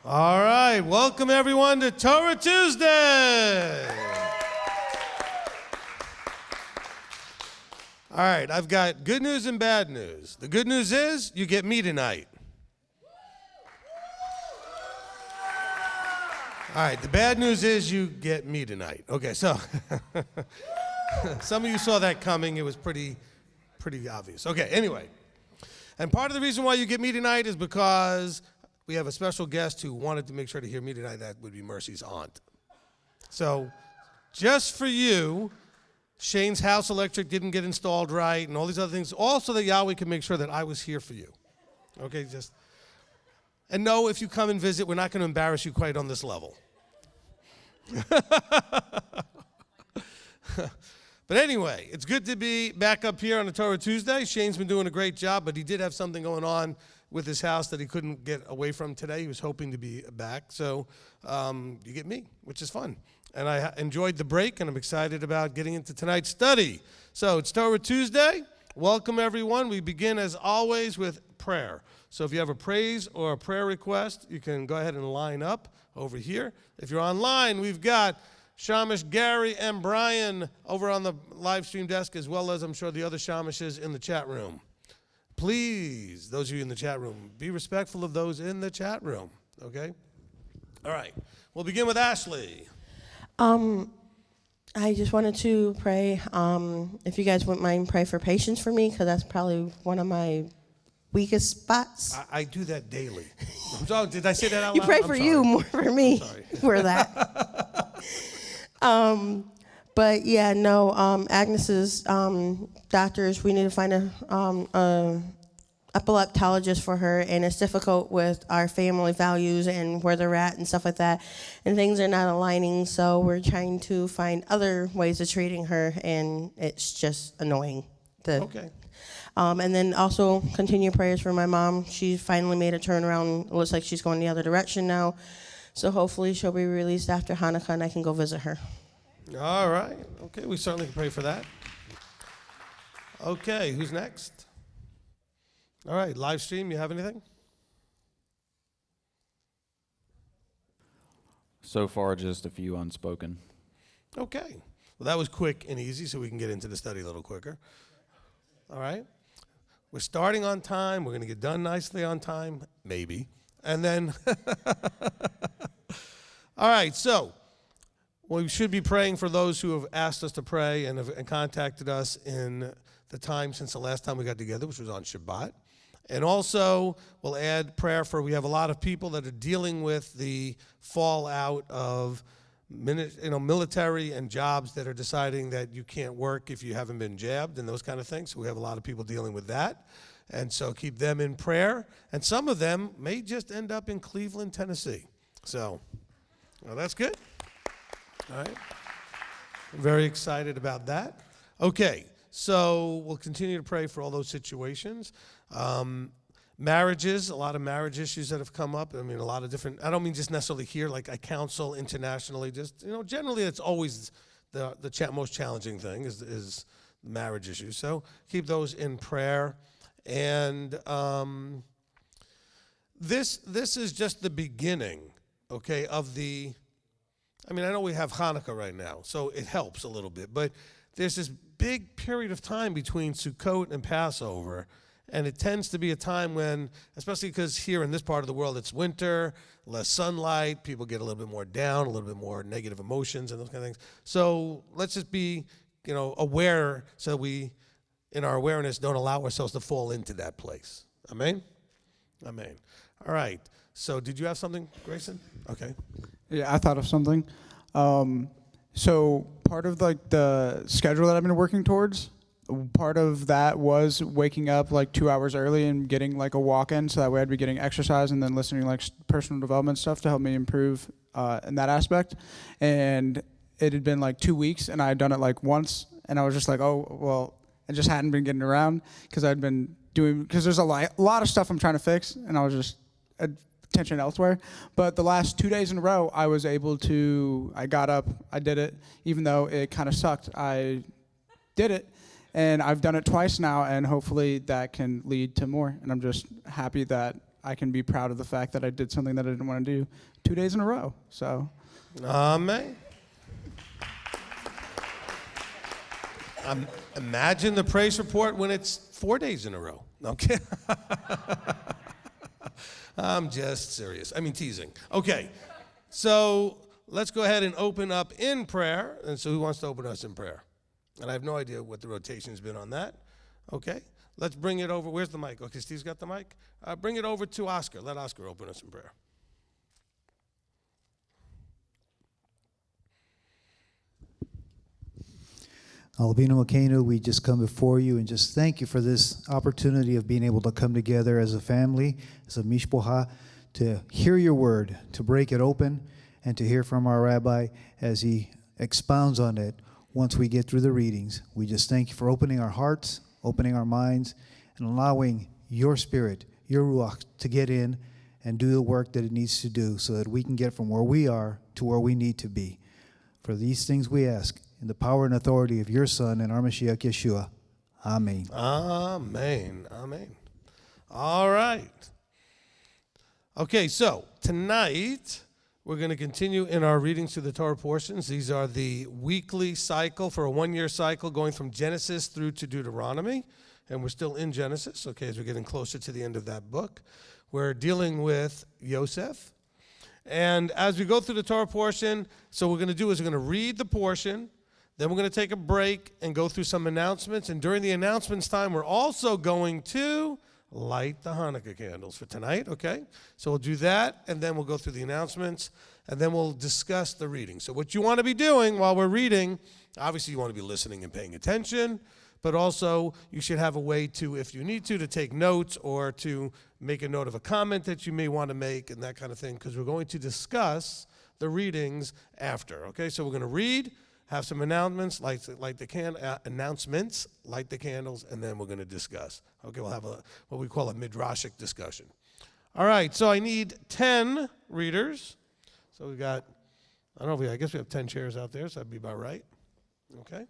All right, welcome everyone to Torah Tuesday. All right, I've got good news and bad news. The good news is you get me tonight. All right, the bad news is you get me tonight. Okay, so some of you saw that coming. It was pretty obvious. Okay, anyway. And part of the reason why you get me tonight is because we have a special guest who wanted to make sure to hear me tonight. That would be Mercy's aunt. So just for you, Shane's house electric didn't get installed right and all these other things, all so that Yahweh can make sure that I was here for you. Okay, and no, if you come and visit, we're not going to embarrass you quite on this level. But anyway, it's good to be back up here on a Torah Tuesday. Shane's been doing a great job, but he did have something going on with his house that he couldn't get away from today. He was hoping to be back. So you get me, which is fun. And I enjoyed the break, and I'm excited about getting into tonight's study. So it's Torah Tuesday. Welcome, everyone. We begin, as always, with prayer. So if you have a praise or a prayer request, you can go ahead and line up over here. If you're online, we've got Shamish, Gary, and Brian over on the live stream desk, as well as, I'm sure, the other Shamishes in the chat room. Please, those of you in the chat room, be respectful of those in the chat room, okay? All right, we'll begin with Ashley. I just wanted to pray, if you guys wouldn't mind, pray for patience for me, because that's probably one of my weakest spots. I do that daily. I'm sorry, did I say that out loud? You pray for you, more for me, for that. But yeah, no, Agnes's doctors, we need to find a epileptologist for her, and it's difficult with our family values and where they're at and stuff like that, and things are not aligning, so we're trying to find other ways of treating her, and it's just annoying. Okay. And then also continue prayers for my mom. She finally made a turnaround. It looks like she's going the other direction now, so hopefully she'll be released after Hanukkah and I can go visit her. All right. Okay, we certainly can pray for that. Okay, who's next? All right, live stream, you have anything? So far, just a few unspoken. Okay. Well, that was quick and easy, so we can get into the study a little quicker. All right. We're starting on time. We're going to get done nicely on time, maybe. And then, all right, so we should be praying for those who have asked us to pray and have contacted us in the time since the last time we got together, which was on Shabbat. And also, we'll add prayer for, we have a lot of people that are dealing with the fallout of military and jobs that are deciding that you can't work if you haven't been jabbed and those kind of things. So we have a lot of people dealing with that. And so keep them in prayer. And some of them may just end up in Cleveland, Tennessee. So, well, that's good. All right. I'm very excited about that. Okay. So we'll continue to pray for all those situations. Marriages, a lot of marriage issues that have come up. I mean, a lot of different, I don't mean just necessarily here, like I counsel internationally. Just, generally it's always the most challenging thing is marriage issues. So keep those in prayer. And this is just the beginning, okay, of I know we have Hanukkah right now, so it helps a little bit. But there's this big period of time between Sukkot and Passover, and it tends to be a time when, especially because here in this part of the world it's winter, less sunlight, people get a little bit more down, a little bit more negative emotions and those kind of things. So let's just be, aware so we, in our awareness, don't allow ourselves to fall into that place. Amen? Amen. All right. So did you have something, Grayson? Okay. Yeah, I thought of something. So part of the schedule that I've been working towards, part of that was waking up 2 hours early and getting a walk-in, so that way I'd be getting exercise and then listening to personal development stuff to help me improve in that aspect. And it had been 2 weeks, and I had done it once, and I was just oh, well, I just hadn't been getting around because there's a lot of stuff I'm trying to fix, and I was just attention elsewhere. But the last 2 days in a row, I was able to, I got up, I did it, even though it kind of sucked, I did it. And I've done it twice now, and hopefully that can lead to more. And I'm just happy that I can be proud of the fact that I did something that I didn't want to do 2 days in a row. So, Amen. Imagine the praise report when it's 4 days in a row. Okay. I'm just serious. I mean, teasing. Okay. So let's go ahead and open up in prayer. And so who wants to open us in prayer? And I have no idea what the rotation's been on that. Okay. Let's bring it over. Where's the mic? Okay, Steve's got the mic. Bring it over to Oscar. Let Oscar open us in prayer. Alabino Makenu, we just come before you and just thank you for this opportunity of being able to come together as a family, as a mishpocha, to hear your word, to break it open, and to hear from our rabbi as he expounds on it once we get through the readings. We just thank you for opening our hearts, opening our minds, and allowing your spirit, your ruach, to get in and do the work that it needs to do so that we can get from where we are to where we need to be. For these things we ask in the power and authority of your Son and our Mashiach Yeshua. Amen. Amen. Amen. All right. Okay, so tonight we're going to continue in our readings through the Torah portions. These are the weekly cycle for a one-year cycle going from Genesis through to Deuteronomy. And we're still in Genesis, okay, as we're getting closer to the end of that book. We're dealing with Yosef. And as we go through the Torah portion, so what we're going to do is we're going to read the portion, then we're going to take a break and go through some announcements. And during the announcements time, we're also going to light the Hanukkah candles for tonight, okay? So we'll do that, and then we'll go through the announcements, and then we'll discuss the reading. So what you want to be doing while we're reading, obviously you want to be listening and paying attention, but also you should have a way to, if you need to take notes or to make a note of a comment that you may want to make and that kind of thing, because we're going to discuss the readings after, okay? So we're going to read, have some announcements, light the candles, and then we're going to discuss. Okay, we'll have what we call a Midrashic discussion. All right, so I need 10 readers. So we got, I guess we have 10 chairs out there, so that'd be about right. Okay.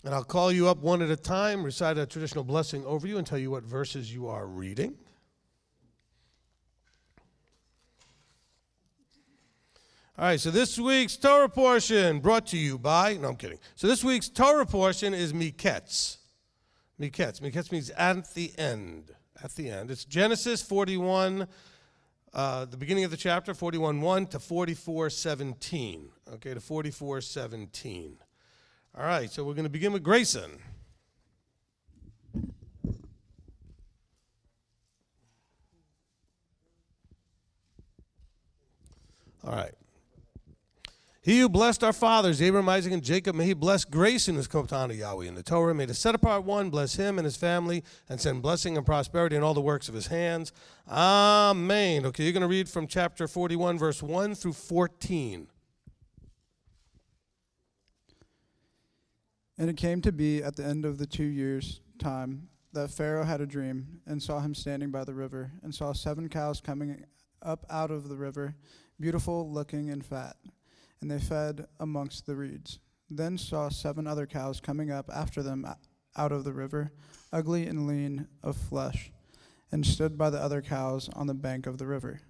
And I'll call you up one at a time, recite a traditional blessing over you, and tell you what verses you are reading. All right, so this week's Torah portion brought to you by, no, I'm kidding. So this week's Torah portion is Miketz. Miketz. Miketz means at the end. At the end. It's Genesis 41, the beginning of the chapter, 41:1 to 44:17. Okay, to 44:17. All right, so we're going to begin with Grayson. All right. He who blessed our fathers, Abraham, Isaac, and Jacob, may he bless Grayson who's come to Yahweh in the Torah. May the set-apart one bless him and his family and send blessing and prosperity in all the works of his hands. Amen. Okay, you're going to read from chapter 41, verse 1 through 14. And it came to be at the end of the 2 years' time that Pharaoh had a dream and saw him standing by the river and saw 7 cows coming up out of the river, beautiful looking and fat. And they fed amongst the reeds. Then saw 7 other cows coming up after them out of the river, ugly and lean of flesh, and stood by the other cows on the bank of the river.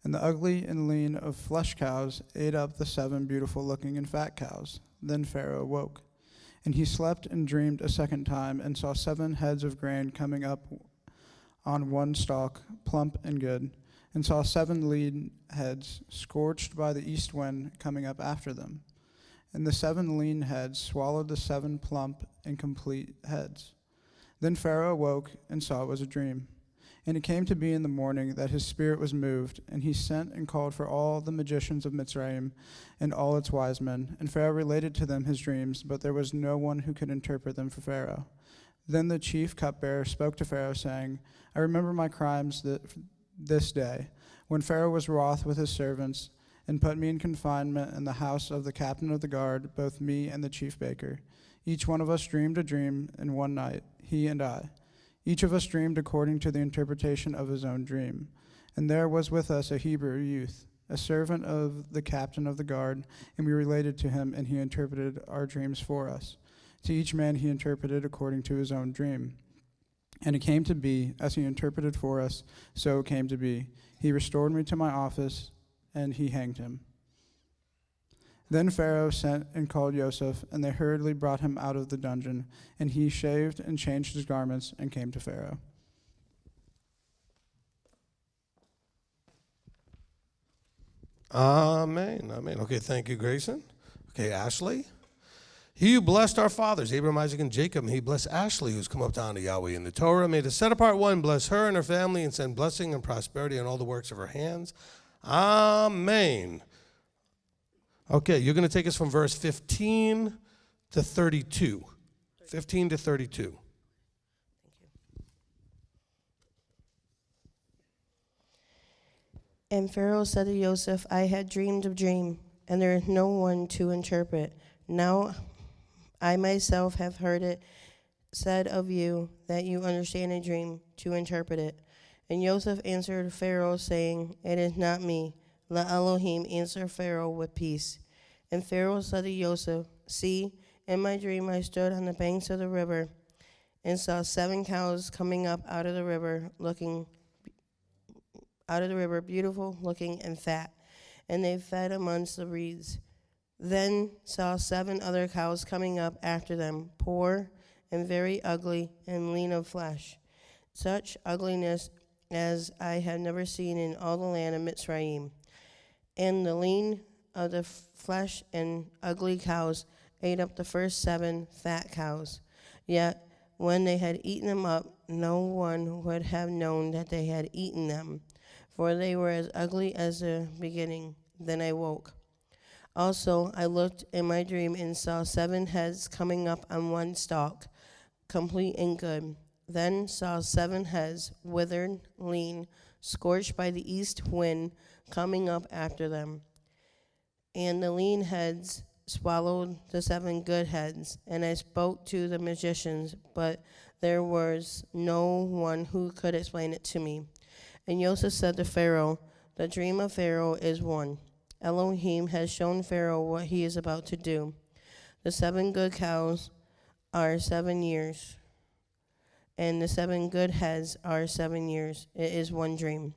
And the ugly and lean of flesh cows ate up the 7 beautiful looking and fat cows. Then Pharaoh awoke. And he slept and dreamed a second time, and saw 7 heads of grain coming up on one stalk, plump and good, and saw 7 lean heads scorched by the east wind coming up after them. And the 7 lean heads swallowed the 7 plump and complete heads. Then Pharaoh awoke and saw it was a dream. And it came to be in the morning that his spirit was moved, and he sent and called for all the magicians of Mitzrayim and all its wise men. And Pharaoh related to them his dreams, but there was no one who could interpret them for Pharaoh. Then the chief cupbearer spoke to Pharaoh, saying, I remember my crimes this day, when Pharaoh was wroth with his servants, and put me in confinement in the house of the captain of the guard, both me and the chief baker. Each one of us dreamed a dream in one night, he and I. Each of us dreamed according to the interpretation of his own dream. And there was with us a Hebrew youth, a servant of the captain of the guard, and we related to him, and he interpreted our dreams for us. To each man he interpreted according to his own dream. And it came to be, as he interpreted for us, so it came to be. He restored me to my office, and he hanged him. Then Pharaoh sent and called Joseph, and they hurriedly brought him out of the dungeon. And he shaved and changed his garments and came to Pharaoh. Amen. Amen. Okay, thank you, Grayson. Okay, Ashley. He who blessed our fathers, Abraham, Isaac, and Jacob, may he bless Ashley, who's come up to honor Yahweh in the Torah. May the set-apart one bless her and her family and send blessing and prosperity on all the works of her hands. Amen. Okay, you're going to take us from verse 15 to 32. 15 to 32. And Pharaoh said to Joseph, I had dreamed a dream, and there is no one to interpret. Now I myself have heard it said of you that you understand a dream to interpret it. And Joseph answered Pharaoh, saying, It is not me. Let Elohim answer Pharaoh with peace. And Pharaoh said to Joseph, See, in my dream I stood on the banks of the river and saw 7 cows coming up out of the river, beautiful looking and fat, and they fed amongst the reeds. Then saw 7 other cows coming up after them, poor and very ugly and lean of flesh, such ugliness as I had never seen in all the land of Mitzrayim. And the lean of the flesh and ugly cows ate up the first 7 fat cows. Yet when they had eaten them up, no one would have known that they had eaten them, for they were as ugly as the beginning. Then I woke. Also I looked in my dream and saw 7 heads coming up on one stalk, complete and good. Then saw 7 heads, withered, lean, scorched by the east wind, coming up after them. And the lean heads swallowed the 7 good heads. And I spoke to the magicians, but there was no one who could explain it to me. And Joseph said to Pharaoh, The dream of Pharaoh is one. Elohim has shown Pharaoh what he is about to do. The 7 good cows are 7 years, and the 7 good heads are 7 years. It is one dream.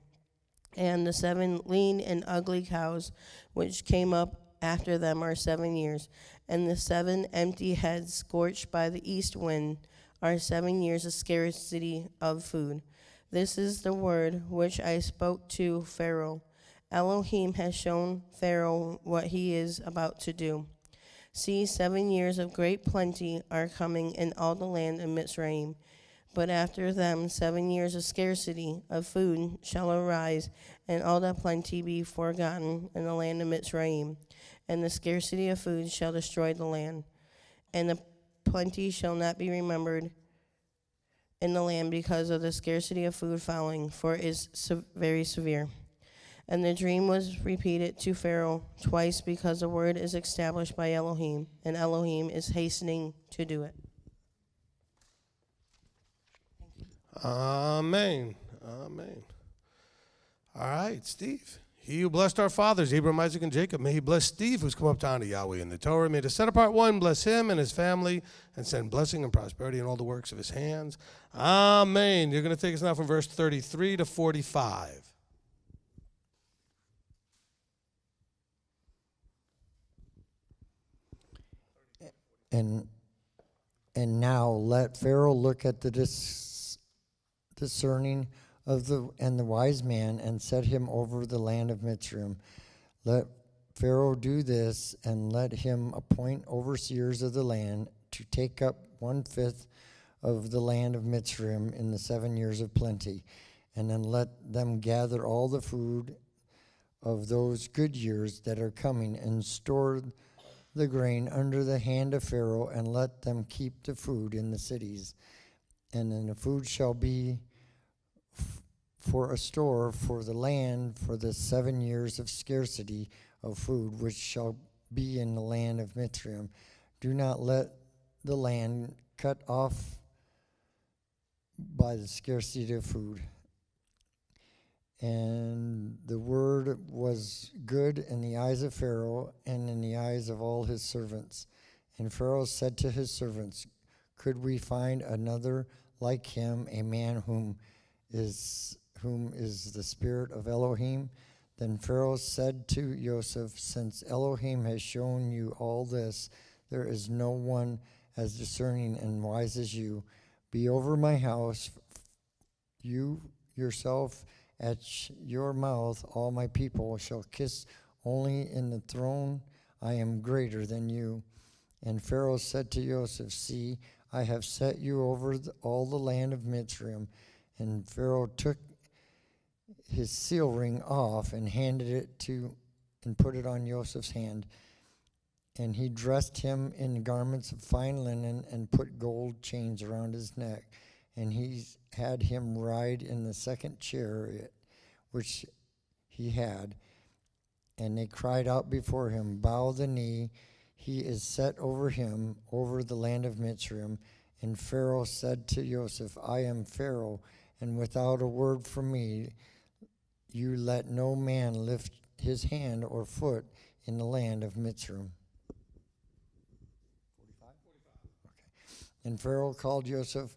And the 7 lean and ugly cows which came up after them are 7 years. And the 7 empty heads scorched by the east wind are 7 years of scarcity of food. This is the word which I spoke to Pharaoh. Elohim has shown Pharaoh what he is about to do. See, 7 years of great plenty are coming in all the land of Mitzrayim. But after them 7 years of scarcity of food shall arise, and all that plenty be forgotten in the land of Mitzrayim. And the scarcity of food shall destroy the land, and the plenty shall not be remembered in the land because of the scarcity of food following, for it is very severe. And the dream was repeated to Pharaoh twice because the word is established by Elohim, and Elohim is hastening to do it. Amen. Amen. All right, Steve. He who blessed our fathers, Abraham, Isaac, and Jacob, may he bless Steve, who's come up to honor Yahweh in the Torah. May the set-apart one bless him and his family and send blessing and prosperity in all the works of his hands. Amen. You're going to take us now from verse 33 to 45. And now let Pharaoh look at the discerning of the wise man and set him over the land of Mitzrayim. Let Pharaoh do this, and let him appoint overseers of the land to take up 1/5 of the land of Mitzrayim in the 7 years of plenty, and then let them gather all the food of those good years that are coming, and store the grain under the hand of Pharaoh, and let them keep the food in the cities. And then the food shall be for a store for the land for the 7 years of scarcity of food, which shall be in the land of Mitzrayim. Do not let the land cut off by the scarcity of food. And the word was good in the eyes of Pharaoh and in the eyes of all his servants. And Pharaoh said to his servants, Could we find another like him, a man whom is the spirit of Elohim? Then Pharaoh said to Joseph, since Elohim has shown you all this, there is no one as discerning and wise as you. Be over my house, you yourself at your mouth, all my people shall kiss only in the throne. I am greater than you. And Pharaoh said to Joseph, see, I have set you over all the land of Mitzrayim. And Pharaoh took his seal ring off and handed it to, and put it on Joseph's hand. And he dressed him in garments of fine linen and put gold chains around his neck. And he had him ride in the second chariot, which he had. And they cried out before him, bow the knee. He is set over him, over the land of Mitzrayim. And Pharaoh said to Joseph, I am Pharaoh, and without a word from me, you let no man lift his hand or foot in the land of Mitzrayim. 45? Okay. And Pharaoh called Joseph,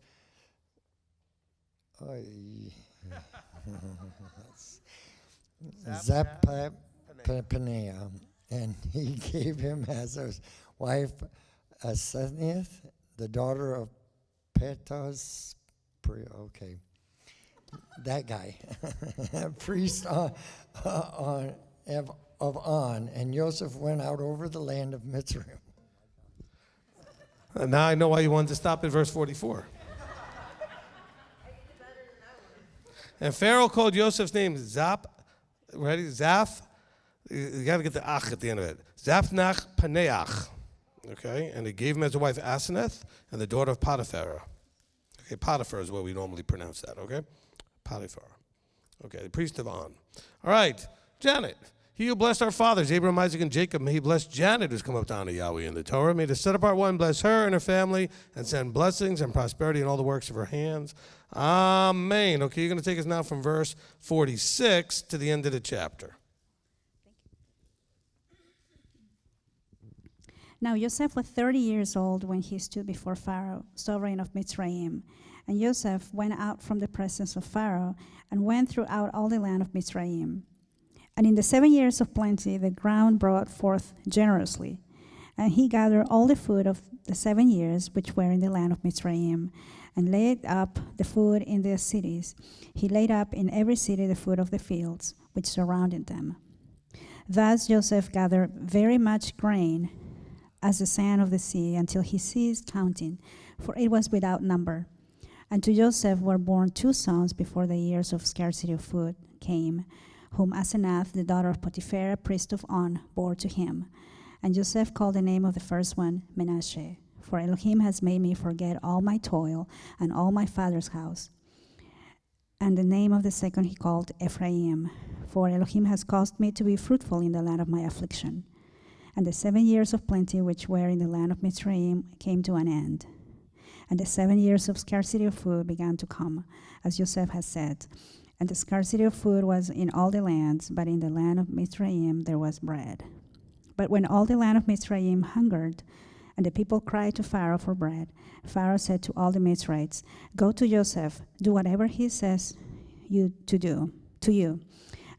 Zap-Paneah, and he gave him as his wife Asenath, the daughter of Petas, okay, that guy, priest of On, and Joseph went out over the land of Mitzrayim. Now I know why you wanted to stop at verse 44. And Pharaoh called Joseph's name Zap, ready? Zaph, you got to get the ach at the end of it. Zaphnach Paneach, okay? And he gave him as a wife Aseneth and the daughter of Potiphar. Okay, Potiphar is what we normally pronounce that, okay? Potiphar. Okay, the priest of On. All right, Janet. He who blessed our fathers, Abraham, Isaac, and Jacob, may he bless Janet, who's come up to honor Yahweh in the Torah. May the set-apart one bless her and her family and send blessings and prosperity in all the works of her hands. Amen. Okay, you're going to take us now from verse 46 to the end of the chapter. Now Joseph was 30 years old when he stood before Pharaoh, sovereign of Mitzrayim. And Joseph went out from the presence of Pharaoh and went throughout all the land of Mitzrayim. And in the 7 years of plenty, the ground brought forth generously. And he gathered all the food of the 7 years which were in the land of Mitzrayim, and laid up the food in the cities. He laid up in every city the food of the fields which surrounded them. Thus Joseph gathered very much grain, as the sand of the sea, until he ceased counting, for it was without number. And to Joseph were born 2 sons before the years of scarcity of food came, whom Asenath, the daughter of Potiphar, priest of On, bore to him. And Joseph called the name of the first one Menashe, for Elohim has made me forget all my toil and all my father's house. And the name of the second he called Ephraim, for Elohim has caused me to be fruitful in the land of my affliction. And the 7 years of plenty which were in the land of Mitzrayim came to an end. And the 7 years of scarcity of food began to come, as Joseph has said. And the scarcity of food was in all the lands, but in the land of Mitzrayim there was bread. But when all the land of Mitzrayim hungered, and the people cried to Pharaoh for bread, Pharaoh said to all the Mitzrites, go to Joseph, do whatever he says you to do to you.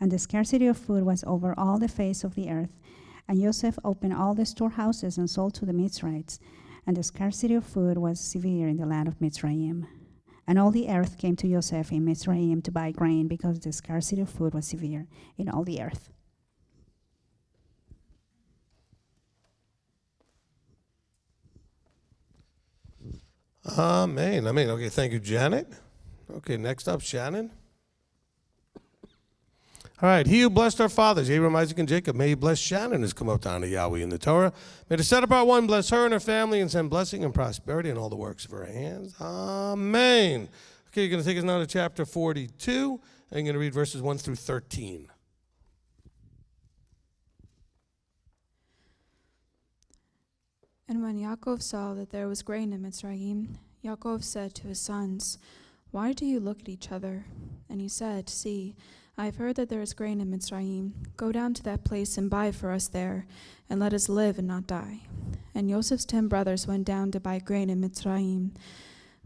And the scarcity of food was over all the face of the earth. And Joseph opened all the storehouses and sold to the Mitzrites. And the scarcity of food was severe in the land of Mitzrayim. And all the earth came to Joseph in Mitzrayim to buy grain, because the scarcity of food was severe in all the earth. Amen. Amen. Okay, thank you, Janet. Okay, next up, Shannon. All right, he who blessed our fathers, Abraham, Isaac, and Jacob, may he bless Shannon, who's come up to honor Yahweh in the Torah. May the set-apart one bless her and her family and send blessing and prosperity in all the works of her hands. Amen. Okay, you're going to take us now to chapter 42, and you're going to read verses 1 through 13. And when Yaakov saw that there was grain in Mitzrayim, Yaakov said to his sons, why do you look at each other? And he said, see, I have heard that there is grain in Mitzrayim. Go down to that place and buy for us there, and let us live and not die. And Joseph's 10 brothers went down to buy grain in Mitzrayim.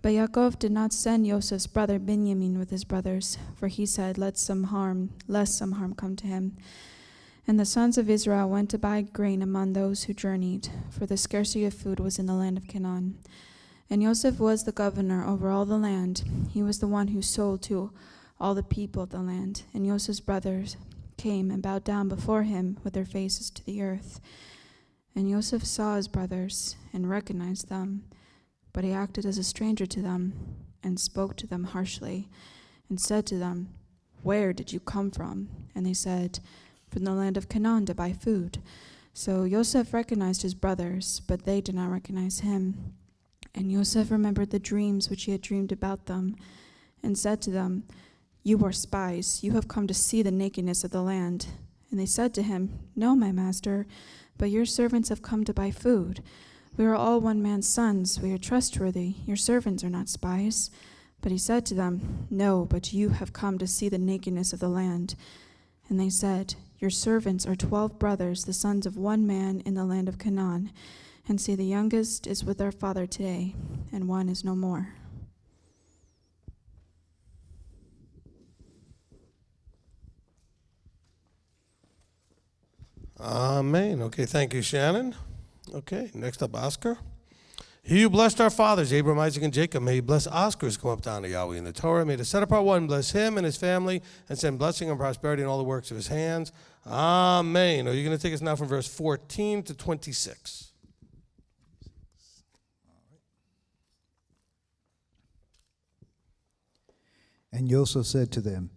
But Yaakov did not send Joseph's brother Benjamin with his brothers, for he said, lest some harm come to him. And the sons of Israel went to buy grain among those who journeyed, for the scarcity of food was in the land of Canaan. And Joseph was the governor over all the land. He was the one who sold to all the people of the land. And Joseph's brothers came and bowed down before him with their faces to the earth. And Joseph saw his brothers and recognized them, but he acted as a stranger to them and spoke to them harshly and said to them, where did you come from? And they said, from the land of Canaan to buy food. So Joseph recognized his brothers, but they did not recognize him. And Joseph remembered the dreams which he had dreamed about them and said to them, you are spies. You have come to see the nakedness of the land. And they said to him, no, my master, but your servants have come to buy food. We are all one man's sons. We are trustworthy. Your servants are not spies. But he said to them, no, but you have come to see the nakedness of the land. And they said, your servants are 12 brothers, the sons of one man in the land of Canaan. And see, the youngest is with our father today, and one is no more. Amen. Okay, thank you, Shannon. Okay, next up, Oscar. He who blessed our fathers, Abraham, Isaac, and Jacob, may he bless Oscar's come up down to Yahweh in the Torah. May the set apart one bless him and his family and send blessing and prosperity in all the works of his hands. Amen. Are you going to take us now from verse 14 to 26? And Joseph said to them,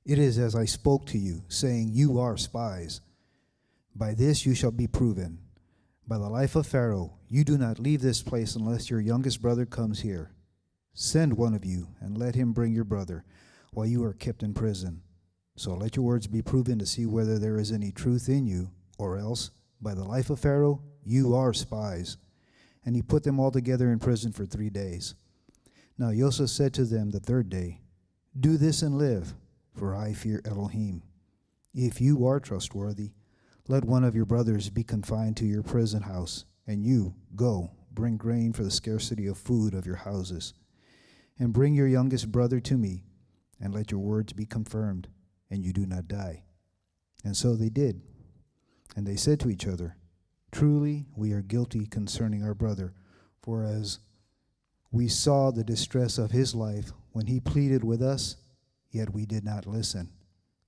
it is as I spoke to you, saying, you are spies. By this you shall be proven. By the life of Pharaoh, you do not leave this place unless your youngest brother comes here. Send one of you, and let him bring your brother, while you are kept in prison. So let your words be proven to see whether there is any truth in you, or else, by the life of Pharaoh, you are spies. And he put them all together in prison for 3 days. Now Joseph said to them the third day, do this and live, for I fear Elohim. If you are trustworthy, let one of your brothers be confined to your prison house, and you, go, bring grain for the scarcity of food of your houses. And bring your youngest brother to me, and let your words be confirmed, and you do not die. And so they did. And they said to each other, truly we are guilty concerning our brother, for as we saw the distress of his life when he pleaded with us, yet we did not listen.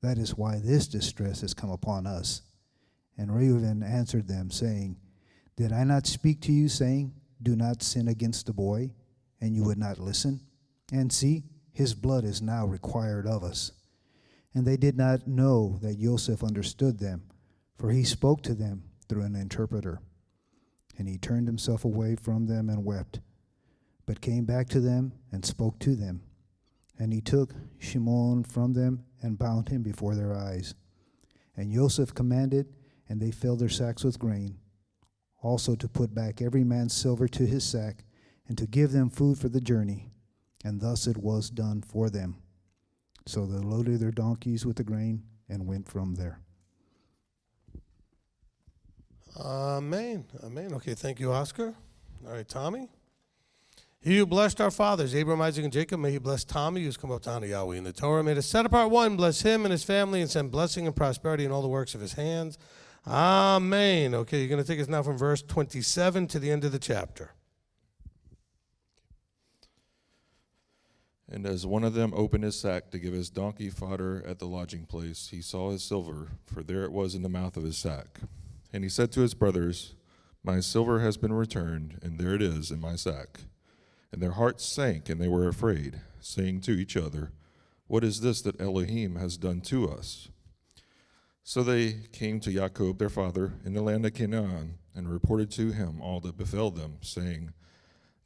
That is why this distress has come upon us. And Reuben answered them, saying, did I not speak to you, saying, do not sin against the boy, and you would not listen? And see, his blood is now required of us. And they did not know that Joseph understood them, for he spoke to them through an interpreter. And he turned himself away from them and wept, but came back to them and spoke to them. And he took Shimon from them and bound him before their eyes. And Joseph commanded, and they filled their sacks with grain, also to put back every man's silver to his sack, and to give them food for the journey. And thus it was done for them. So they loaded their donkeys with the grain and went from there. Amen. Amen. Okay, thank you, Oscar. All right, Tommy. He who blessed our fathers, Abraham, Isaac, and Jacob, may he bless Tommy, who's come up down to Yahweh in the Torah. May the set apart one bless him and his family and send blessing and prosperity in all the works of his hands. Amen. Okay, you're going to take us now from verse 27 to the end of the chapter. And as one of them opened his sack to give his donkey fodder at the lodging place, he saw his silver, for there it was in the mouth of his sack. And he said to his brothers, my silver has been returned, and there it is in my sack. And their hearts sank, and they were afraid, saying to each other, what is this that Elohim has done to us? So they came to Jacob their father in the land of Canaan, and reported to him all that befell them, saying,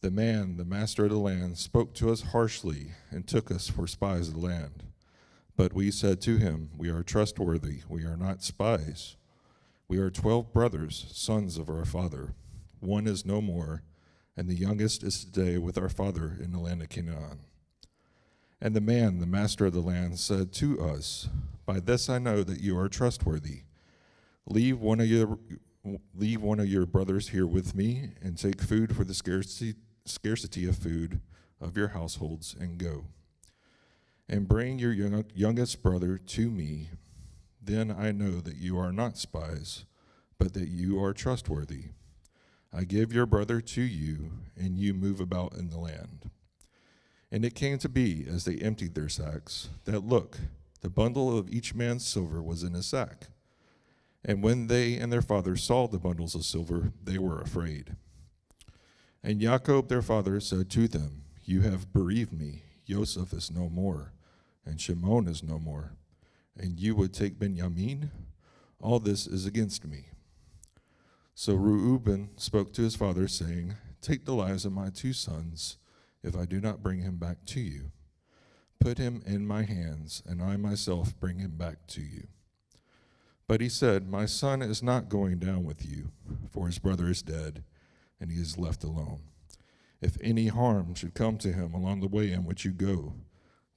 the man, the master of the land, spoke to us harshly, and took us for spies of the land. But we said to him, we are trustworthy, we are not spies. We are 12 brothers, sons of our father. One is no more, and the youngest is today with our father in the land of Canaan. And the man, the master of the land, said to us, by this I know that you are trustworthy. Leave one of your brothers here with me, and take food for the scarcity of food of your households and go. And bring your youngest brother to me. Then I know that you are not spies, but that you are trustworthy. I give your brother to you, and you move about in the land. And it came to be, as they emptied their sacks, that look, the bundle of each man's silver was in his sack. And when they and their father saw the bundles of silver, they were afraid. And Jacob their father said to them, You have bereaved me. Joseph is no more, and Shimon is no more. And you would take Benjamin? All this is against me. So Reuben spoke to his father, saying, Take the lives of my 2 sons, if I do not bring him back to you. Put him in my hands, and I myself bring him back to you. But he said, My son is not going down with you, for his brother is dead, and he is left alone. If any harm should come to him along the way in which you go,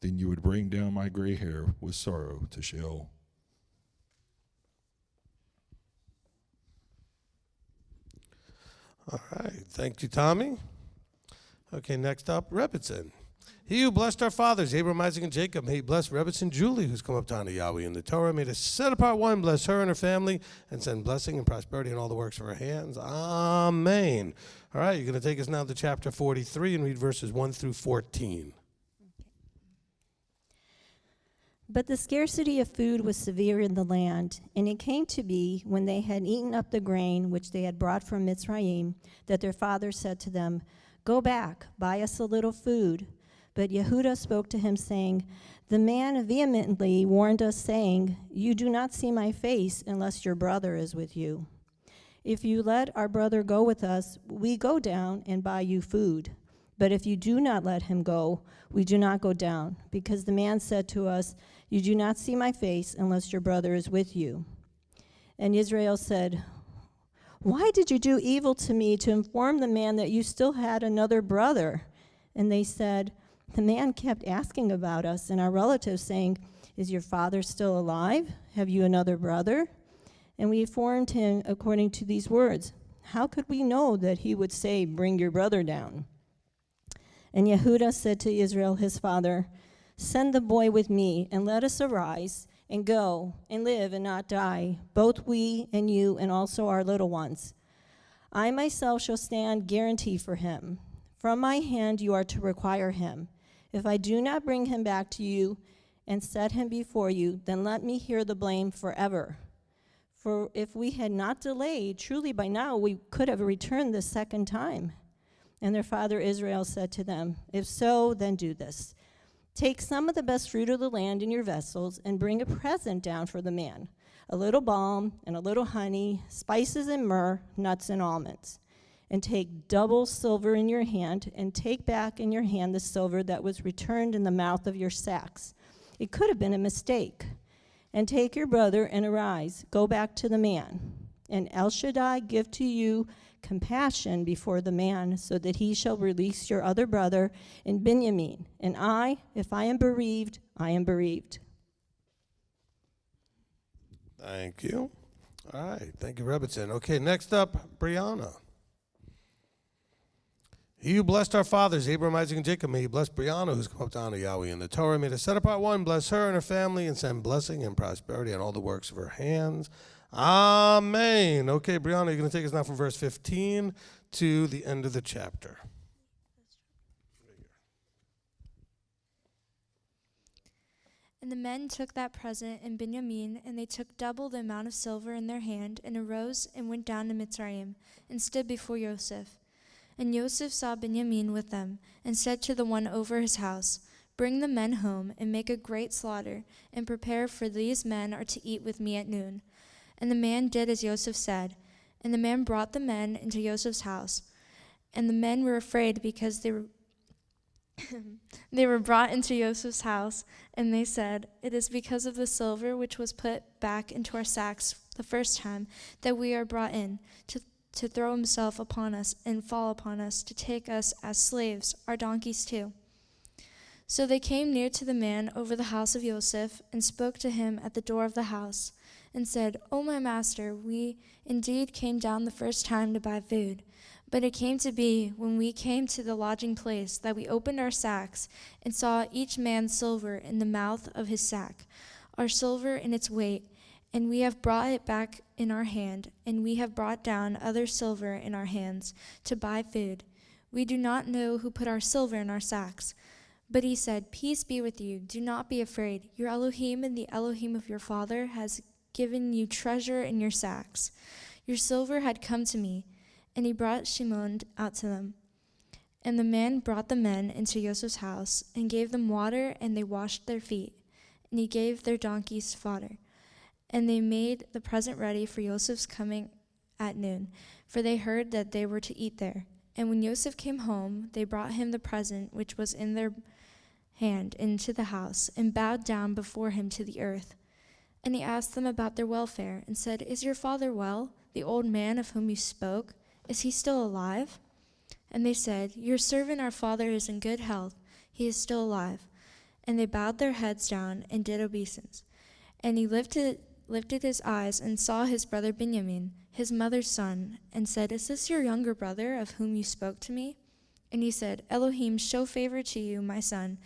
then you would bring down my gray hair with sorrow to Sheol. All right. Thank you, Tommy. Okay, next up, Rebbitzin. He who blessed our fathers, Abraham, Isaac, and Jacob, may he bless Rebbitzin Julie, who's come up to honor Yahweh in the Torah. May the set-apart one bless her and her family and send blessing and prosperity in all the works of her hands. Amen. All right, you're going to take us now to chapter 43 and read verses 1 through 14. But the scarcity of food was severe in the land, and it came to be, when they had eaten up the grain which they had brought from Mitzrayim, that their father said to them, Go back, buy us a little food. But Yehudah spoke to him, saying, The man vehemently warned us, saying, You do not see my face unless your brother is with you. If you let our brother go with us, we go down and buy you food. But if you do not let him go, we do not go down, because the man said to us, You do not see my face unless your brother is with you. And Israel said, Why did you do evil to me to inform the man that you still had another brother? And they said, The man kept asking about us and our relatives, saying, Is your father still alive? Have you another brother? And we informed him according to these words. How could we know that he would say, Bring your brother down? And Yehudah said to Israel his father, Send the boy with me, and let us arise, and go, and live, and not die, both we and you, and also our little ones. I myself shall stand guarantee for him. From my hand you are to require him. If I do not bring him back to you and set him before you, then let me hear the blame forever. For if we had not delayed, truly by now we could have returned the second time. And their father Israel said to them, If so, then do this. Take some of the best fruit of the land in your vessels and bring a present down for the man, a little balm and a little honey, spices and myrrh, nuts and almonds. And take double silver in your hand, and take back in your hand the silver that was returned in the mouth of your sacks. It could have been a mistake. And take your brother and arise, go back to the man. And El Shaddai give to you compassion before the man, so that he shall release your other brother in Benjamin. And I, if I am bereaved, I am bereaved. Thank you. All right. Thank you, Rebbitzin. Okay, next up, Brianna. He who blessed our fathers, Abraham, Isaac, and Jacob, may he bless Brianna, who's come up to honor Yahweh in the Torah. May the set-apart one bless her and her family and send blessing and prosperity on all the works of her hands. Amen. Okay, Brianna, you're going to take us now from verse 15 to the end of the chapter. And the men took that present in Benjamin, and they took double the amount of silver in their hand, and arose and went down to Mitzrayim, and stood before Joseph. And Joseph saw Benjamin with them, and said to the one over his house, Bring the men home, and make a great slaughter, and prepare, for these men are to eat with me at noon. And the man did as Joseph said. And the man brought the men into Joseph's house. And the men were afraid, because they were brought into Joseph's house, and they said, It is because of the silver which was put back into our sacks the first time that we are brought in, to throw himself upon us and fall upon us, to take us as slaves, our donkeys too. So they came near to the man over the house of Joseph, and spoke to him at the door of the house, and said, O my master, we indeed came down the first time to buy food. But it came to be, when we came to the lodging place, that we opened our sacks and saw each man's silver in the mouth of his sack, our silver in its weight, and we have brought it back in our hand, and we have brought down other silver in our hands to buy food. We do not know who put our silver in our sacks. But he said, Peace be with you. Do not be afraid. Your Elohim and the Elohim of your father has given you treasure in your sacks. Your silver had come to me. And he brought Shimon out to them. And the man brought the men into Joseph's house and gave them water, and they washed their feet. And he gave their donkeys fodder. And they made the present ready for Joseph's coming at noon, for they heard that they were to eat there. And when Joseph came home, they brought him the present which was in their hand into the house, and bowed down before him to the earth. And he asked them about their welfare, and said, Is your father well, the old man of whom you spoke? Is he still alive? And they said, Your servant our father is in good health. He is still alive. And they bowed their heads down and did obeisance. And he lifted his eyes and saw his brother Benjamin, his mother's son, and said, Is this your younger brother of whom you spoke to me? And he said, Elohim, show favor to you, my son.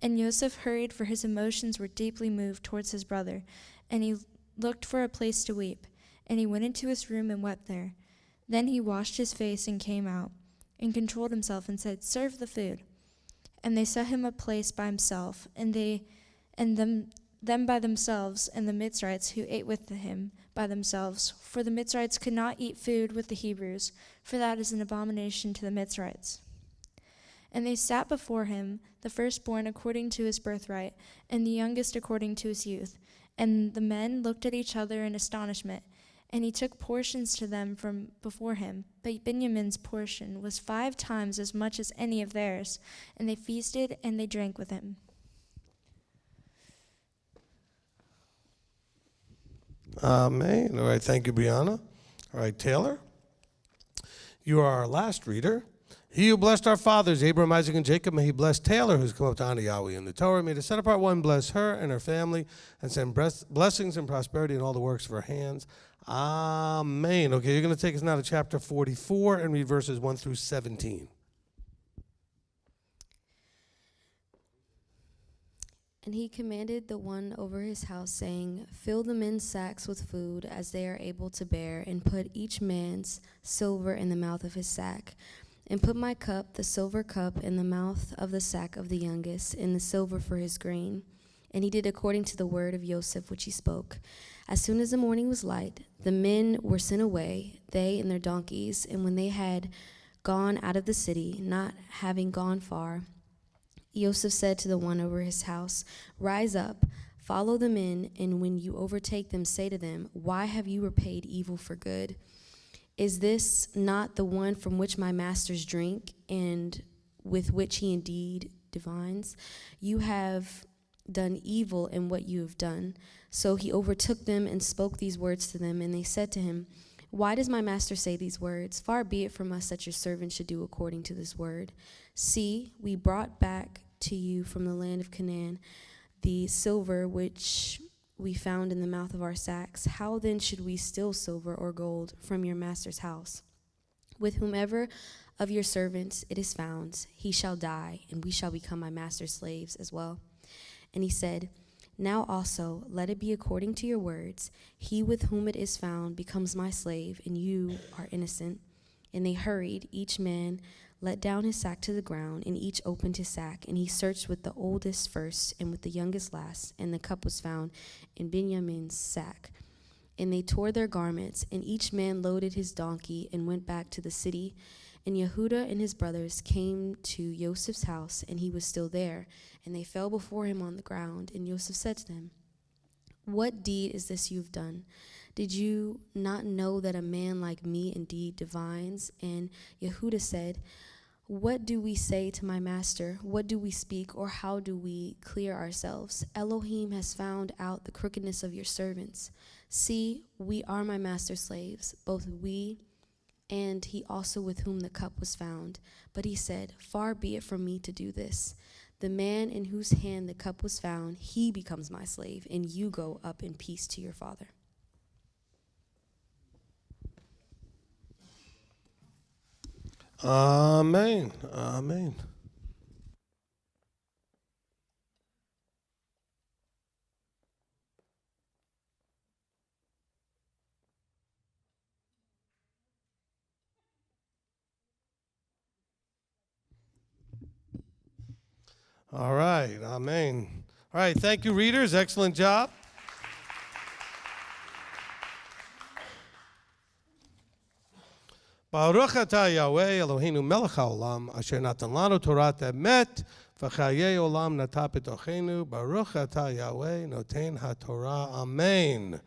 And Joseph hurried, for his emotions were deeply moved towards his brother. And he looked for a place to weep. And he went into his room and wept there. Then he washed his face and came out, and controlled himself, and said, Serve the food. And they set him a place by himself, and them by themselves, and the Mitzrites who ate with him by themselves. For the Mitzrites could not eat food with the Hebrews, for that is an abomination to the Mitzrites. And they sat before him, the firstborn according to his birthright, and the youngest according to his youth. And the men looked at each other in astonishment. And he took portions to them from before him. But Benjamin's portion was 5 times as much as any of theirs. And they feasted and they drank with him. Amen. All right, thank you, Brianna. All right, Taylor, you are our last reader. He who blessed our fathers, Abraham, Isaac, and Jacob, may he bless Taylor, who's come up to honor Yahweh in the Torah. May the set-apart one bless her and her family and send blessings and prosperity in all the works of her hands. Amen. Okay, you're going to take us now to chapter 44 and read verses 1 through 17. And he commanded the one over his house, saying, Fill the men's sacks with food as they are able to bear, and put each man's silver in the mouth of his sack. And put my cup, the silver cup, in the mouth of the sack of the youngest, and the silver for his grain. And he did according to the word of Joseph which he spoke. As soon as the morning was light, the men were sent away, they and their donkeys. And when they had gone out of the city, not having gone far, Joseph said to the one over his house, Rise up, follow the men, and when you overtake them, say to them, Why have you repaid evil for good? Is this not the one from which my masters drink, and with which he indeed divines? You have done evil in what you have done. So he overtook them and spoke these words to them, and they said to him, Why does my master say these words? Far be it from us that your servant should do according to this word. See, we brought back to you from the land of Canaan the silver which we found in the mouth of our sacks. How then should we steal silver or gold from your master's house? With whomever of your servants it is found, he shall die, and we shall become my master's slaves as well. And he said, Now also let it be according to your words. He with whom it is found becomes my slave, and you are innocent. And they hurried, each man let down his sack to the ground, and each opened his sack. And he searched with the oldest first, and with the youngest last, and the cup was found in Benjamin's sack. And they tore their garments, and each man loaded his donkey, and went back to the city. And Yehudah and his brothers came to Joseph's house, and he was still there. And they fell before him on the ground. And Joseph said to them, What deed is this you've done? Did you not know that a man like me indeed divines? And Yehudah said, What do we say to my master? What do we speak, or how do we clear ourselves? Elohim has found out the crookedness of your servants. See, we are my master's slaves, both we and he also with whom the cup was found. But he said, Far be it from me to do this. The man in whose hand the cup was found, he becomes my slave, and you go up in peace to your father. Amen. Amen. All right. Amen. All right. Thank you, readers. Excellent job. Baruch atah Yahweh Eloheinu melech haolam asher natan lanu Torat emet v'chayei olam nata b'tochenu. Baruch atah Yahweh noten haTorah. Amen.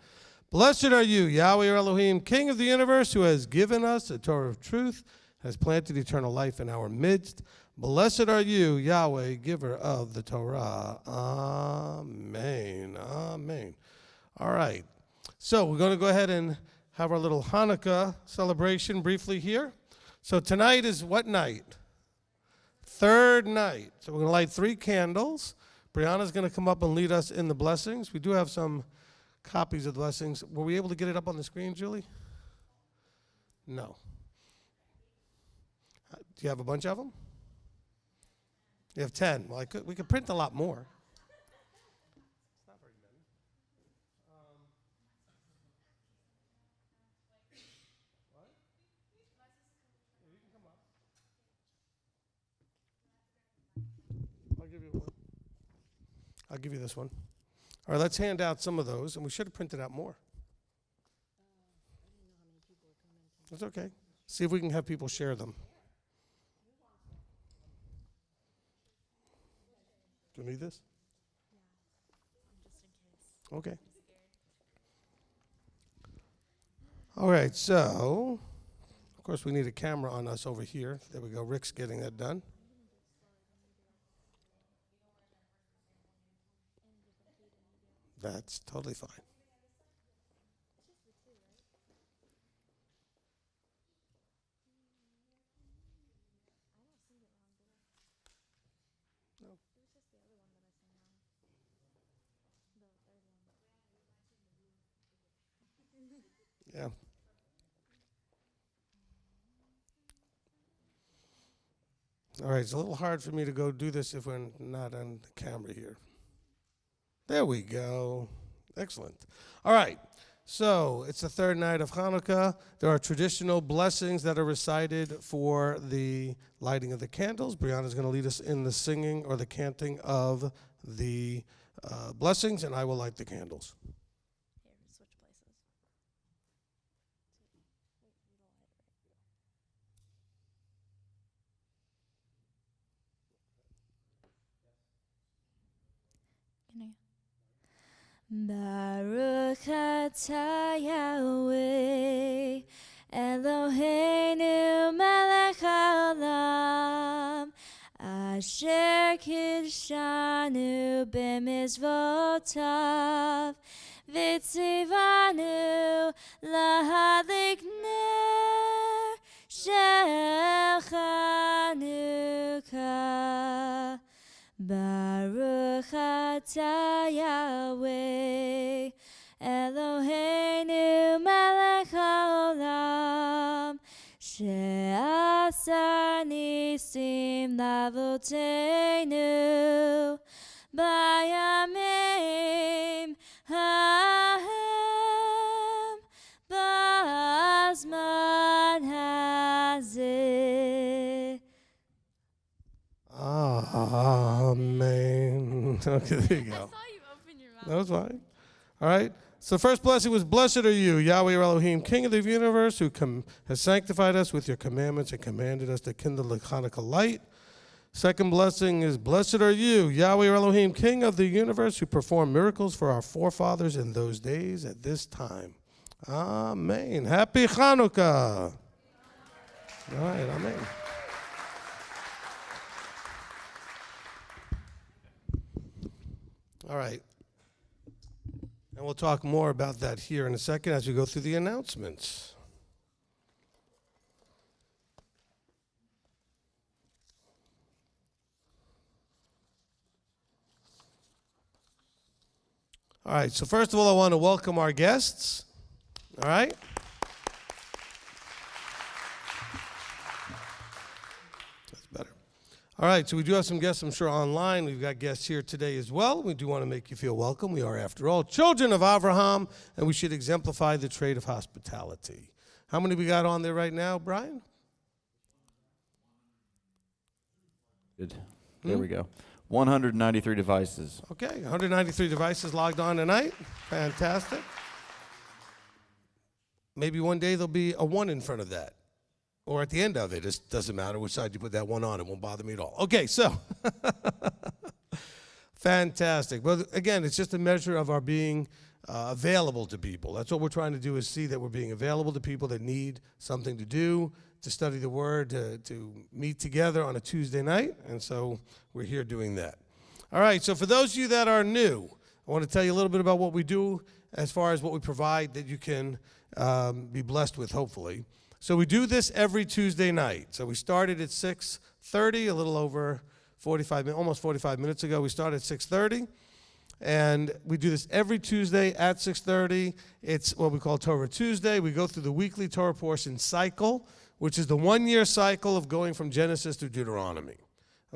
Blessed are you, Yahweh your Elohim, King of the universe, who has given us a Torah of truth, has planted eternal life in our midst. Blessed are you, Yahweh, giver of the Torah. Amen. Amen. All right. So we're going to go ahead and have our little Hanukkah celebration briefly here. So tonight is what night? Third night. So we're going to light 3 candles. Brianna's going to come up and lead us in the blessings. We do have some copies of the blessings. Were we able to get it up on the screen, Julie? No. Do you have a bunch of them? You have 10. Well, we could print a lot more. It's not very many. What? Yeah, you can come up. I'll give you one. I'll give you this one. All right, let's hand out some of those, and we should have printed out more. That's okay. See if we can have people share them. Do you need this? Okay. All right, so, of course, we need a camera on us over here. There we go. Rick's getting that done. That's totally fine. Yeah. All right, it's a little hard for me to go do this if we're not on the camera here. There we go. Excellent. All right, so it's the third night of Hanukkah. There are traditional blessings that are recited for the lighting of the candles. Brianna's going to lead us in the singing or the canting of the blessings, and I will light the candles. Baruch atah Yahweh Eloheinu melech haolam asher kidshanu b'mizvotav v'tzivanu lahadlik ner shel Hanukkah. Baruch atah Yahweh Eloheinu melech haolam she'asar nisim lavotenu bayamim hahem bazman hazeh. Amen. Okay, there you go. I saw you open your mouth. That was fine. All right. So the first blessing was, blessed are you, Yahweh your Elohim, King of the universe, who has sanctified us with your commandments and commanded us to kindle the Hanukkah light. Second blessing is, blessed are you, Yahweh your Elohim, King of the universe, who performed miracles for our forefathers in those days at this time. Amen. Happy Hanukkah. All right, amen. All right. And we'll talk more about that here in a second as we go through the announcements. All right, so first of all, I want to welcome our guests. All right. All right, so we do have some guests, I'm sure, online. We've got guests here today as well. We do want to make you feel welcome. We are, after all, children of Abraham, and we should exemplify the trade of hospitality. How many we got on there right now, Brian? Good. There we go. 193 devices. Okay, 193 devices logged on tonight. Fantastic. Maybe one day there'll be a 1 in front of that. Or at the end of it. It doesn't matter which side you put that 1 on. It won't bother me at all. Okay, so. Fantastic. Well, again, it's just a measure of our being available to people. That's what we're trying to do, is see that we're being available to people that need something to do, to study the Word, to meet together on a Tuesday night. And so we're here doing that. All right, so for those of you that are new, I want to tell you a little bit about what we do as far as what we provide that you can be blessed with, hopefully. So we do this every Tuesday night. So we started at 6:30, a little over 45 minutes, almost 45 minutes ago. We started at 6:30, and we do this every Tuesday at 6:30. It's what we call Torah Tuesday. We go through the weekly Torah portion cycle, which is the 1-year cycle of going from Genesis through Deuteronomy.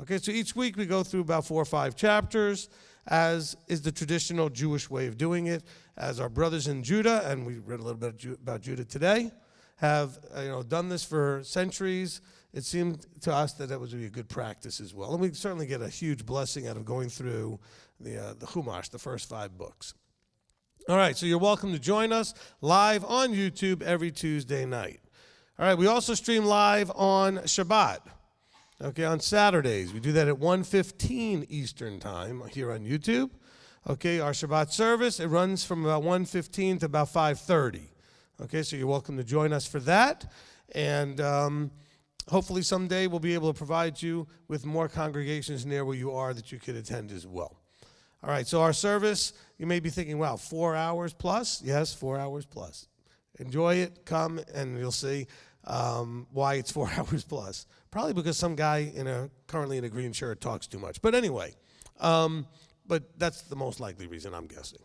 Okay, so each week we go through about 4 or 5 chapters, as is the traditional Jewish way of doing it, as our brothers in Judah, and we read a little bit about Judah today, have done this for centuries. It seemed to us that would be a good practice as well. And we certainly get a huge blessing out of going through the Chumash, the first 5 books. All right, so you're welcome to join us live on YouTube every Tuesday night. All right, we also stream live on Shabbat, okay, on Saturdays. We do that at 1:15 Eastern Time here on YouTube. Okay, our Shabbat service, it runs from about 1:15 to about 5:30. Okay, so you're welcome to join us for that. And hopefully someday we'll be able to provide you with more congregations near where you are that you could attend as well. All right, so our service, you may be thinking, wow, 4 hours plus? Yes, 4 hours plus. Enjoy it, come, and you'll see why it's 4 hours plus. Probably because some guy currently in a green shirt talks too much. But anyway, but that's the most likely reason, I'm guessing.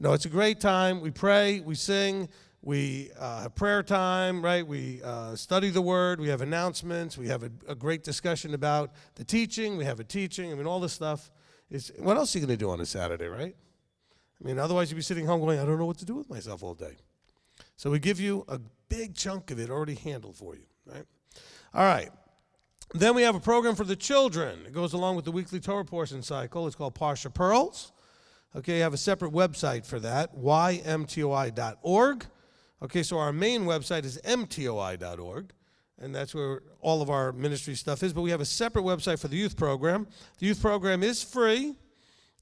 No, it's a great time. We pray, we sing, we have prayer time, right? We study the Word, we have announcements, we have a great discussion about the teaching, we have a teaching. I mean, all this stuff. What else are you going to do on a Saturday, right? I mean, otherwise you'd be sitting home going, I don't know what to do with myself all day. So we give you a big chunk of it already handled for you, right? All right. Then we have a program for the children. It goes along with the weekly Torah portion cycle. It's called Parsha Pearls. Okay, you have a separate website for that, ymtoi.org. Okay, so our main website is mtoi.org, and that's where all of our ministry stuff is. But we have a separate website for the youth program. The youth program is free,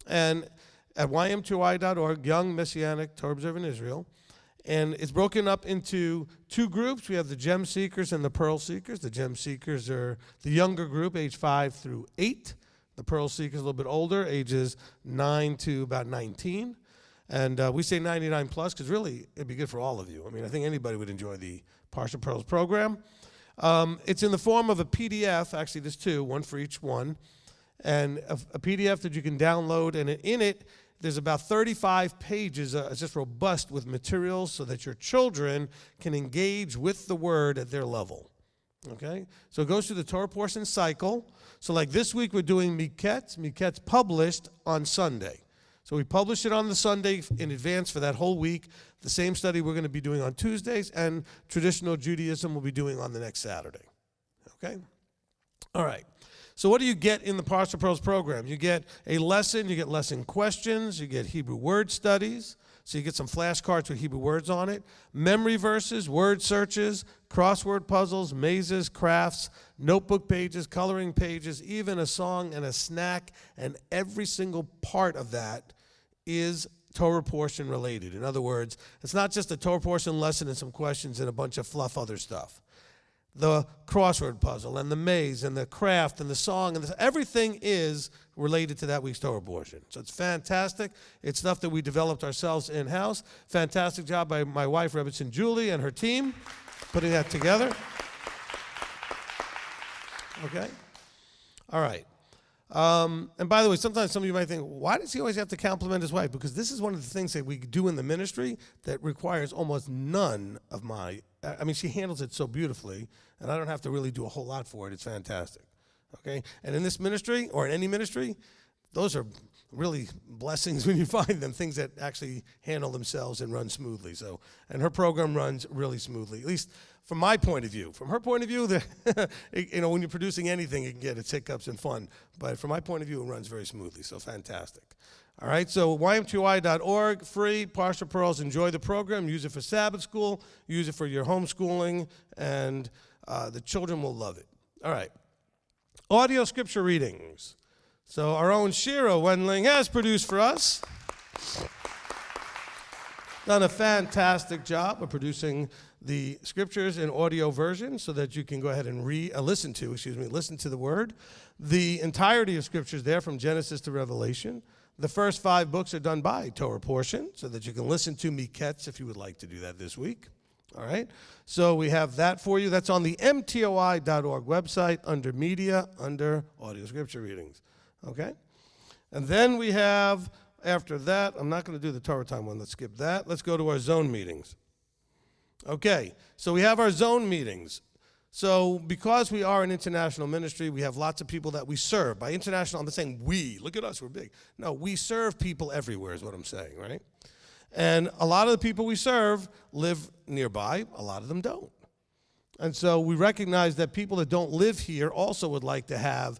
and at ymtoi.org, Young Messianic Torah Observant Israel. And it's broken up into 2 groups. We have the Gem Seekers and the Pearl Seekers. The Gem Seekers are the younger group, age 5 through 8. The Pearl Seekers a little bit older, ages 9 to about 19. And we say 99 plus because really it'd be good for all of you. I mean, I think anybody would enjoy the Parsha Pearls program. It's in the form of a PDF. Actually, there's 2, one for each one. And a PDF that you can download. And in it, there's about 35 pages. It's just robust with materials so that your children can engage with the Word at their level. Okay? So it goes through the Torah portion cycle. So like this week, we're doing Miketz. Miketz published on Sunday. So we publish it on the Sunday in advance for that whole week. The same study we're going to be doing on Tuesdays, and traditional Judaism we'll be doing on the next Saturday. Okay? All right. So what do you get in the Parsha Pearls program? You get a lesson, you get lesson questions, you get Hebrew word studies. So you get some flashcards with Hebrew words on it, memory verses, word searches, crossword puzzles, mazes, crafts, notebook pages, coloring pages, even a song and a snack, and every single part of that is Torah portion related. In other words, it's not just a Torah portion lesson and some questions and a bunch of fluff other stuff. The crossword puzzle and the maze and the craft and the song and everything is related to that week's Torah portion. So it's fantastic. It's stuff that we developed ourselves in-house. Fantastic job by my wife, Rebbetzin Julie, and her team putting that together. Okay? All right. And by the way, sometimes some of you might think, why does he always have to compliment his wife? Because this is one of the things that we do in the ministry that requires almost none of she handles it so beautifully, and I don't have to really do a whole lot for it. It's fantastic. Okay? And in this ministry, or in any ministry, those are really blessings when you find them, things that actually handle themselves and run smoothly. So, and her program runs really smoothly, at least from my point of view. From her point of view, when you're producing anything, it can get its hiccups and fun. But from my point of view, it runs very smoothly, so fantastic. All right, so ymtoi.org, free, Parsha Pearls. Enjoy the program. Use it for Sabbath school. Use it for your homeschooling, and the children will love it. All right, audio scripture readings. So our own Shira Wendling has produced for us. Done a fantastic job of producing the scriptures in audio version so that you can go ahead and listen to the word. The entirety of scriptures there from Genesis to Revelation. The first 5 books are done by Torah portion so that you can listen to Miketz if you would like to do that this week. All right, so we have that for you. That's on the MTOI.org website under media, under audio scripture readings. Okay, and then we have, after that, I'm not going to do the Torah time one. Let's skip that. Let's go to our zone meetings. Okay, so we have our zone meetings. So because we are an international ministry, we have lots of people that we serve. By international, I'm not saying we. Look at us, we're big. No, we serve people everywhere is what I'm saying, right? And a lot of the people we serve live nearby. A lot of them don't. And so we recognize that people that don't live here also would like to have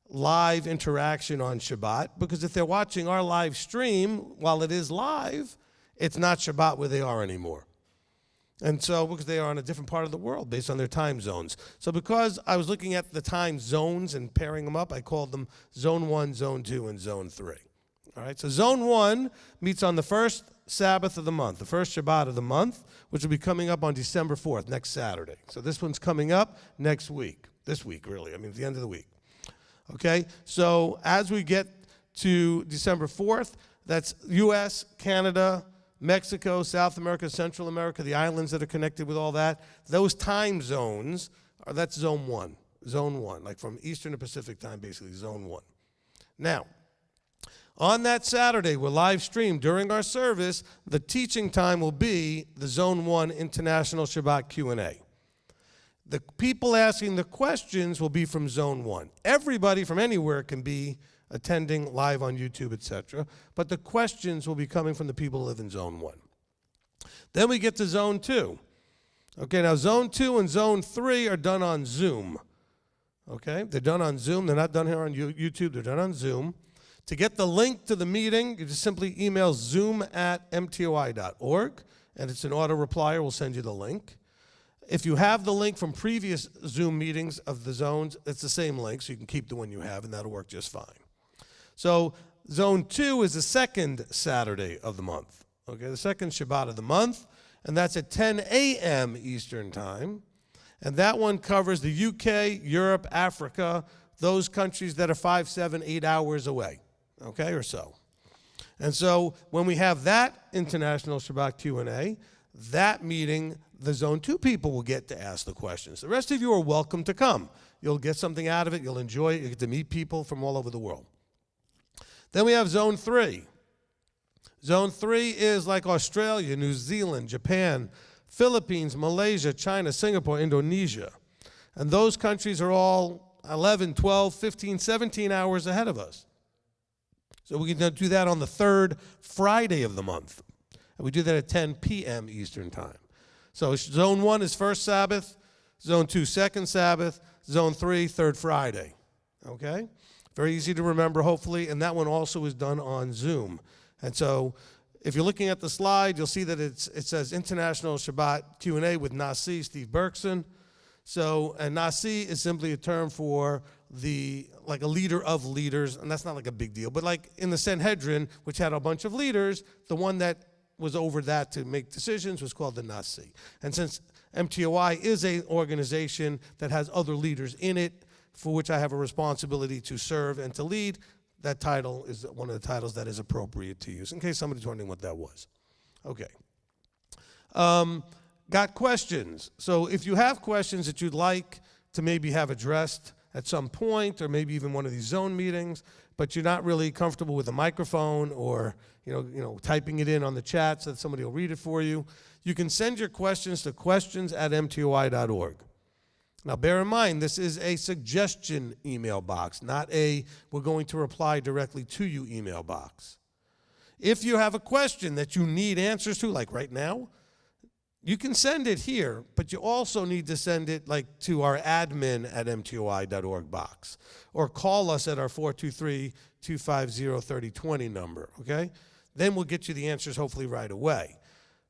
live interaction on Shabbat, because if they're watching our live stream while it is live, it's not Shabbat where they are anymore. And so, because they are in a different part of the world based on their time zones. So because I was looking at the time zones and pairing them up, I called them Zone 1, Zone 2, and Zone 3. All right, so Zone 1 meets on the first Sabbath of the month, the first Shabbat of the month, which will be coming up on December 4th, next Saturday. So this one's coming up next week. This week, really. I mean, at the end of the week. Okay, so as we get to December 4th, that's U.S., Canada, Mexico, South America, Central America, the islands that are connected with all that. Those time zones, that's Zone 1. Zone 1, like from Eastern to Pacific time, basically, Zone 1. Now, on that Saturday, we'll live stream during our service. The teaching time will be the Zone 1 International Shabbat Q&A. The people asking the questions will be from Zone 1. Everybody from anywhere can be attending live on YouTube, etc. But the questions will be coming from the people who live in Zone 1. Then we get to Zone 2. Okay, now Zone 2 and Zone 3 are done on Zoom. Okay, they're done on Zoom. They're not done here on YouTube. They're done on Zoom. To get the link to the meeting, you just simply email zoom@mtoi.org, and it's an auto-replier. We'll send you the link. If you have the link from previous Zoom meetings of the zones, it's the same link, so you can keep the one you have, and that'll work just fine. So Zone 2 is the second Saturday of the month, okay, the second Shabbat of the month, and that's at 10 a.m. Eastern Time. And that one covers the UK, Europe, Africa, those countries that are 5, 7, 8 hours away, okay, or so. And so when we have that International Shabbat Q&A, that meeting, the Zone 2 people will get to ask the questions. The rest of you are welcome to come. You'll get something out of it. You'll enjoy it. You get to meet people from all over the world. Then we have Zone 3. Zone 3 is like Australia, New Zealand, Japan, Philippines, Malaysia, China, Singapore, Indonesia. And those countries are all 11, 12, 15, 17 hours ahead of us. So we can do that on the third Friday of the month. And we do that at 10 p.m. Eastern Time. So Zone 1 is first Sabbath, Zone 2 second Sabbath, Zone 3 third Friday. Okay? Very easy to remember, hopefully, and that one also is done on Zoom. And so if you're looking at the slide, you'll see that it says International Shabbat Q&A with Nasi, Steve Berkson. So, and Nasi is simply a term for like a leader of leaders, and that's not like a big deal. But like in the Sanhedrin, which had a bunch of leaders, the one that was over that to make decisions was called the Nasi. And since MTOI is an organization that has other leaders in it, for which I have a responsibility to serve and to lead, that title is one of the titles that is appropriate to use, in case somebody's wondering what that was. Okay. Got questions. So if you have questions that you'd like to maybe have addressed at some point, or maybe even one of these zone meetings, but you're not really comfortable with a microphone or typing it in on the chat so that somebody will read it for you, you can send your questions to questions@mtoi.org. Now, bear in mind, this is a suggestion email box, not a we're going to reply directly to you email box. If you have a question that you need answers to, like right now, you can send it here, but you also need to send it like to our admin@mtoi.org box, or call us at our 423-250-3020 number, okay? Then we'll get you the answers hopefully right away.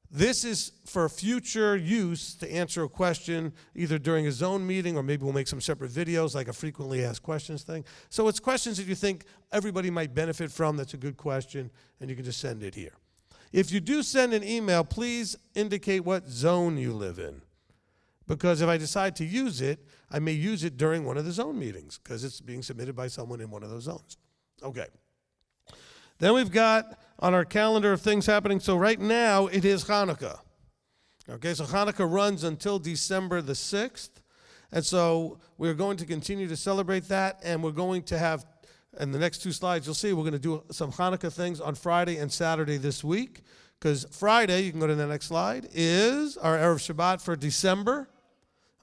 This is for future use to answer a question either during a zone meeting, or maybe we'll make some separate videos like a frequently asked questions thing. So it's questions that you think everybody might benefit from. That's a good question, and you can just send it here. If you do send an email, please indicate what zone you live in, because if I decide to use it, I may use it during one of the zone meetings because it's being submitted by someone in one of those zones. Okay. Then we've got on our calendar of things happening, so right now it is Hanukkah. Okay, so Hanukkah runs until December the 6th, and so we're going to continue to celebrate that, and we're going to have, in the next two slides you'll see, we're going to do some Hanukkah things on Friday and Saturday this week, because Friday, you can go to the next slide, is our Erev Shabbat for December.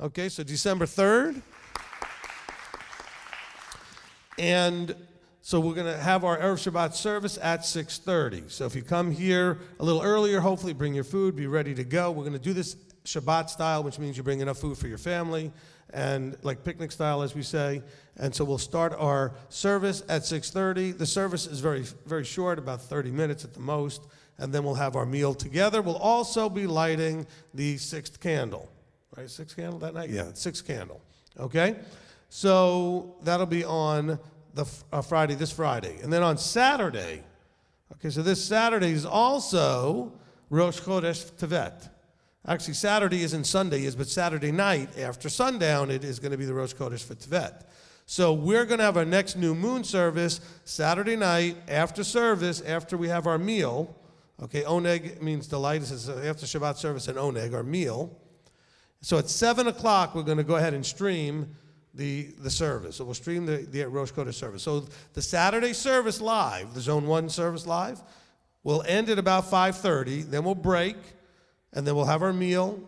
Okay, so December 3rd. And so we're going to have our Erev Shabbat service at 6:30. So if you come here a little earlier, hopefully bring your food, be ready to go. We're going to do this Shabbat style, which means you bring enough food for your family, and like picnic style, as we say. And so we'll start our service at 6:30. The service is very, very short, about 30 minutes at the most, and then we'll have our meal together. We'll also be lighting the sixth candle. Right, sixth candle that night? Yeah, sixth candle. Okay? So that'll be on the Friday, this Friday. And then on Saturday, okay, so this Saturday is also Rosh Chodesh Tevet. Actually, Saturday isn't Sunday, but Saturday night after sundown, it is going to be the Rosh Chodesh for Tevet. So we're going to have our next new moon service Saturday night after service, after we have our meal. Okay, oneg means delight. This is after Shabbat service and oneg, our meal. So at 7 o'clock, we're going to go ahead and stream the service. So we'll stream the Rosh Chodesh service. So the Saturday service live, the Zone 1 service live, will end at about 5:30. Then we'll break, and then we'll have our meal.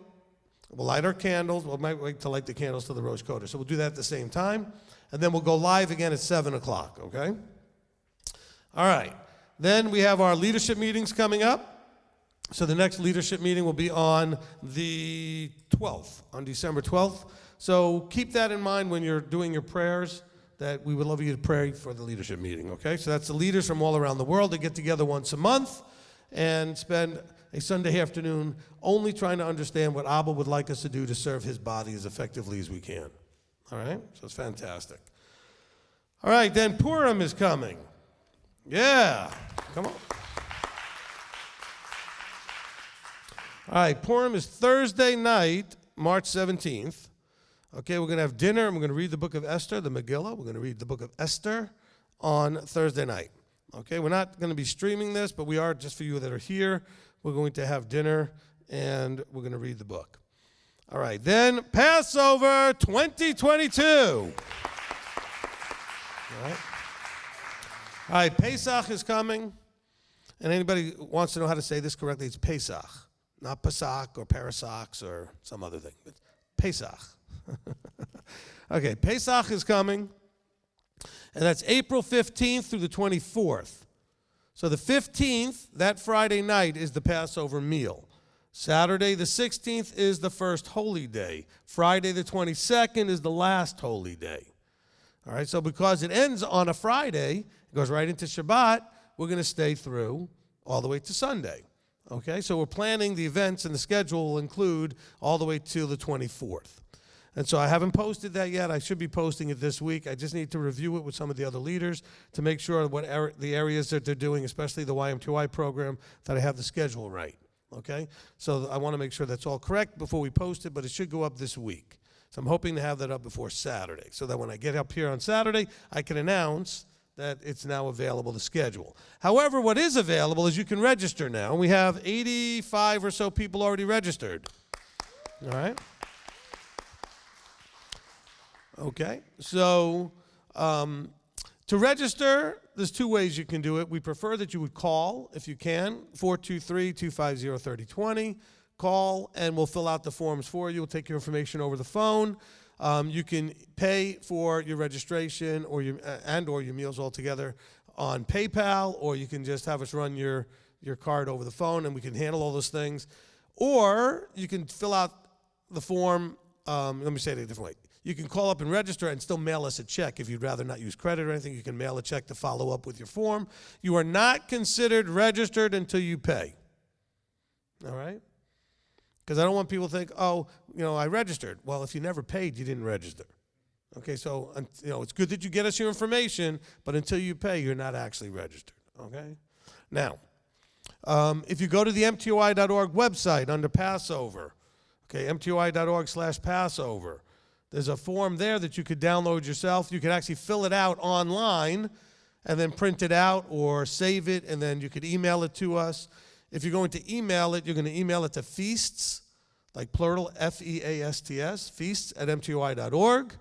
We'll light our candles. We might wait to light the candles to the Rosh Chodesh. So we'll do that at the same time. And then we'll go live again at 7 o'clock, okay? All right. Then we have our leadership meetings coming up. So the next leadership meeting will be on the 12th, on December 12th. So keep that in mind when you're doing your prayers, that we would love you to pray for the leadership meeting, okay? So that's the leaders from all around the world. They get together once a month and spend a Sunday afternoon only trying to understand what Abba would like us to do to serve his body as effectively as we can. All right? So it's fantastic. All right, then Purim is coming. Yeah, come on. All right, Purim is Thursday night, March 17th. Okay, we're going to have dinner, and we're going to read the book of Esther, the Megillah. We're going to read the book of Esther on Thursday night. Okay, we're not going to be streaming this, but we are, just for you that are here, we're going to have dinner, and we're going to read the book. All right, then Passover 2022. All right, Pesach is coming. And anybody who wants to know how to say this correctly, it's Pesach. Not Pesach or Parasox or some other thing, but Pesach. Okay, Pesach is coming, and that's April 15th through the 24th. So the 15th, that Friday night, is the Passover meal. Saturday the 16th is the first holy day. Friday the 22nd is the last holy day. All right, so because it ends on a Friday, it goes right into Shabbat, we're going to stay through all the way to Sunday. Okay, so we're planning the events, and the schedule will include all the way till the 24th. And so I haven't posted that yet. I should be posting it this week. I just need to review it with some of the other leaders to make sure what the areas that they're doing, especially the MTOI program, that I have the schedule right. Okay, so I want to make sure that's all correct before we post it, but it should go up this week. So I'm hoping to have that up before Saturday, so that when I get up here on Saturday, I can announce that it's now available to schedule. However, what is available is you can register now. We have 85 or so people already registered. All right? Okay, so to register, there's two ways you can do it. We prefer that you would call, if you can, 423-250-3020. Call, and we'll fill out the forms for you. We'll take your information over the phone. You can pay for your registration or your meals altogether on PayPal, or you can just have us run your card over the phone, and we can handle all those things. Or you can fill out the form. Let me say it a different way. You can call up and register and still mail us a check. If you'd rather not use credit or anything, you can mail a check to follow up with your form. You are not considered registered until you pay. All right? Because I don't want people to think, oh, I registered. Well, if you never paid, you didn't register. Okay, so, it's good that you get us your information, but until you pay, you're not actually registered. Okay? Now, if you go to the MTOI.org website under Passover, okay, MTOI.org/Passover, there's a form there that you could download yourself. You could actually fill it out online and then print it out or save it, and then you could email it to us. If you're going to email it, you're going to email it to feasts, like plural, F-E-A-S-T-S, feasts@mtoi.org.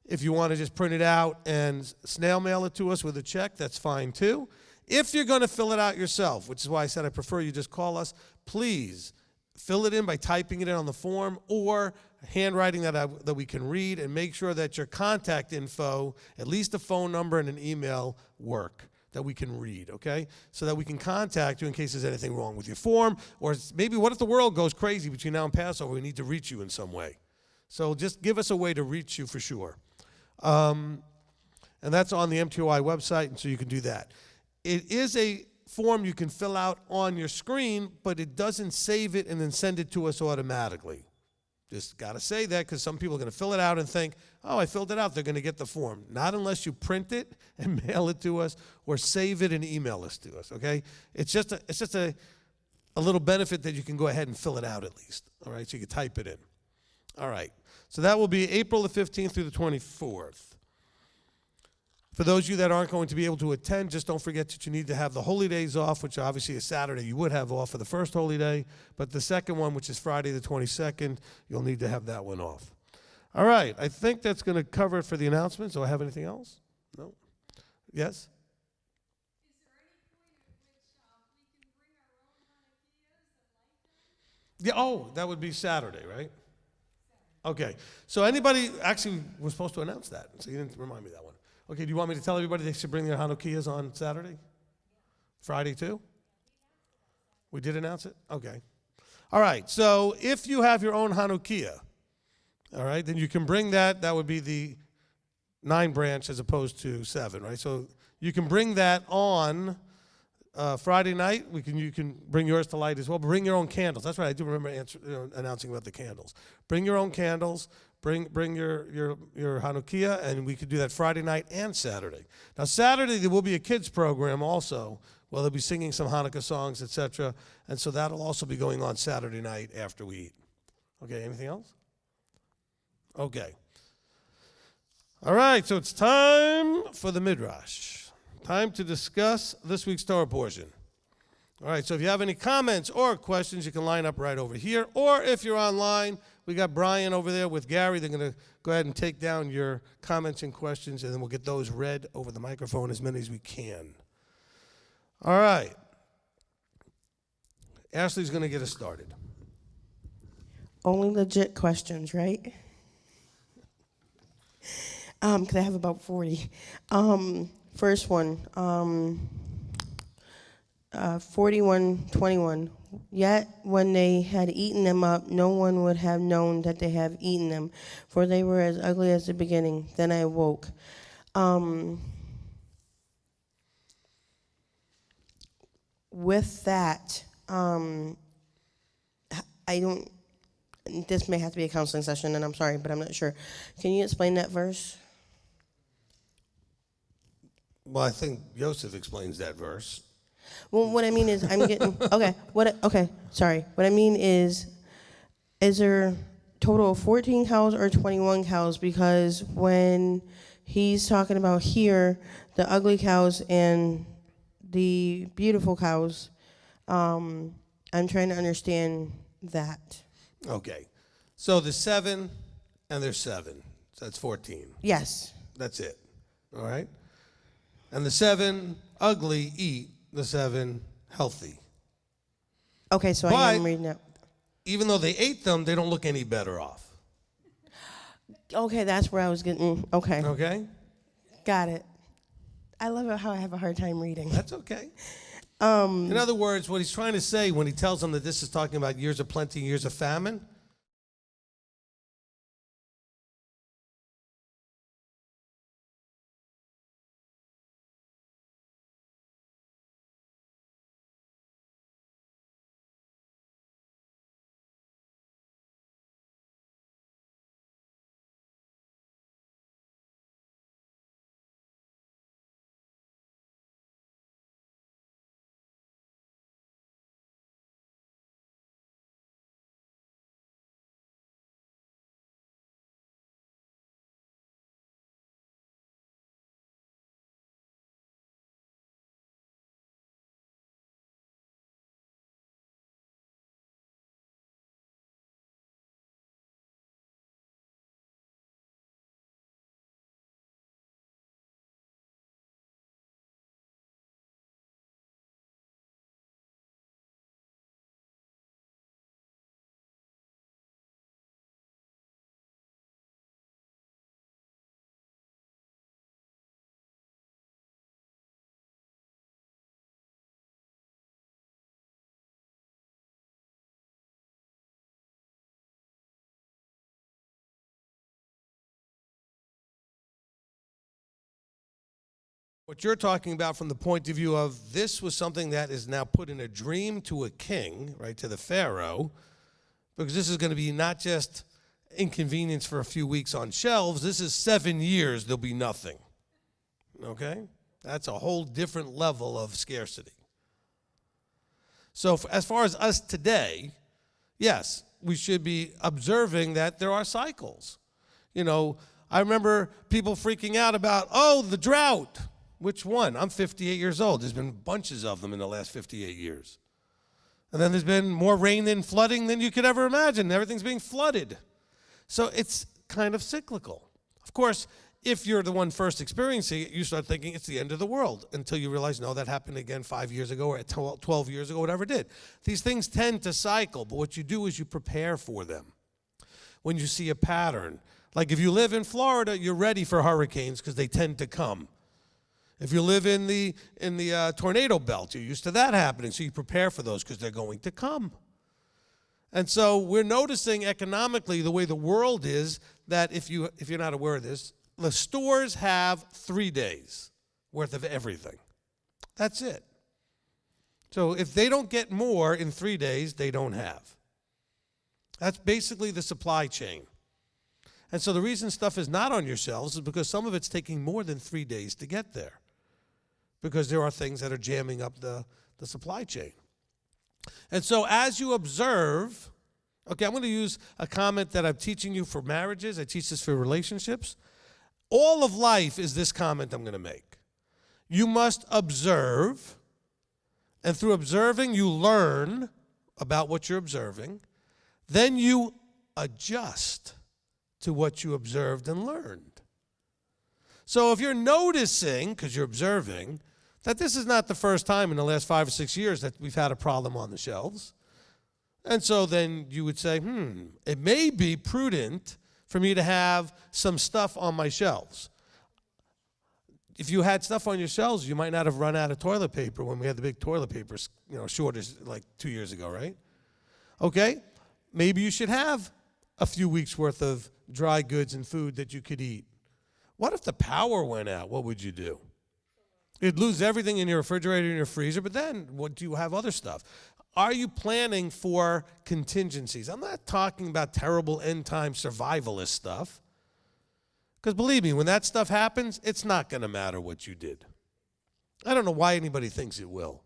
If you want to just print it out and snail mail it to us with a check, that's fine too. If you're going to fill it out yourself, which is why I said I prefer you just call us, please fill it in by typing it in on the form or handwriting that we can read, and make sure that your contact info, at least a phone number and an email, work that we can read, okay? So that we can contact you in case there's anything wrong with your form, or maybe what if the world goes crazy between now and Passover, we need to reach you in some way. So just give us a way to reach you for sure. And that's on the MTOI website, and so you can do that. It is a form you can fill out on your screen, but it doesn't save it and then send it to us automatically. Just got to say that, because some people are going to fill it out and think, oh, I filled it out, they're going to get the form. Not unless you print it and mail it to us or save it and email it to us, okay? It's just a little benefit that you can go ahead and fill it out at least, all right? So you can type it in. All right. So that will be April the 15th through the 24th. For those of you that aren't going to be able to attend, just don't forget that you need to have the holy days off, which obviously is Saturday. You would have off for the first holy day, but the second one, which is Friday the 22nd, you'll need to have that one off. All right, I think that's going to cover it for the announcements. Do I have anything else? No? Yes? Is there any point at which we can bring our own Hanukkahs and light them? Yeah, that would be Saturday, right? Okay, so anybody, actually, we're supposed to announce that, so you didn't remind me of that one. Okay, do you want me to tell everybody they should bring their Hanukkahs on Saturday? Friday too? We did announce it? Okay. All right, so if you have your own Hanukkah, all right, then you can bring that. That would be the 9 branch as opposed to 7, right? So you can bring that on Friday night. You can bring yours to light as well. Bring your own candles. That's right, I do remember announcing about the candles. Bring your own candles. Bring your Hanukkah, and we could do that Friday night and Saturday. Now, Saturday, there will be a kids program also, where they'll be singing some Hanukkah songs, etc., and so that'll also be going on Saturday night after we eat. Okay, anything else? Okay. All right, so it's time for the Midrash. Time to discuss this week's Torah portion. All right, so if you have any comments or questions, you can line up right over here, or if you're online, we got Brian over there with Gary. They're going to go ahead and take down your comments and questions, and then we'll get those read over the microphone, as many as we can. All right. Ashley's going to get us started. Only legit questions, right? Because I have about 40. First one, 41:21. Yet when they had eaten them up, no one would have known that they have eaten them, for they were as ugly as the beginning. Then I awoke. With that, I don't. This may have to be a counseling session, and I'm sorry, but I'm not sure. Can you explain that verse? Well, I think Yosef explains that verse. Well, what I mean is, I'm getting sorry. What I mean is there a total of 14 cows or 21 cows? Because when he's talking about here, the ugly cows and the beautiful cows, I'm trying to understand that. Okay, so there's 7 and there's 7, so that's 14. Yes. That's it. All right, and the 7 ugly eat the 7 healthy. Okay, so but I am reading that. Even though they ate them, they don't look any better off. Okay, that's where I was getting. Okay, Okay? got it. I love it how I have a hard time reading. That's okay. In other words, what he's trying to say when he tells them that this is talking about years of plenty and years of famine, what you're talking about from the point of view of this was something that is now put in a dream to a king, right, to the Pharaoh, because this is going to be not just inconvenience for a few weeks on shelves. This is 7 years, there'll be nothing. Okay? That's a whole different level of scarcity. So as far as us today, yes, we should be observing that there are cycles. You know, I remember people freaking out about, oh, the drought. Which one? I'm 58 years old. There's been bunches of them in the last 58 years. And then there's been more rain and flooding than you could ever imagine. Everything's being flooded. So it's kind of cyclical. Of course, if you're the one first experiencing it, you start thinking it's the end of the world until you realize, no, that happened again 5 years ago or 12 years ago, whatever it did. These things tend to cycle, but what you do is you prepare for them. When you see a pattern, like if you live in Florida, you're ready for hurricanes because they tend to come. If you live in the tornado belt, you're used to that happening, so you prepare for those because they're going to come. And so we're noticing economically the way the world is that if you're not aware of this, the stores have 3 days worth of everything. That's it. So if they don't get more in 3 days, they don't have. That's basically the supply chain. And so the reason stuff is not on your shelves is because some of it's taking more than 3 days to get there, because there are things that are jamming up the supply chain. And so as you observe, okay, I'm going to use a comment that I'm teaching you for marriages. I teach this for relationships. All of life is this comment I'm going to make. You must observe, and through observing, you learn about what you're observing. Then you adjust to what you observed and learned. So if you're noticing, because you're observing, that this is not the first time in the last 5 or 6 years that we've had a problem on the shelves, and so then you would say, it may be prudent for me to have some stuff on my shelves. If you had stuff on your shelves, you might not have run out of toilet paper when we had the big toilet paper shortage like 2 years ago, right? Okay, maybe you should have a few weeks worth of dry goods and food that you could eat. What if the power went out? What would you do? You'd lose everything in your refrigerator and your freezer, but then what do you have other stuff? Are you planning for contingencies? I'm not talking about terrible end-time survivalist stuff, because believe me, when that stuff happens, it's not going to matter what you did. I don't know why anybody thinks it will.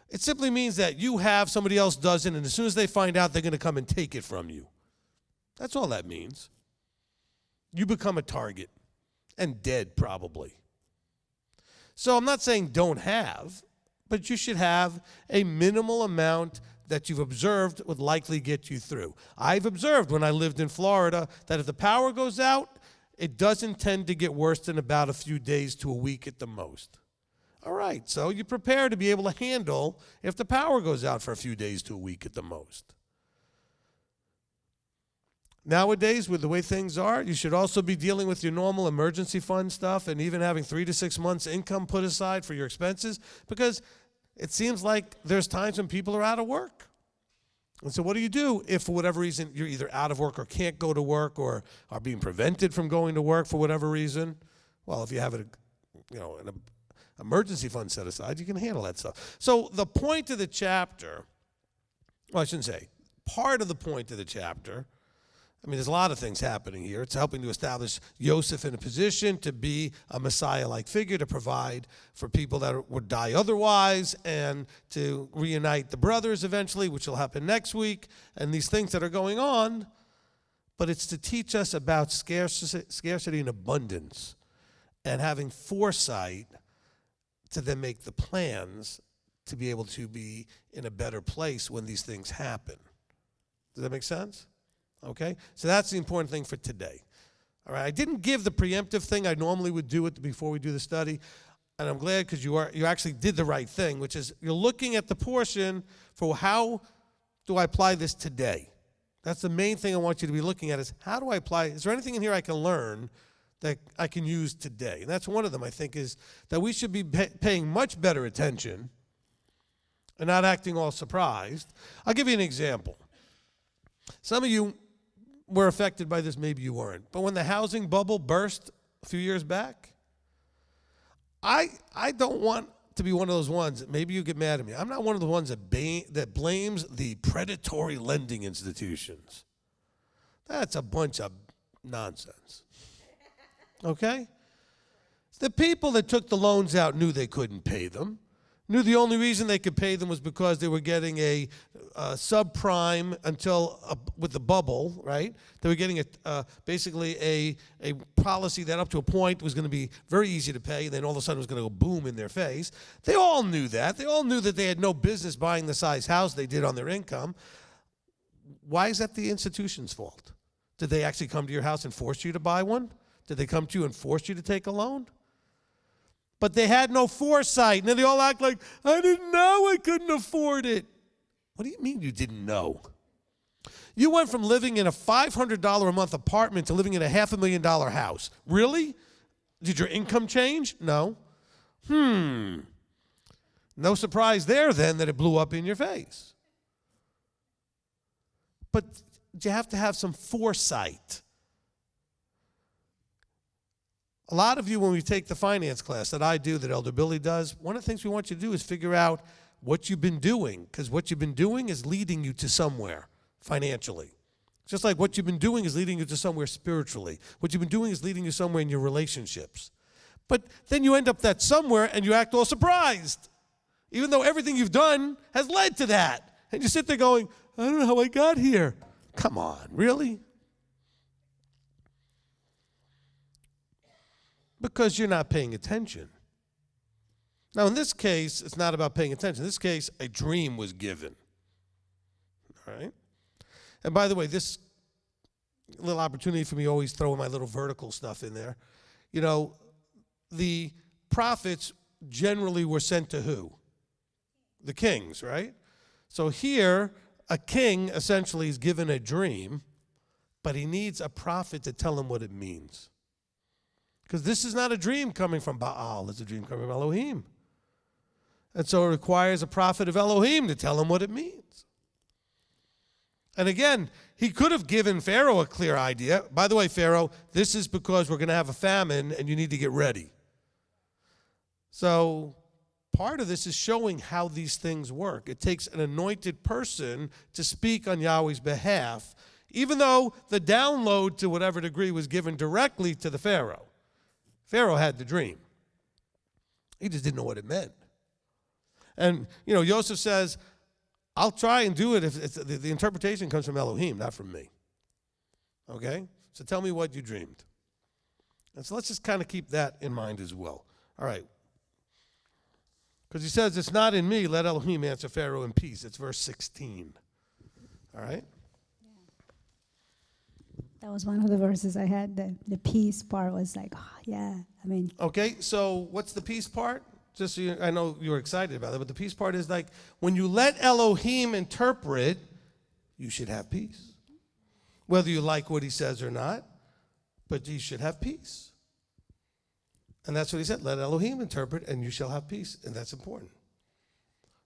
It simply means that you have, somebody else doesn't, and as soon as they find out, they're going to come and take it from you. That's all that means. You become a target, and dead probably. So I'm not saying don't have, but you should have a minimal amount that you've observed would likely get you through. I've observed when I lived in Florida that if the power goes out, it doesn't tend to get worse than about a few days to a week at the most. All right, so you prepare to be able to handle if the power goes out for a few days to a week at the most. Nowadays, with the way things are, you should also be dealing with your normal emergency fund stuff and even having 3 to 6 months income put aside for your expenses, because it seems like there's times when people are out of work. And so what do you do if for whatever reason you're either out of work or can't go to work or are being prevented from going to work for whatever reason? Well, if you have an emergency fund set aside, you can handle that stuff. So the point of the chapter, well, I shouldn't say, part of the point of the chapter, I mean, there's a lot of things happening here. It's helping to establish Joseph in a position to be a Messiah-like figure, to provide for people that would die otherwise, and to reunite the brothers eventually, which will happen next week, and these things that are going on. But it's to teach us about scarcity and abundance and having foresight to then make the plans to be able to be in a better place when these things happen. Does that make sense? Okay? So that's the important thing for today. All right? I didn't give the preemptive thing I normally would do it before we do the study, and I'm glad because you actually did the right thing, which is you're looking at the portion for how do I apply this today? That's the main thing I want you to be looking at is how do I apply, is there anything in here I can learn that I can use today? And that's one of them, I think, is that we should be paying much better attention and not acting all surprised. I'll give you an example. Some of you were affected by this, maybe you weren't. But when the housing bubble burst a few years back, I don't want to be one of those ones, maybe you get mad at me. I'm not one of the ones that blames the predatory lending institutions. That's a bunch of nonsense. Okay? The people that took the loans out knew they couldn't pay them. Knew the only reason they could pay them was because they were getting a subprime until with the bubble, right? They were getting basically a policy that up to a point was going to be very easy to pay, and then all of a sudden it was going to go boom in their face. They all knew that. They all knew that they had no business buying the size house they did on their income. Why is that the institution's fault? Did they actually come to your house and force you to buy one? Did they come to you and force you to take a loan? But they had no foresight. And then they all act like, I didn't know I couldn't afford it. What do you mean you didn't know? You went from living in a $500 a month apartment to living in a $500,000 house. Really? Did your income change? No. No surprise there then that it blew up in your face. But you have to have some foresight. A lot of you, when we take the finance class that I do, that Elder Billy does, one of the things we want you to do is figure out what you've been doing, because what you've been doing is leading you to somewhere financially. Just like what you've been doing is leading you to somewhere spiritually. What you've been doing is leading you somewhere in your relationships. But then you end up that somewhere and you act all surprised, even though everything you've done has led to that. And you sit there going, I don't know how I got here. Come on, really? Because you're not paying attention. Now, in this case, it's not about paying attention. In this case, a dream was given. All right? And by the way, this little opportunity for me always throwing my little vertical stuff in there. You know, the prophets generally were sent to who? The kings, right? So here, a king essentially is given a dream, but he needs a prophet to tell him what it means. Because this is not a dream coming from Baal, it's a dream coming from Elohim. And so it requires a prophet of Elohim to tell him what it means. And again, he could have given Pharaoh a clear idea. By the way, Pharaoh, this is because we're going to have a famine and you need to get ready. So part of this is showing how these things work. It takes an anointed person to speak on Yahweh's behalf, even though the download to whatever degree was given directly to the Pharaoh. Pharaoh had the dream. He just didn't know what it meant. And, you know, Joseph says, I'll try and do it if the interpretation comes from Elohim, not from me. Okay? So tell me what you dreamed. And so let's just kind of keep that in mind as well. All right. Because he says, it's not in me, let Elohim answer Pharaoh in peace. It's verse 16. All right? That was one of the verses I had. The peace part was like, oh, yeah, I mean. Okay, so what's the peace part? Just so I know you were excited about it, but the peace part is like, when you let Elohim interpret, you should have peace. whether you like what he says or not, but you should have peace. And that's what he said. Let Elohim interpret, and you shall have peace. And that's important.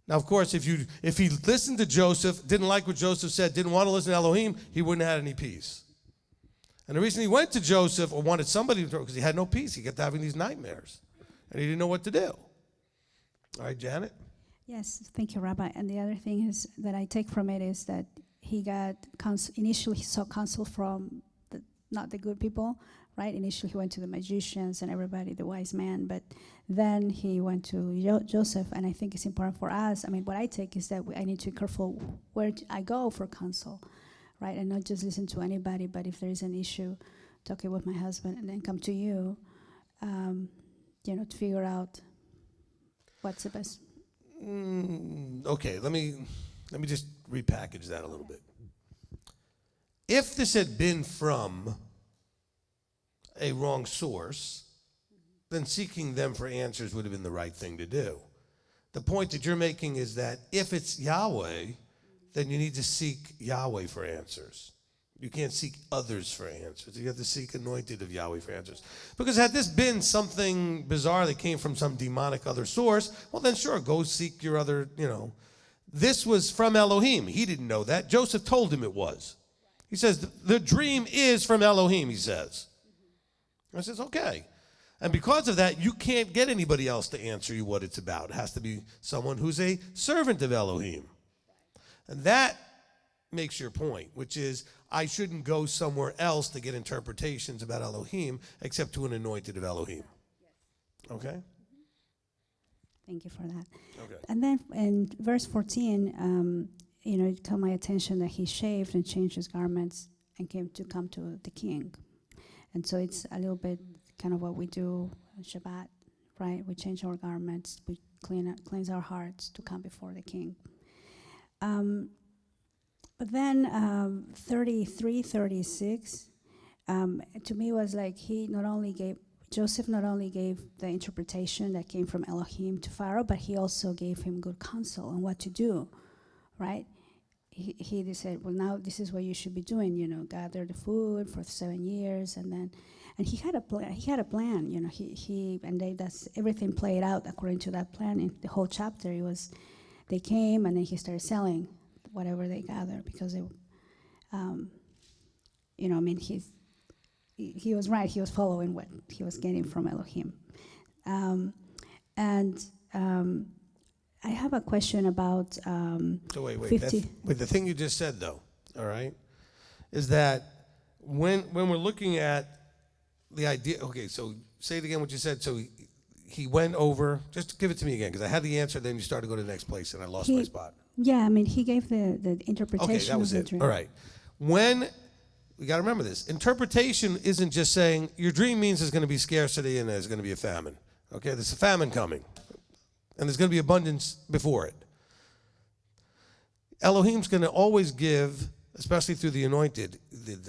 Now, of course, if he listened to Joseph, didn't like what Joseph said, didn't want to listen to Elohim, he wouldn't have had any peace. And the reason he went to Joseph or wanted somebody to interpret, because he had no peace. He kept having these nightmares, and he didn't know what to do. All right, Janet? Yes, thank you, Rabbi. And the other thing is that I take from it is that he got initially he sought counsel from not the good people, right? Initially he went to the magicians and everybody, the wise man, but then he went to Joseph, and I think it's important for us. I mean, what I take is that I need to be careful where I go for counsel, right? And not just listen to anybody, but if there is an issue, talk it with my husband and then come to you, to figure out what's the best. Okay, let me just repackage that a little bit. If this had been from a wrong source, then seeking them for answers would have been the right thing to do. The point that you're making is that if it's Yahweh, then you need to seek Yahweh for answers. You can't seek others for answers. You have to seek anointed of Yahweh for answers. Because had this been something bizarre that came from some demonic other source, well then sure, go seek your other, This was from Elohim. He didn't know that. Joseph told him it was. He says, the dream is from Elohim, he says. I says, okay. And because of that, you can't get anybody else to answer you what it's about. It has to be someone who's a servant of Elohim. And that makes your point, which is I shouldn't go somewhere else to get interpretations about Elohim except to an anointed of Elohim. Okay? Thank you for that. Okay. And then in verse 14, it caught my attention that he shaved and changed his garments and came to come to the king. And so it's a little bit kind of what we do on Shabbat, right? We change our garments, we cleanse our hearts to come before the king. But then 33, 36, to me was like Joseph not only gave the interpretation that came from Elohim to Pharaoh, but he also gave him good counsel on what to do, right? He said, well, now this is what you should be doing, gather the food for 7 years, and he had a plan. That's everything played out according to that plan. In the whole chapter, they came and then he started selling whatever they gathered because they, he was right. He was following what he was getting from Elohim, I have a question about So wait. 50. The thing you just said, though, all right, is that when we're looking at the idea, okay, so say it again what you said. So he went over, just give it to me again, because I had the answer, then you started to go to the next place, and I lost my spot. Yeah, he gave the interpretation. Okay, that was of it. the dream. All right. We got to remember this. Interpretation isn't just saying your dream means there's going to be scarcity and there's going to be a famine. Okay, there's a famine coming. And there's going to be abundance before it. Elohim's going to always give, especially through the anointed,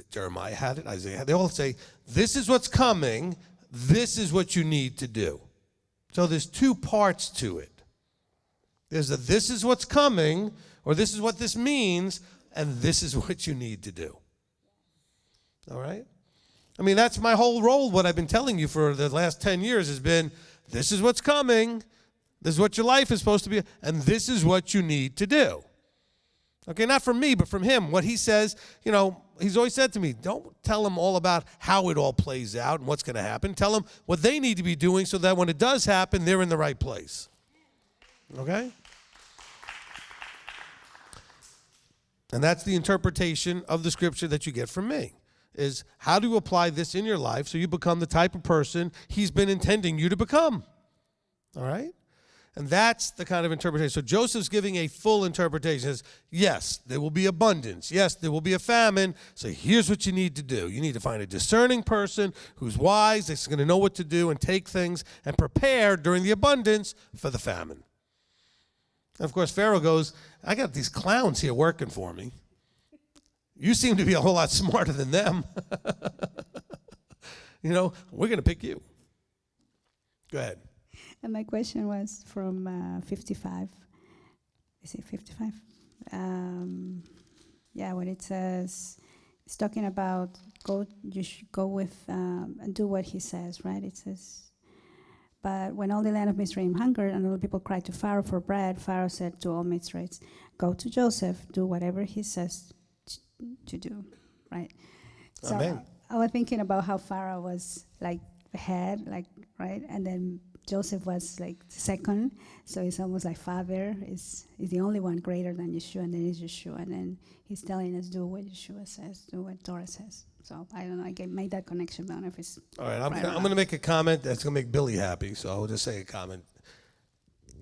Jeremiah had it, Isaiah had it, they all say, this is what's coming, this is what you need to do. So there's two parts to it. There's this is what's coming, or this is what this means, and this is what you need to do. All right? I mean, that's my whole role. What I've been telling you for the last 10 years has been, this is what's coming, this is what your life is supposed to be, and this is what you need to do. Okay, not from me, but from him. What he says, he's always said to me, don't tell them all about how it all plays out and what's going to happen. Tell them what they need to be doing so that when it does happen, they're in the right place. Okay? And that's the interpretation of the scripture that you get from me, is how to apply this in your life so you become the type of person he's been intending you to become. All right? And that's the kind of interpretation. So Joseph's giving a full interpretation. He says, yes, there will be abundance. Yes, there will be a famine. So here's what you need to do. You need to find a discerning person who's wise, that's going to know what to do and take things and prepare during the abundance for the famine. And of course, Pharaoh goes, I got these clowns here working for me. You seem to be a whole lot smarter than them. We're going to pick you. Go ahead. And my question was from 55. Is it 55? When it says, it's talking about you should go with and do what he says, right? It says, but when all the land of Mitzrayim hungered and all the people cried to Pharaoh for bread, Pharaoh said to all Mitzrayites, go to Joseph, do whatever he says to do, right? So Amen. I was thinking about how Pharaoh was like the head, like, right? And then Joseph was like second, so it's almost like father is the only one greater than Yeshua, and then it's Yeshua, and then he's telling us do what Yeshua says, do what Torah says. So I don't know, I made that connection, but I don't know if it's All right, I'm right going or to make a comment that's going to make Billy happy, so I'll just say a comment.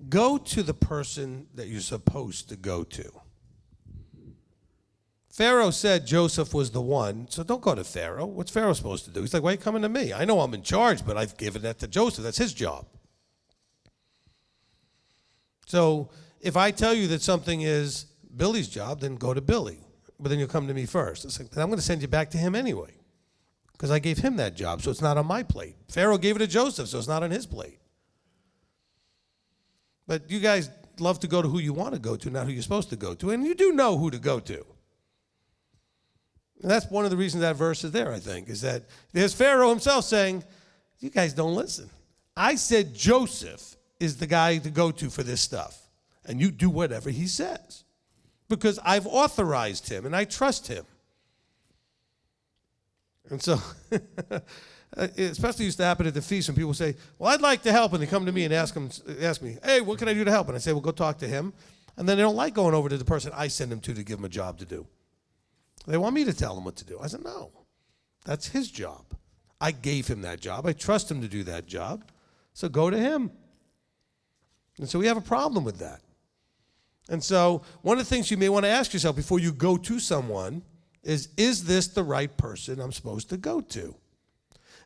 Go to the person that you're supposed to go to. Pharaoh said Joseph was the one, so don't go to Pharaoh. What's Pharaoh supposed to do? He's like, why are you coming to me? I know I'm in charge, but I've given that to Joseph. That's his job. So if I tell you that something is Billy's job, then go to Billy. But then you'll come to me first. It's like, then I'm going to send you back to him anyway, because I gave him that job, so it's not on my plate. Pharaoh gave it to Joseph, so it's not on his plate. But you guys love to go to who you want to go to, not who you're supposed to go to, and you do know who to go to. And that's one of the reasons that verse is there, I think, is that there's Pharaoh himself saying, you guys don't listen. I said Joseph is the guy to go to for this stuff, and you do whatever he says, because I've authorized him, and I trust him. And so, it especially used to happen at the feast when people say, well, I'd like to help, and they come to me and ask me, hey, what can I do to help? And I say, well, go talk to him. And then they don't like going over to the person I send them to give them a job to do. They want me to tell them what to do. I said, no, that's his job. I gave him that job. I trust him to do that job. So go to him. And so we have a problem with that. And so one of the things you may want to ask yourself before you go to someone is this the right person I'm supposed to go to?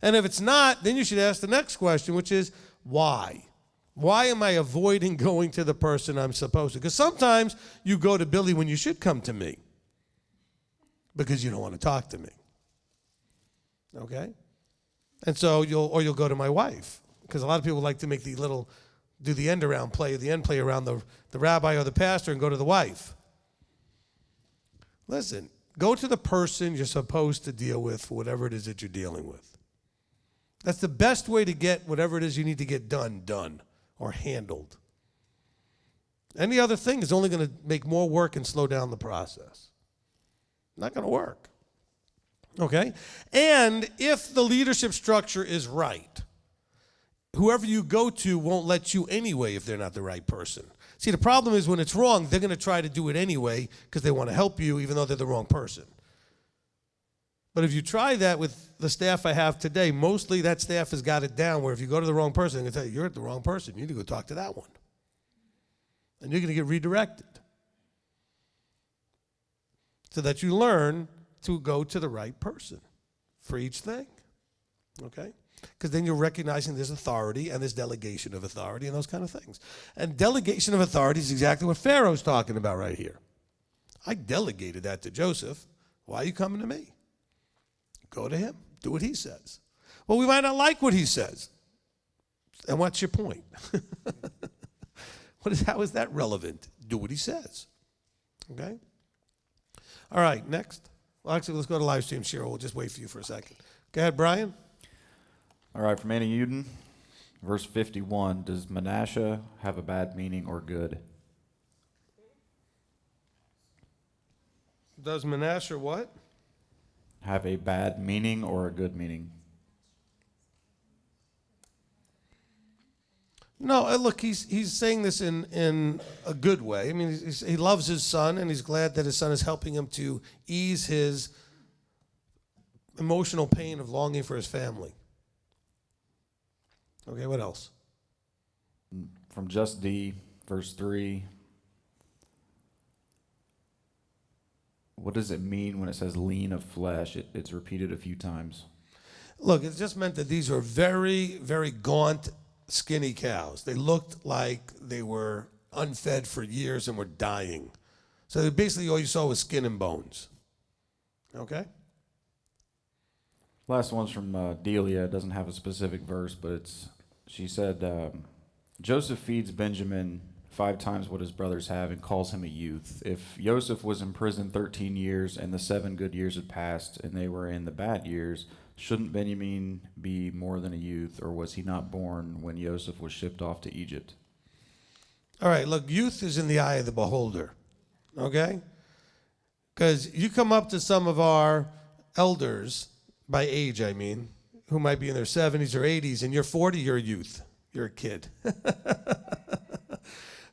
And if it's not, then you should ask the next question, which is, why? Why am I avoiding going to the person I'm supposed to? Because sometimes you go to Billy when you should come to me, because you don't want to talk to me. Okay? And so you'll go to my wife, because a lot of people like to make do the end play around the rabbi or the pastor and go to the wife. Listen, go to the person you're supposed to deal with for whatever it is that you're dealing with. That's the best way to get whatever it is you need to get done or handled. Any other thing is only going to make more work and slow down the process. Not going to work. Okay? And if the leadership structure is right, whoever you go to won't let you anyway if they're not the right person. See, the problem is when it's wrong, they're going to try to do it anyway because they want to help you even though they're the wrong person. But if you try that with the staff I have today, mostly that staff has got it down where if you go to the wrong person, they're going to tell you, you're at the wrong person. You need to go talk to that one. And you're going to get redirected. So that you learn to go to the right person for each thing, okay? Because then you're recognizing there's authority and there's delegation of authority and those kind of things. And delegation of authority is exactly what Pharaoh's talking about right here. I delegated that to Joseph. Why are you coming to me? Go to him. Do what he says. Well, we might not like what he says. And what's your point? How is that relevant? Do what he says, okay? All right, next. Well, actually, let's go to live stream, Cheryl. We'll just wait for you for a second. Go ahead, Brian. All right, from Annie Uden, verse 51. Does Manasseh have a bad meaning or good? Does Manasseh what? Have a bad meaning or a good meaning? No, look, he's saying this in a good way. I mean, he loves his son, and he's glad that his son is helping him to ease his emotional pain of longing for his family. Okay, what else? From Just D, verse 3. What does it mean when it says lean of flesh? It's repeated a few times. Look, it just meant that these are very, very gaunt, skinny cows. They looked like they were unfed for years and were dying. So basically all you saw was skin and bones. Okay? Last one's from Delia. It doesn't have a specific verse, but she said, Joseph feeds Benjamin 5 times what his brothers have and calls him a youth. If Joseph was in prison 13 years and the 7 good years had passed and they were in the bad years, shouldn't Benjamin be more than a youth, or was he not born when Joseph was shipped off to Egypt? All right, look, youth is in the eye of the beholder, okay? Because you come up to some of our elders, by age I mean, who might be in their 70s or 80s, and you're 40, you're a youth. You're a kid.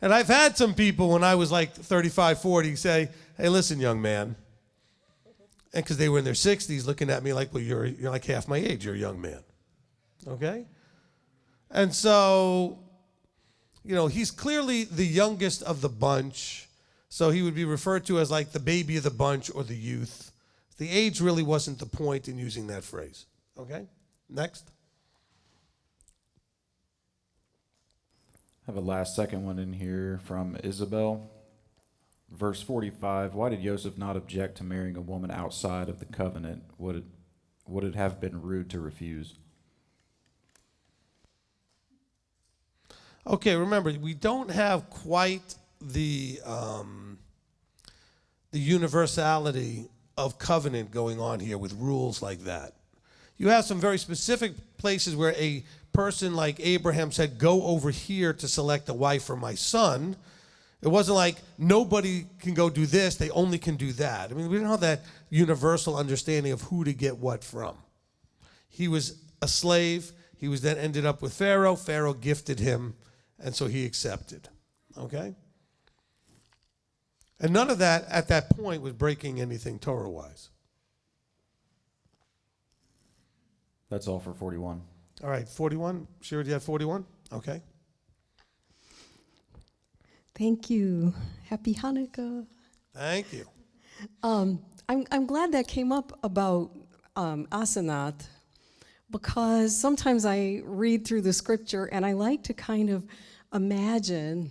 And I've had some people when I was like 35, 40 say, hey, listen, young man. And because they were in their 60s looking at me like, well, you're like half my age. You're a young man. Okay? And so, you know, he's clearly the youngest of the bunch. So he would be referred to as like the baby of the bunch or the youth. The age really wasn't the point in using that phrase. Okay? Next. I have a last second one in here from Isabel. Verse 45, why did Joseph not object to marrying a woman outside of the covenant? Would it have been rude to refuse? Okay, remember, we don't have quite the universality of covenant going on here with rules like that. You have some very specific places where a person like Abraham said, go over here to select a wife for my son. It wasn't like nobody can go do this, they only can do that. I mean, we don't have that universal understanding of who to get what from. He was a slave. He was then ended up with Pharaoh. Pharaoh gifted him, and so he accepted. Okay? And none of that at that point was breaking anything Torah-wise. That's all for 41. All right, 41. Shira, do you have 41? Okay. Thank you. Happy Hanukkah. Thank you. I'm glad that came up about Asenat, because sometimes I read through the scripture and I like to kind of imagine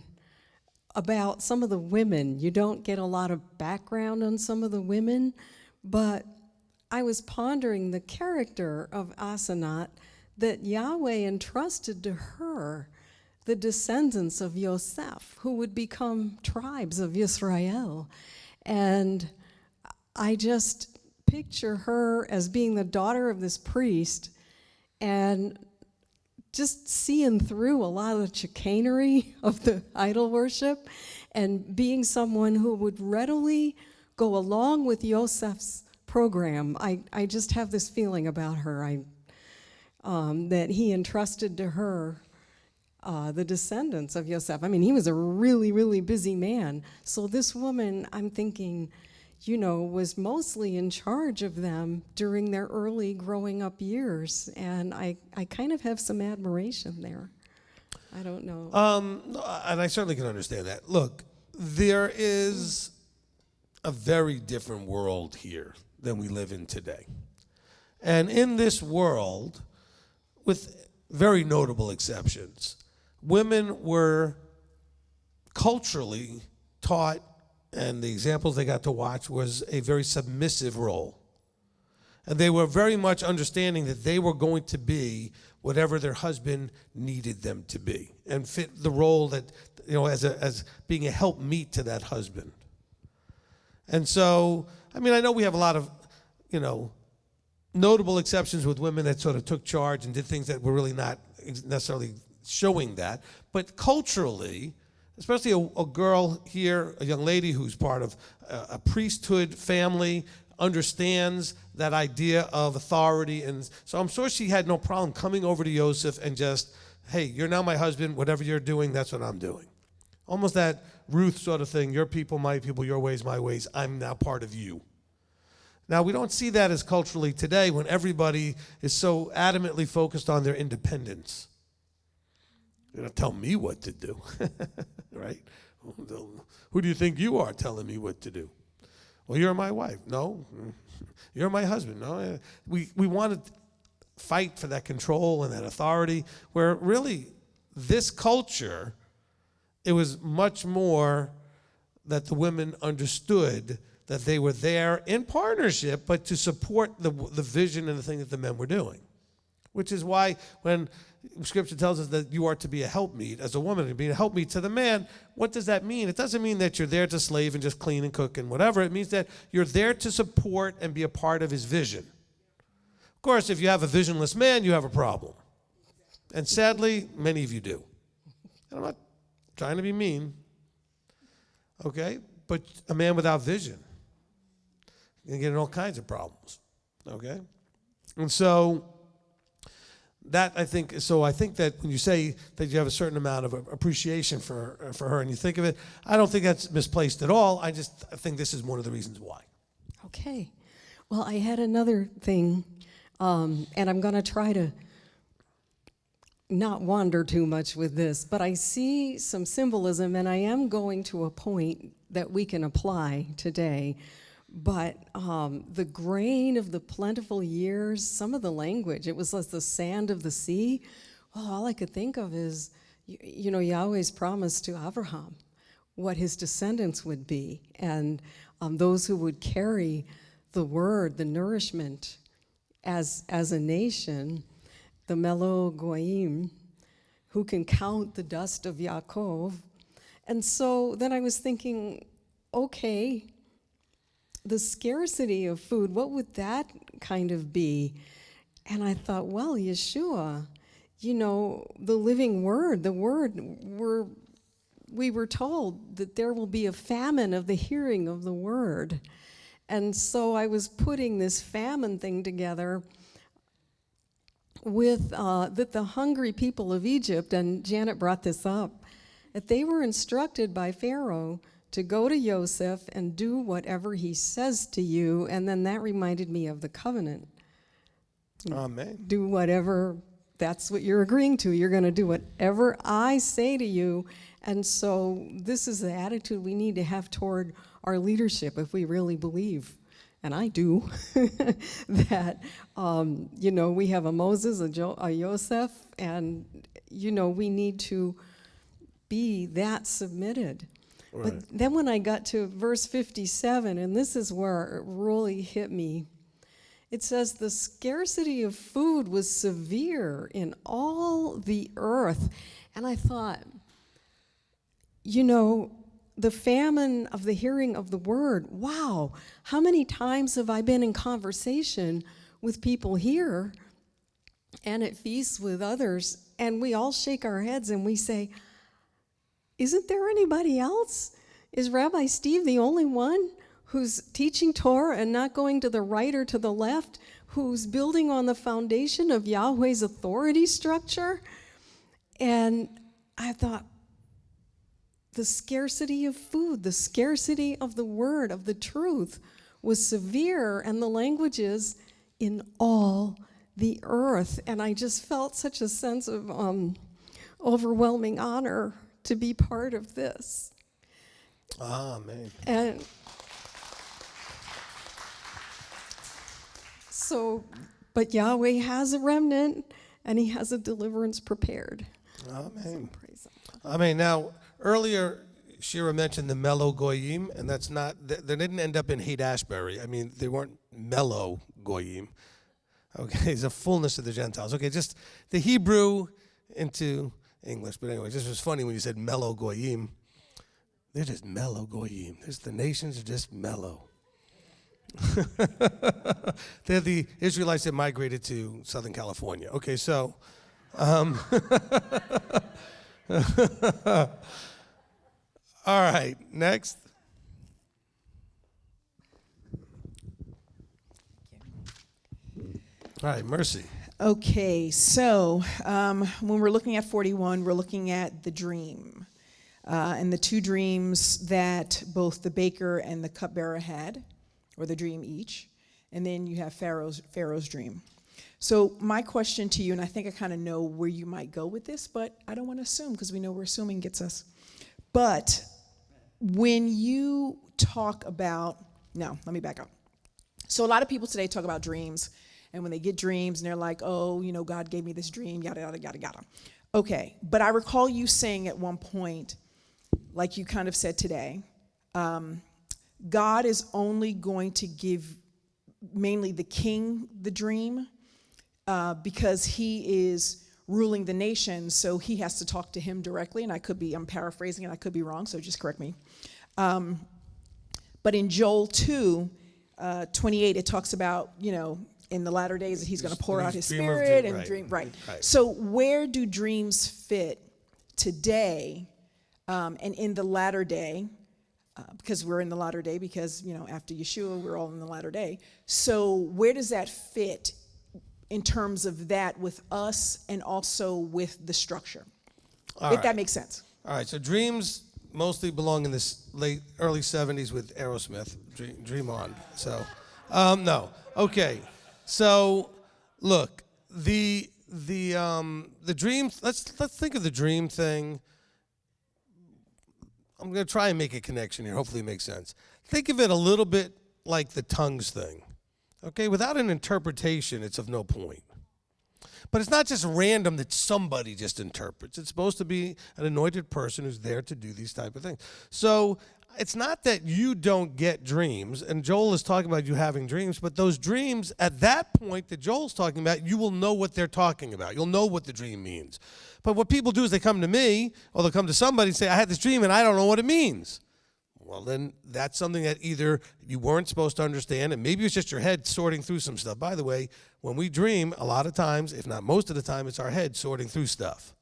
about some of the women. You don't get a lot of background on some of the women, but I was pondering the character of Asenat, that Yahweh entrusted to her the descendants of Yosef, who would become tribes of Israel. And I just picture her as being the daughter of this priest and just seeing through a lot of the chicanery of the idol worship and being someone who would readily go along with Yosef's program. I just have this feeling about her, that he entrusted to her the descendants of Yosef. I mean, he was a really, really busy man. So this woman, I'm thinking, you know, was mostly in charge of them during their early growing up years. And I kind of have some admiration there. I don't know. And I certainly can understand that. Look, there is a very different world here than we live in today. And in this world, with very notable exceptions, women were culturally taught, and the examples they got to watch was a very submissive role. And they were very much understanding that they were going to be whatever their husband needed them to be and fit the role that, you know, as being a helpmeet to that husband. And so, I mean, I know we have a lot of, you know, notable exceptions with women that sort of took charge and did things that were really not necessarily showing that. But culturally, especially a girl here, a young lady who's part of a priesthood family, understands that idea of authority. And so I'm sure she had no problem coming over to Joseph and just, hey, you're now my husband. Whatever you're doing, that's what I'm doing. Almost that Ruth sort of thing, your people, my people, your ways, my ways. I'm now part of you. Now, we don't see that as culturally today when everybody is so adamantly focused on their independence. You're going to tell me what to do, right? Who do you think you are telling me what to do? Well, you're my wife. No, you're my husband. No, we want to fight for that control and that authority, where really this culture, it was much more that the women understood that they were there in partnership, but to support the vision and the thing that the men were doing. Which is why when Scripture tells us that you are to be a helpmeet as a woman, to be a helpmeet to the man. What does that mean? It doesn't mean that you're there to slave and just clean and cook and whatever. It means that you're there to support and be a part of his vision. Of course, if you have a visionless man, you have a problem. And sadly, many of you do. And I'm not trying to be mean, okay? But a man without vision, you're going to get in all kinds of problems, okay? And so that, I think that when you say that you have a certain amount of appreciation for her and you think of it, I don't think that's misplaced at all. I think this is one of the reasons why. Okay. Well, I had another thing, and I'm going to try to not wander too much with this, but I see some symbolism, and I am going to a point that we can apply today. But the grain of the plentiful years, some of the language, it was like the sand of the sea. Well, all I could think of is, Yahweh's promise to Abraham, what his descendants would be, and those who would carry the word, the nourishment as a nation, the Melo Goyim, who can count the dust of Yaakov. And so then I was thinking, okay, the scarcity of food, what would that kind of be? And I thought, well, Yeshua, the living word, we were told that there will be a famine of the hearing of the word. And so I was putting this famine thing together with that the hungry people of Egypt, and Janet brought this up, that they were instructed by Pharaoh to go to Joseph and do whatever he says to you, and then that reminded me of the covenant. Amen. Do whatever, that's what you're agreeing to. You're going to do whatever I say to you. And so this is the attitude we need to have toward our leadership if we really believe, and I do, that, we have a Moses, a Joseph, and, we need to be that submitted. Right. But then when I got to verse 57, and this is where it really hit me, it says, the scarcity of food was severe in all the earth. And I thought, the famine of the hearing of the word, wow, how many times have I been in conversation with people here and at feasts with others, and we all shake our heads and we say, isn't there anybody else? Is Rabbi Steve the only one who's teaching Torah and not going to the right or to the left, who's building on the foundation of Yahweh's authority structure? And I thought, the scarcity of food, the scarcity of the word, of the truth, was severe, and the language is in all the earth. And I just felt such a sense of overwhelming honor to be part of this. Amen. And so, but Yahweh has a remnant, and he has a deliverance prepared. Amen. So praise him. Amen. Now, earlier, Shira mentioned the Melo Goyim, and that's not, they didn't end up in Haight-Ashbury. I mean, they weren't Melo Goyim. Okay, it's a fullness of the Gentiles. Okay, just the Hebrew into English. But anyway, this was funny when you said Melo Goyim. They're just Melo Goyim. The nations are just mellow. They're the Israelites that migrated to Southern California. Okay, so. All right, next. All right, Mercy. Okay, so when we're looking at 41, we're looking at the dream. And the two dreams that both the baker and the cupbearer had, or the dream each. And then you have Pharaoh's dream. So my question to you, and I think I kind of know where you might go with this, but I don't want to assume because we know where assuming gets us. But when you talk about, no, let me back up. So a lot of people today talk about dreams, and when they get dreams and they're like, oh, God gave me this dream, yada, yada, yada, yada. Okay, but I recall you saying at one point, like you kind of said today, God is only going to give mainly the king the dream because he is ruling the nation, so he has to talk to him directly, and I'm paraphrasing and I could be wrong, so just correct me. But in Joel 2, 28, it talks about, in the latter days that he's going to pour out his spirit and dream. Right. So where do dreams fit today and in the latter day? Because we're in the latter day, because, after Yeshua, we're all in the latter day. So where does that fit in terms of that with us and also with the structure? That makes sense. All right, so dreams mostly belong in this early 70s with Aerosmith, Dream On. So, no. Okay. So, look, the dreams, let's think of the dream thing. I'm going to try and make a connection here. Hopefully it makes sense. Think of it a little bit like the tongues thing. Okay, without an interpretation, it's of no point. But it's not just random that somebody just interprets. It's supposed to be an anointed person who's there to do these type of things. So it's not that you don't get dreams, and Joel is talking about you having dreams, but those dreams, at that point that Joel's talking about, you will know what they're talking about. You'll know what the dream means. But what people do is they come to me, or they'll come to somebody and say, I had this dream and I don't know what it means. Well, then that's something that either you weren't supposed to understand, and maybe it's just your head sorting through some stuff. By the way, when we dream, a lot of times, if not most of the time, it's our head sorting through stuff.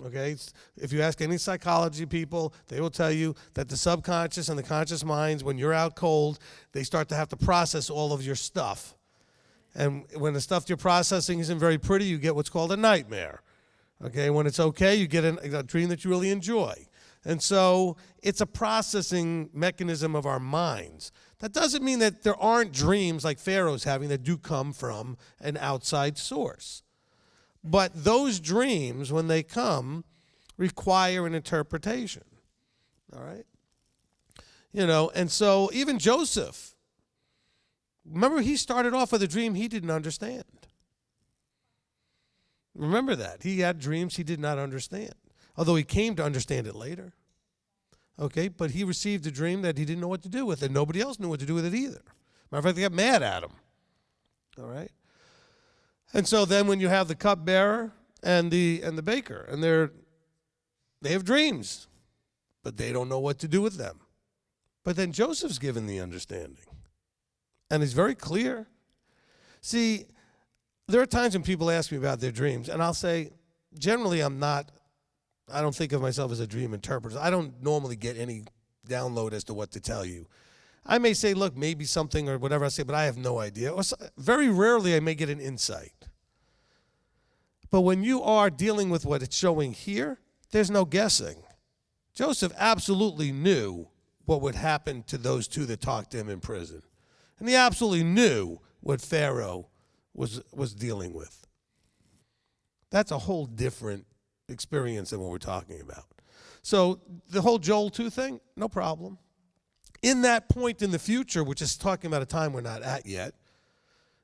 Okay? If you ask any psychology people, they will tell you that the subconscious and the conscious minds, when you're out cold, they start to have to process all of your stuff. And when the stuff you're processing isn't very pretty, you get what's called a nightmare. Okay? When it's okay, you get a dream that you really enjoy. And so it's a processing mechanism of our minds. That doesn't mean that there aren't dreams like Pharaoh's having that do come from an outside source. But those dreams, when they come, require an interpretation. All right? And so even Joseph, remember, he started off with a dream he didn't understand. Remember that. He had dreams he did not understand. Although he came to understand it later. Okay, but he received a dream that he didn't know what to do with, and nobody else knew what to do with it either. Matter of fact, they got mad at him. All right? And so then when you have the cupbearer and the baker, and they have dreams, but they don't know what to do with them. But then Joseph's given the understanding. And it's very clear. See, there are times when people ask me about their dreams, and I'll say, generally I don't think of myself as a dream interpreter. I don't normally get any download as to what to tell you. I may say, look, maybe something or whatever I say, but I have no idea. Or very rarely I may get an insight. But when you are dealing with what it's showing here, there's no guessing. Joseph absolutely knew what would happen to those two that talked to him in prison. And he absolutely knew what Pharaoh was dealing with. That's a whole different experience than what we're talking about. So the whole Joel 2 thing, no problem. In that point in the future, which is talking about a time we're not at yet,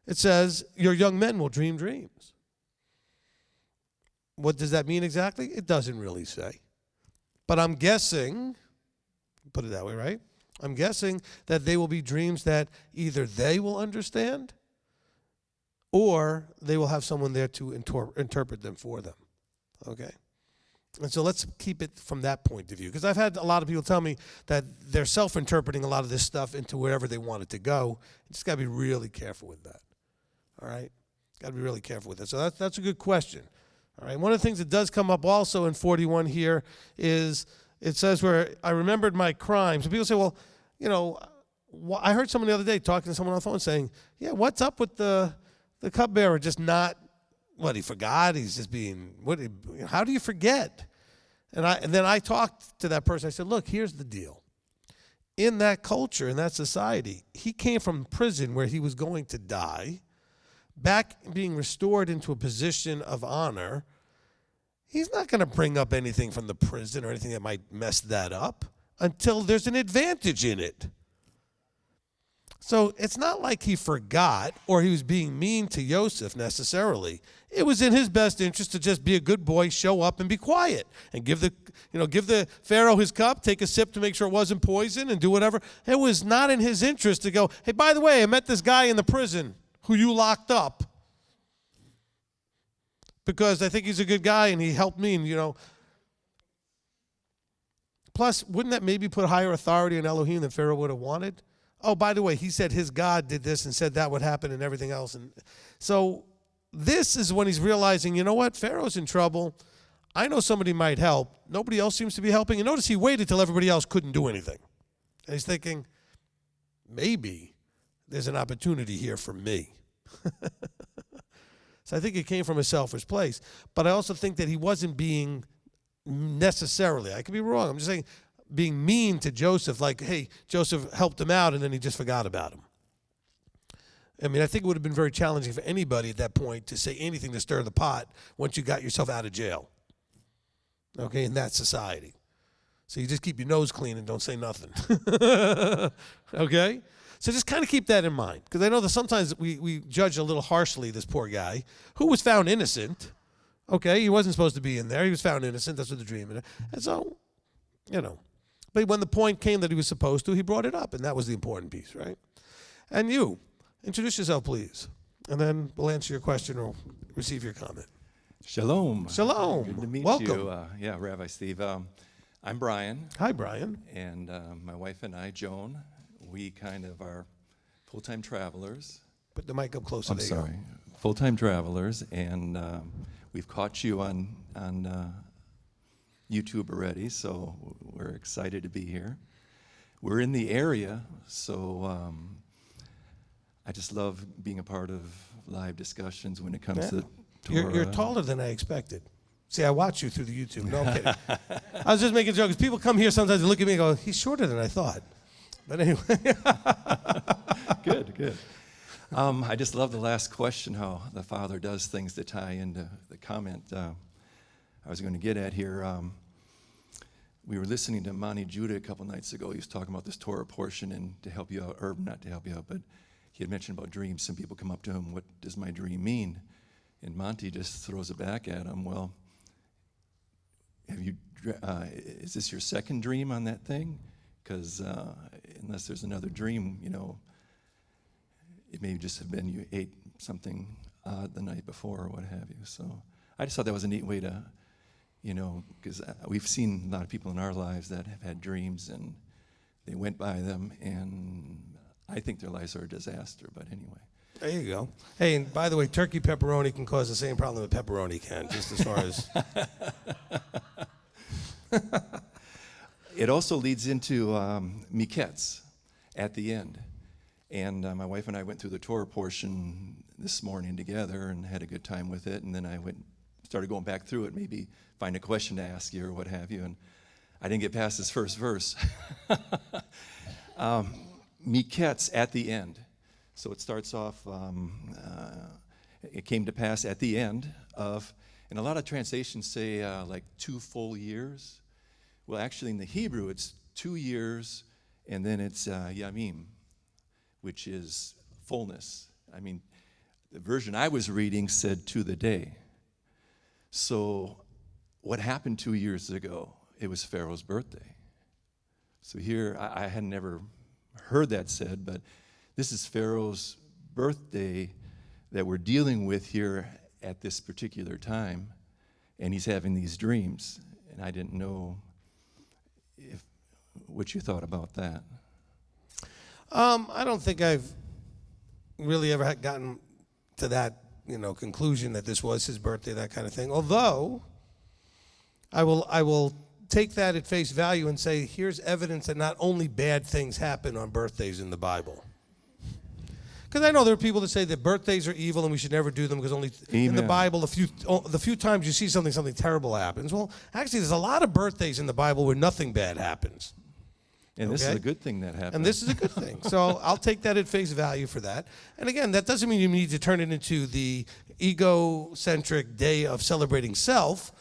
it says, your young men will dream dreams. What does that mean exactly? It doesn't really say. But I'm guessing, put it that way, right? I'm guessing that they will be dreams that either they will understand or they will have someone there to interpret them for them. Okay? And so let's keep it from that point of view. Because I've had a lot of people tell me that they're self-interpreting a lot of this stuff into wherever they want it to go. You just got to be really careful with that. All right? Got to be really careful with that. So that's a good question. All right? One of the things that does come up also in 41 here is it says where I remembered my crimes. And people say, well, I heard someone the other day talking to someone on the phone saying, yeah, what's up with the cupbearer just not, he forgot? He's just being, how do you forget? And then I talked to that person. I said, look, here's the deal. In that culture, in that society, he came from prison where he was going to die, back being restored into a position of honor. He's not going to bring up anything from the prison or anything that might mess that up until there's an advantage in it. So it's not like he forgot or he was being mean to Joseph necessarily. It was in his best interest to just be a good boy, show up and be quiet and give the Pharaoh his cup, take a sip to make sure it wasn't poison and do whatever. It was not in his interest to go, hey, by the way, I met this guy in the prison who you locked up. because I think he's a good guy and he helped me, and, you know. Plus, wouldn't that maybe put higher authority on Elohim than Pharaoh would have wanted? Oh, by the way, he said his God did this and said that would happen and everything else. And so this is when he's realizing, you know what, Pharaoh's in trouble. I know somebody might help. Nobody else seems to be helping. And notice he waited till everybody else couldn't do anything. And he's thinking, maybe there's an opportunity here for me. So I think it came from a selfish place. But I also think that he wasn't being necessarily, I could be wrong, I'm just saying, being mean to Joseph, like, hey, Joseph helped him out and then he just forgot about him. I mean, I think it would have been very challenging for anybody at that point to say anything to stir the pot once you got yourself out of jail. Okay, in that society. So you just keep your nose clean and don't say nothing. Okay? So just kind of keep that in mind. Because I know that sometimes we judge a little harshly this poor guy who was found innocent. Okay, he wasn't supposed to be in there. He was found innocent. That's what the dream is. And so, you know. But when the point came that he was supposed to, he brought it up. And that was the important piece, right? And you, introduce yourself, please. And then we'll answer your question or receive your comment. Shalom. Shalom. Good to meet Welcome. you. Yeah, Rabbi Steve. I'm Brian. Hi, Brian. And my wife and I, Joan, we kind of are full-time travelers. Put the mic up closer. I'm sorry. Full-time travelers, and we've caught you on YouTube already, so we're excited to be here. We're in the area, so I just love being a part of live discussions when it comes to Torah. You're taller than I expected. See, I watch you through the YouTube. No, I'm kidding. I was just making jokes. People come here sometimes and look at me and go, he's shorter than I thought. But anyway. Good. I just love the last question, how the Father does things to tie into the comment I was going to get at here. We were listening to Monty Judah a couple nights ago. He was talking about this Torah portion, and to help you out, or not to help you out, but he had mentioned about dreams. Some people come up to him, what does my dream mean? And Monty just throws it back at him. Well, is this your second dream on that thing? Because unless there's another dream, you know, it may just have been you ate something odd the night before or what have you. So I just thought that was a neat way to, you know, because we've seen a lot of people in our lives that have had dreams and they went by them, and I think their lives are a disaster. But anyway. There you go. Hey, and by the way, turkey pepperoni can cause the same problem that pepperoni can, just as far as... It also leads into Miketz at the end. And my wife and I went through the Torah portion this morning together and had a good time with it. And then I started going back through it, maybe find a question to ask you or what have you. And I didn't get past this first verse. Miketz at the end. So it starts off, it came to pass at the end of, and a lot of translations say like 2 full years. Well, actually in the Hebrew, it's 2 years, and then it's yamim, which is fullness. I mean, the version I was reading said to the day. So what happened 2 years ago? It was Pharaoh's birthday. So here, I had never heard that said, but this is Pharaoh's birthday that we're dealing with here at this particular time, and he's having these dreams, and I didn't know what you thought about that. I don't think I've really ever gotten to that, you know, conclusion that this was his birthday, that kind of thing. Although I will take that at face value and say, here's evidence that not only bad things happen on birthdays in the Bible. Because I know there are people that say that birthdays are evil and we should never do them because only in the Bible, the few times you see something terrible happens. Well, actually, there's a lot of birthdays in the Bible where nothing bad happens. And this is a good thing that happened. And this is a good thing. So I'll take that at face value for that. And again, that doesn't mean you need to turn it into the egocentric day of celebrating self,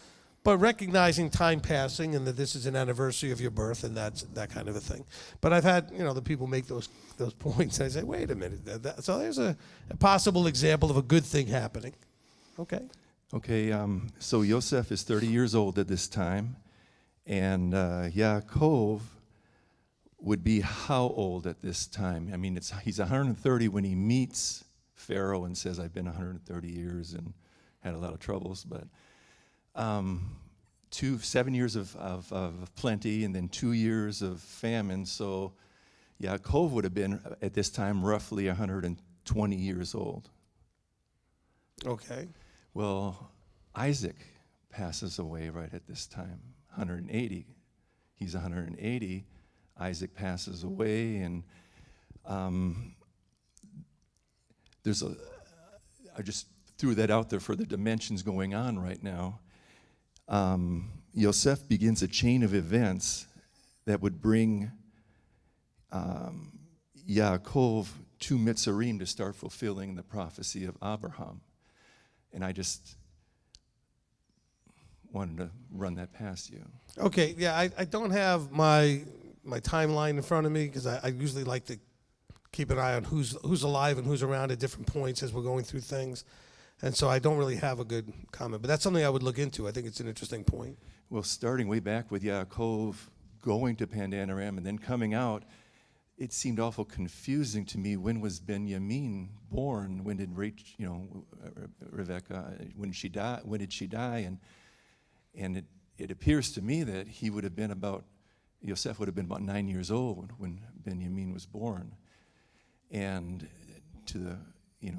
but recognizing time passing and that this is an anniversary of your birth, and that's that kind of a thing. But I've had, you know, the people make those points, and I say, wait a minute. So there's a possible example of a good thing happening. Okay. Okay, so Yosef is 30 years old at this time, and Yaakov would be how old at this time? I mean, he's 130 when he meets Pharaoh and says, I've been 130 years and had a lot of troubles, but 7 years of plenty and then 2 years of famine. So Yaakov would have been at this time roughly 120 years old. Okay. Well, Isaac passes away right at this time, 180. He's 180. Isaac passes away, and I just threw that out there for the dimensions going on right now. Yosef begins a chain of events that would bring Yaakov to Mitzrayim to start fulfilling the prophecy of Abraham. And I just wanted to run that past you. Okay, yeah, I don't have my timeline in front of me because I usually like to keep an eye on who's alive and who's around at different points as we're going through things. And so I don't really have a good comment, but that's something I would look into. I think it's an interesting point. Well, starting way back with Yaakov going to Padan Aram and then coming out, it seemed awful confusing to me. When was Benjamin born? When did Rebecca? When did she die? And it appears to me that he would have been Yosef would have been about 9 years old when Benjamin was born. And to the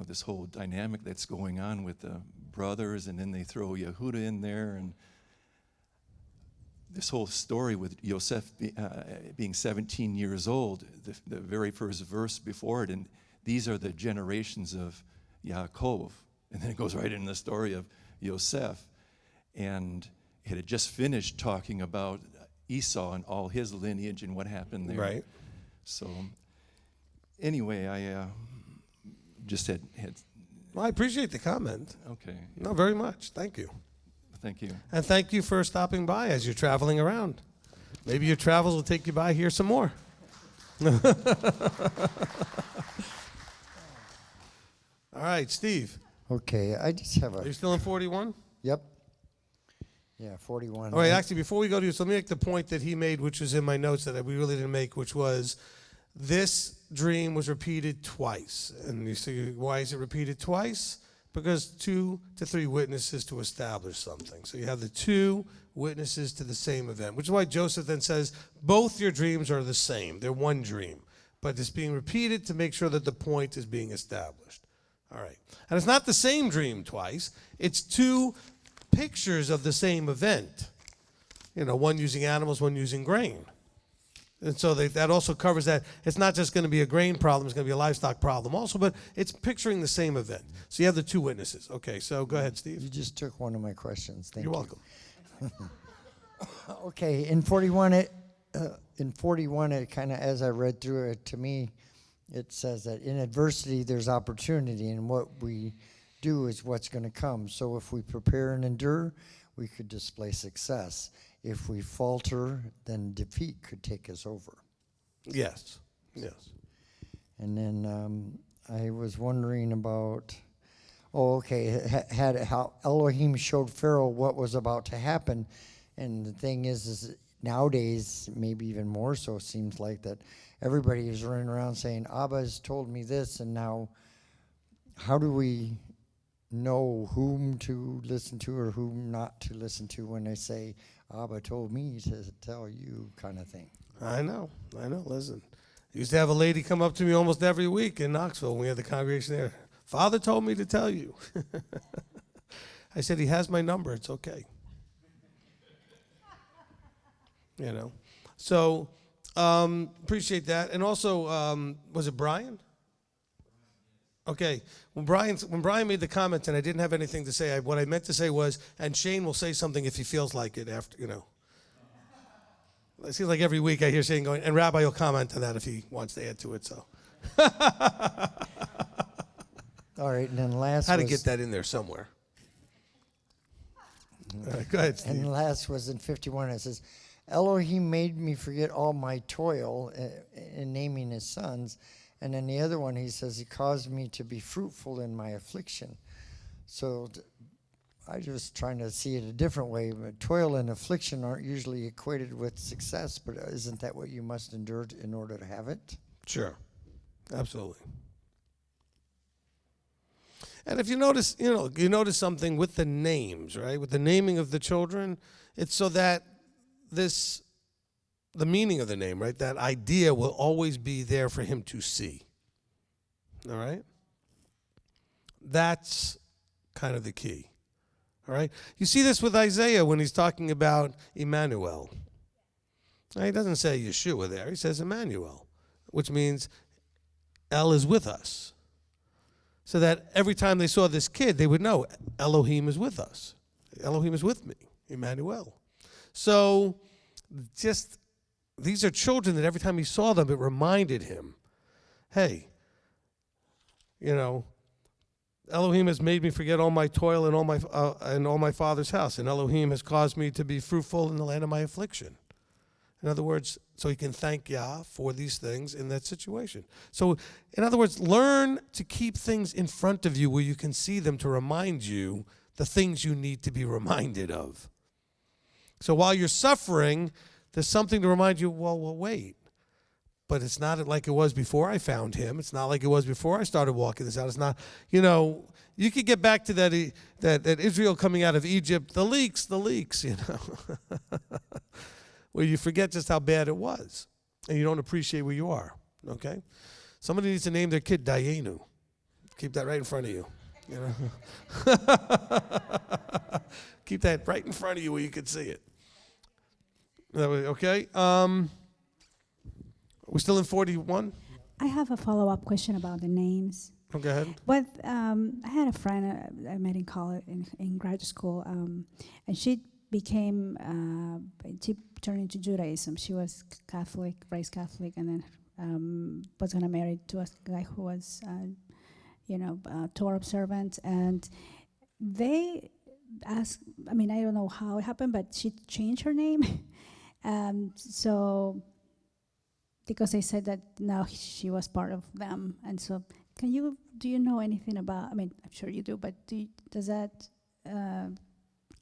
this whole dynamic that's going on with the brothers, and then they throw Yehuda in there, and this whole story with Yosef being 17 years old, the very first verse before it, and these are the generations of Yaakov. And then it goes right into the story of Yosef. And it had just finished talking about Esau and all his lineage and what happened there. Right. So anyway, I just had. Well, I appreciate the comment. Okay. No, very much. Thank you. Thank you. And thank you for stopping by as you're traveling around. Maybe your travels will take you by here some more. All right, Steve. Okay, I just have Are you still in 41? Yep. Yeah, 41. All right, actually, before we go to you, so let me make the point that he made, which was in my notes that we really didn't make, which was this dream was repeated twice. And you see, why is it repeated twice? Because 2 to 3 witnesses to establish something. So you have the 2 witnesses to the same event, which is why Joseph then says, both your dreams are the same. They're one dream. But it's being repeated to make sure that the point is being established. All right. And it's not the same dream twice. It's 2 pictures of the same event. One using animals, one using grain. And so that also covers that. It's not just going to be a grain problem, it's going to be a livestock problem also, but it's picturing the same event. So you have the 2 witnesses. Okay, so go ahead, Steve. You just took one of my questions. Thank you. You're welcome. Okay, in 41, it kind of, as I read through it, to me, it says that in adversity, there's opportunity, and what we do is what's going to come. So if we prepare and endure, we could display success. If we falter, then defeat could take us over. Yes, yes. And then I was wondering about, how Elohim showed Pharaoh what was about to happen. And the thing is nowadays, maybe even more so, it seems like that everybody is running around saying, Abba has told me this, and now how do we know whom to listen to or whom not to listen to when they say, Abba told me to tell you, kind of thing? I know. Listen, I used to have a lady come up to me almost every week in Knoxville when we had the congregation there. Father told me to tell you. I said, he has my number. It's okay. So appreciate that. And also, was it Brian? Okay, when Brian made the comment and I didn't have anything to say, what I meant to say was, and Shane will say something if he feels like it after, It seems like every week I hear Shane going, and Rabbi will comment on that if he wants to add to it, so. All right, and then last Had to get that in there somewhere. All right, go ahead, Steve. And the last was in 51. It says, Elohim made me forget all my toil in naming his sons. And then the other one, he says, he caused me to be fruitful in my affliction. So I was trying to see it a different way. But toil and affliction aren't usually equated with success, but isn't that what you must endure in order to have it? Sure, absolutely. And if you notice, you notice something with the names, right? With the naming of the children, it's so that the meaning of the name, right? That idea will always be there for him to see. All right? That's kind of the key. All right? You see this with Isaiah when he's talking about Emmanuel. He doesn't say Yeshua there. He says Emmanuel, which means El is with us. So that every time they saw this kid, they would know Elohim is with us. Elohim is with me, Emmanuel. So just, these are children that every time he saw them, it reminded him, hey, Elohim has made me forget all my toil and all my father's house, and Elohim has caused me to be fruitful in the land of my affliction. In other words, so he can thank Yah for these things in that situation. So, in other words, learn to keep things in front of you where you can see them to remind you the things you need to be reminded of. So while you're suffering, there's something to remind you, well, wait. But it's not like it was before I found him. It's not like it was before I started walking this out. It's not, you could get back to that Israel coming out of Egypt, the leaks, where you forget just how bad it was, and you don't appreciate where you are, okay? Somebody needs to name their kid Dayenu. Keep that right in front of you, Keep that right in front of you where you can see it. Okay? We're still in 41? I have a follow-up question about the names. Oh, go ahead. But I had a friend I met in college, in graduate school, and she she turned into Judaism. She was Catholic, raised Catholic, and then was going to marry to a guy who was, Torah observant. And they asked, I don't know how it happened, but she changed her name. Because they said that now she was part of them. And so do you know anything about, I'm sure you do, but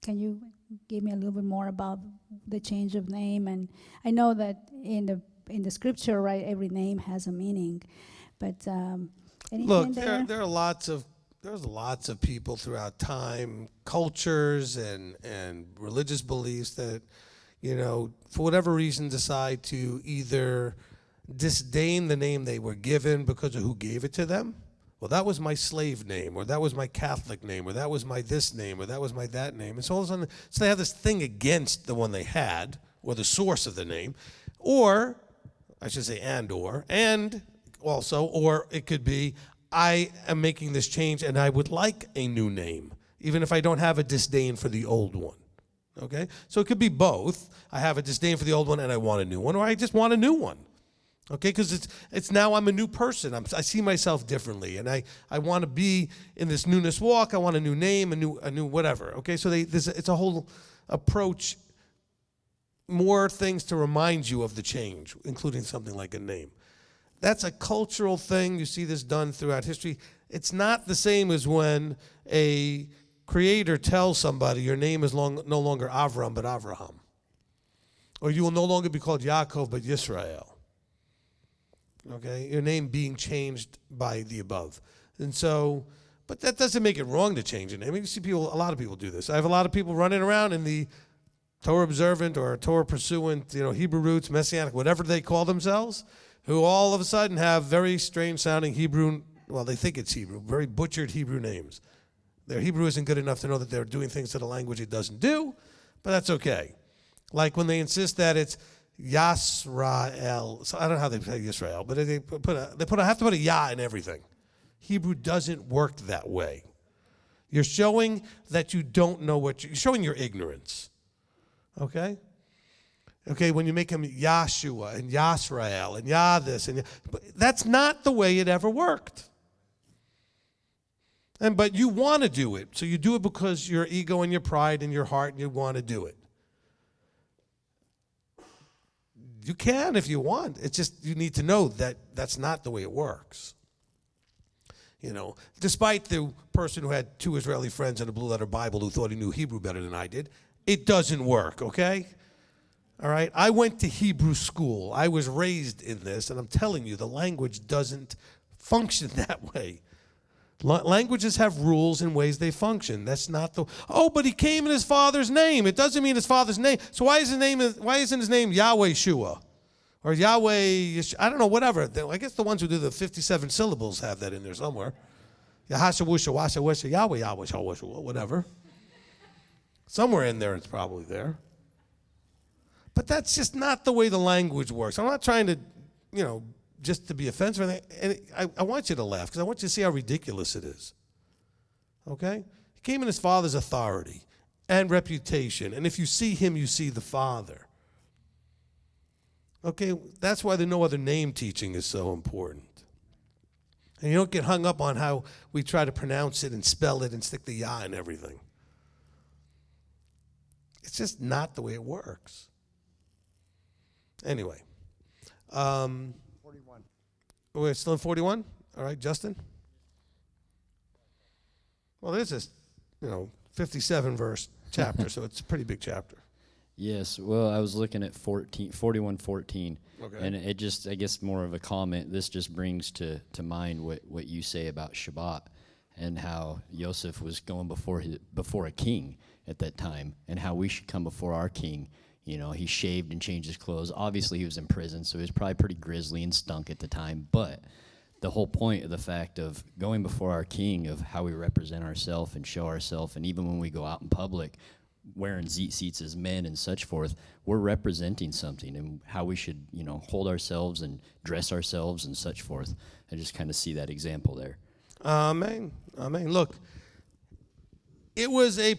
can you give me a little bit more about the change of name? And I know that in the scripture, right, every name has a meaning, but anything Look, there? there's lots of people throughout time, cultures and religious beliefs that, for whatever reason decide to either disdain the name they were given because of who gave it to them. Well, that was my slave name, or that was my Catholic name, or that was my this name, or that was my that name. And so all of a sudden, they have this thing against the one they had, or the source of the name, or, I should say and also, or it could be, I am making this change and I would like a new name, even if I don't have a disdain for the old one. Okay? So it could be both. I have a disdain for the old one and I want a new one, or I just want a new one. Okay, because it's now I'm a new person. I see myself differently, and I want to be in this newness walk. I want a new name, a new whatever. Okay, so it's a whole approach, more things to remind you of the change, including something like a name. That's a cultural thing. You see this done throughout history. It's not the same as when a creator tells somebody your name is no longer Avram but Avraham, or you will no longer be called Yaakov but Yisrael. Okay, your name being changed by the above. And so, but that doesn't make it wrong to change your name. You see a lot of people do this. I have a lot of people running around in the Torah observant or Torah pursuant, Hebrew roots, Messianic, whatever they call themselves, who all of a sudden have very strange sounding Hebrew, well, they think it's Hebrew, very butchered Hebrew names. Their Hebrew isn't good enough to know that they're doing things to the language it doesn't do, but that's okay. Like when they insist that it's Yisrael. So I don't know how they say Yisrael, but they have to put a Yah in everything. Hebrew doesn't work that way. You're showing that you don't know you're showing your ignorance. Okay? Okay, when you make him Yahshua and Yisrael and Yah this but that's not the way it ever worked. But you want to do it, so you do it because your ego and your pride and your heart, and you want to do it. You can if you want. It's just you need to know that that's not the way it works. Despite the person who had 2 Israeli friends and a blue letter Bible who thought he knew Hebrew better than I did, it doesn't work, okay? All right? I went to Hebrew school. I was raised in this, and I'm telling you, the language doesn't function that way. Languages have rules and ways they function. That's not the, oh, but he came in his father's name. It doesn't mean his father's name. So why isn't his name Yahweh Shua? Or Yahweh, I don't know, whatever. I guess the ones who do the 57 syllables have that in there somewhere. Yahashawusha, Washawusha, Yahweh, Yahweh, Shawusha, whatever. Somewhere in there it's probably there. But that's just not the way the language works. I'm not trying to, just to be offensive. And I want you to laugh because I want you to see how ridiculous it is. Okay? He came in his father's authority and reputation. And if you see him, you see the Father. Okay? That's why the no other name teaching is so important. And you don't get hung up on how we try to pronounce it and spell it and stick the Yah and everything. It's just not the way it works. Anyway. 41. We're still in 41? All right, Justin? Well, there's this, 57 verse chapter, so it's a pretty big chapter. Yes, well, I was looking at 41:14, Okay. and it just, I guess, more of a comment. This just brings to mind what you say about Shabbat and how Yosef was going before a king at that time, and how we should come before our king. He shaved and changed his clothes. Obviously, he was in prison, so he was probably pretty grisly and stunk at the time. But the whole point of the fact of going before our king, of how we represent ourselves and show ourselves, and even when we go out in public, wearing seats as men and such forth, we're representing something and how we should, hold ourselves and dress ourselves and such forth. I just kind of see that example there. Amen. Amen. Look, it was a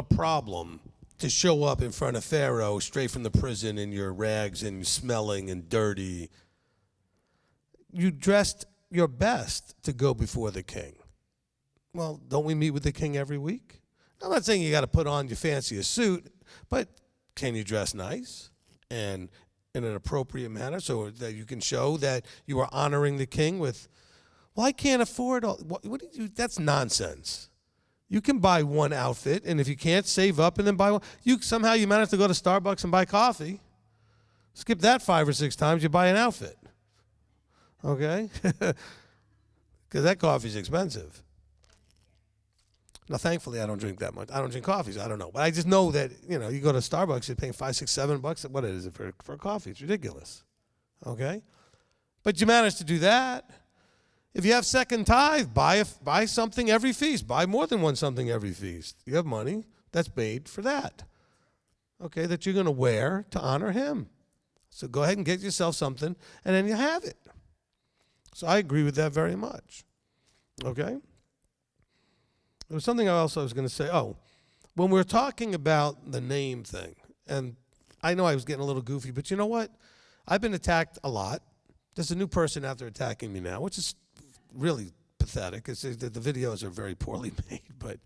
problem to show up in front of Pharaoh straight from the prison in your rags and smelling and dirty. You dressed your best to go before the king. Well, don't we meet with the king every week? I'm not saying you got to put on your fanciest suit, but can you dress nice and in an appropriate manner so that you can show that you are honoring the king with, well, I can't afford all. What do you? That's nonsense. You can buy one outfit, and if you can't, save up and then buy one. Somehow you manage to go to Starbucks and buy coffee. Skip that 5 or 6 times, you buy an outfit. Okay? Because that coffee's expensive. Now, thankfully, I don't drink that much. I don't drink coffee, so I don't know. But I just know that, you go to Starbucks, you're paying $5, $6, $7. What is it for a coffee? It's ridiculous. Okay? But you manage to do that. If you have second tithe, buy something every feast. Buy more than one something every feast. You have money that's made for that. Okay, that you're going to wear to honor him. So go ahead and get yourself something, and then you have it. So I agree with that very much. Okay? There was something else I was going to say. Oh, when we're talking about the name thing, and I know I was getting a little goofy, but you know what? I've been attacked a lot. There's a new person out there attacking me now, which is really pathetic. The videos are very poorly made, but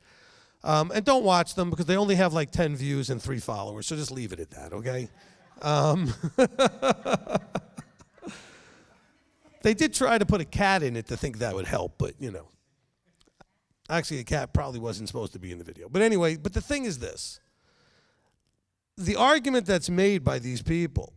and don't watch them because they only have like 10 views and 3 followers, so just leave it at that, okay? They did try to put a cat in it to think that would help, but actually a cat probably wasn't supposed to be in the video. But anyway, but the thing is this. The argument that's made by these people,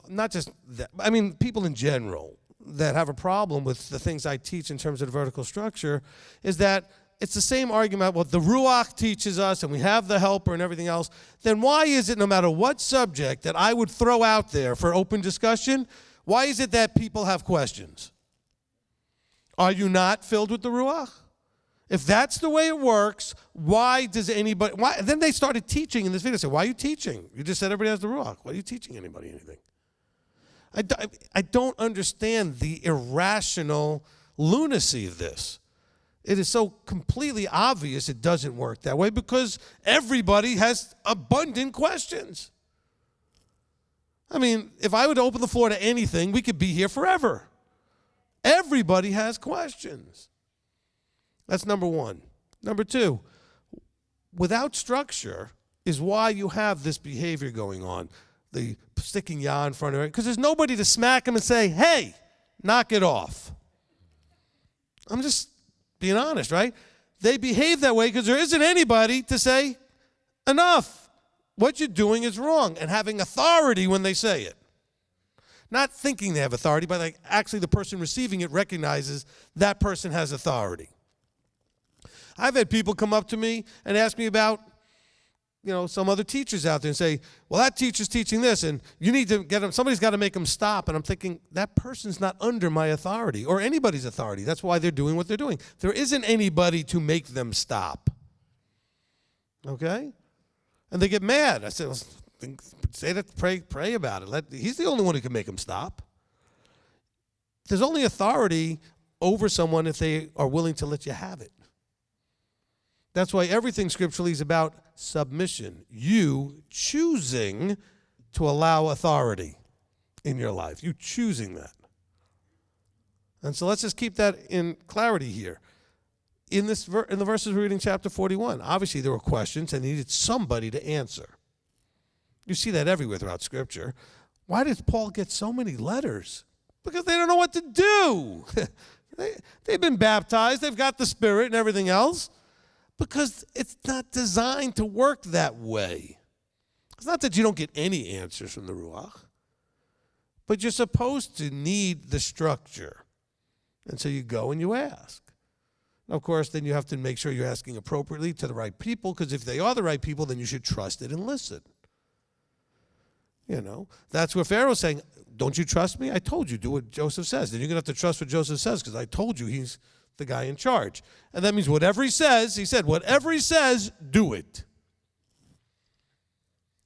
not just that, I mean people in general, that have a problem with the things I teach in terms of the vertical structure, is that it's the same argument. Well, the Ruach teaches us, and we have the helper and everything else. Then why is it, no matter what subject that I would throw out there for open discussion, why is it that people have questions? Are you not filled with the Ruach? If that's the way it works, why does anybody? Why? Then they started teaching in this video. Say, why are you teaching? You just said everybody has the Ruach. Why are you teaching anybody anything? I don't understand the irrational lunacy of this. It is so completely obvious it doesn't work that way because everybody has abundant questions. I mean, if I would open the floor to anything, we could be here forever. Everybody has questions. That's number one. Number two, without structure is why you have this behavior going on. The sticking Yah in front of it, because there's nobody to smack him and say, hey, knock it off. I'm just being honest, right? They behave that way because there isn't anybody to say, enough. What you're doing is wrong, and having authority when they say it. Not thinking they have authority, but like actually the person receiving it recognizes that person has authority. I've had people come up to me and ask me about, some other teachers out there and say, well, that teacher's teaching this, and you need to get them, somebody's got to make them stop. And I'm thinking, that person's not under my authority or anybody's authority. That's why they're doing what they're doing. There isn't anybody to make them stop. Okay? And they get mad. I said, well, say that, pray about it. He's the only one who can make them stop. There's only authority over someone if they are willing to let you have it. That's why everything scripturally is about submission. You choosing to allow authority in your life. You choosing that. And so let's just keep that in clarity here. In the verses we're reading, chapter 41, obviously there were questions and he needed somebody to answer. You see that everywhere throughout Scripture. Why did Paul get so many letters? Because they don't know what to do. They've been baptized. They've got the Spirit and everything else. Because it's not designed to work that way. It's not that you don't get any answers from the Ruach, but you're supposed to need the structure. And so you go and you ask. And of course, then you have to make sure you're asking appropriately to the right people, because if they are the right people, then you should trust it and listen. That's where Pharaoh's saying, don't you trust me? I told you, do what Joseph says. Then you're going to have to trust what Joseph says, because I told you he's the guy in charge. And that means whatever he says, whatever he says, do it.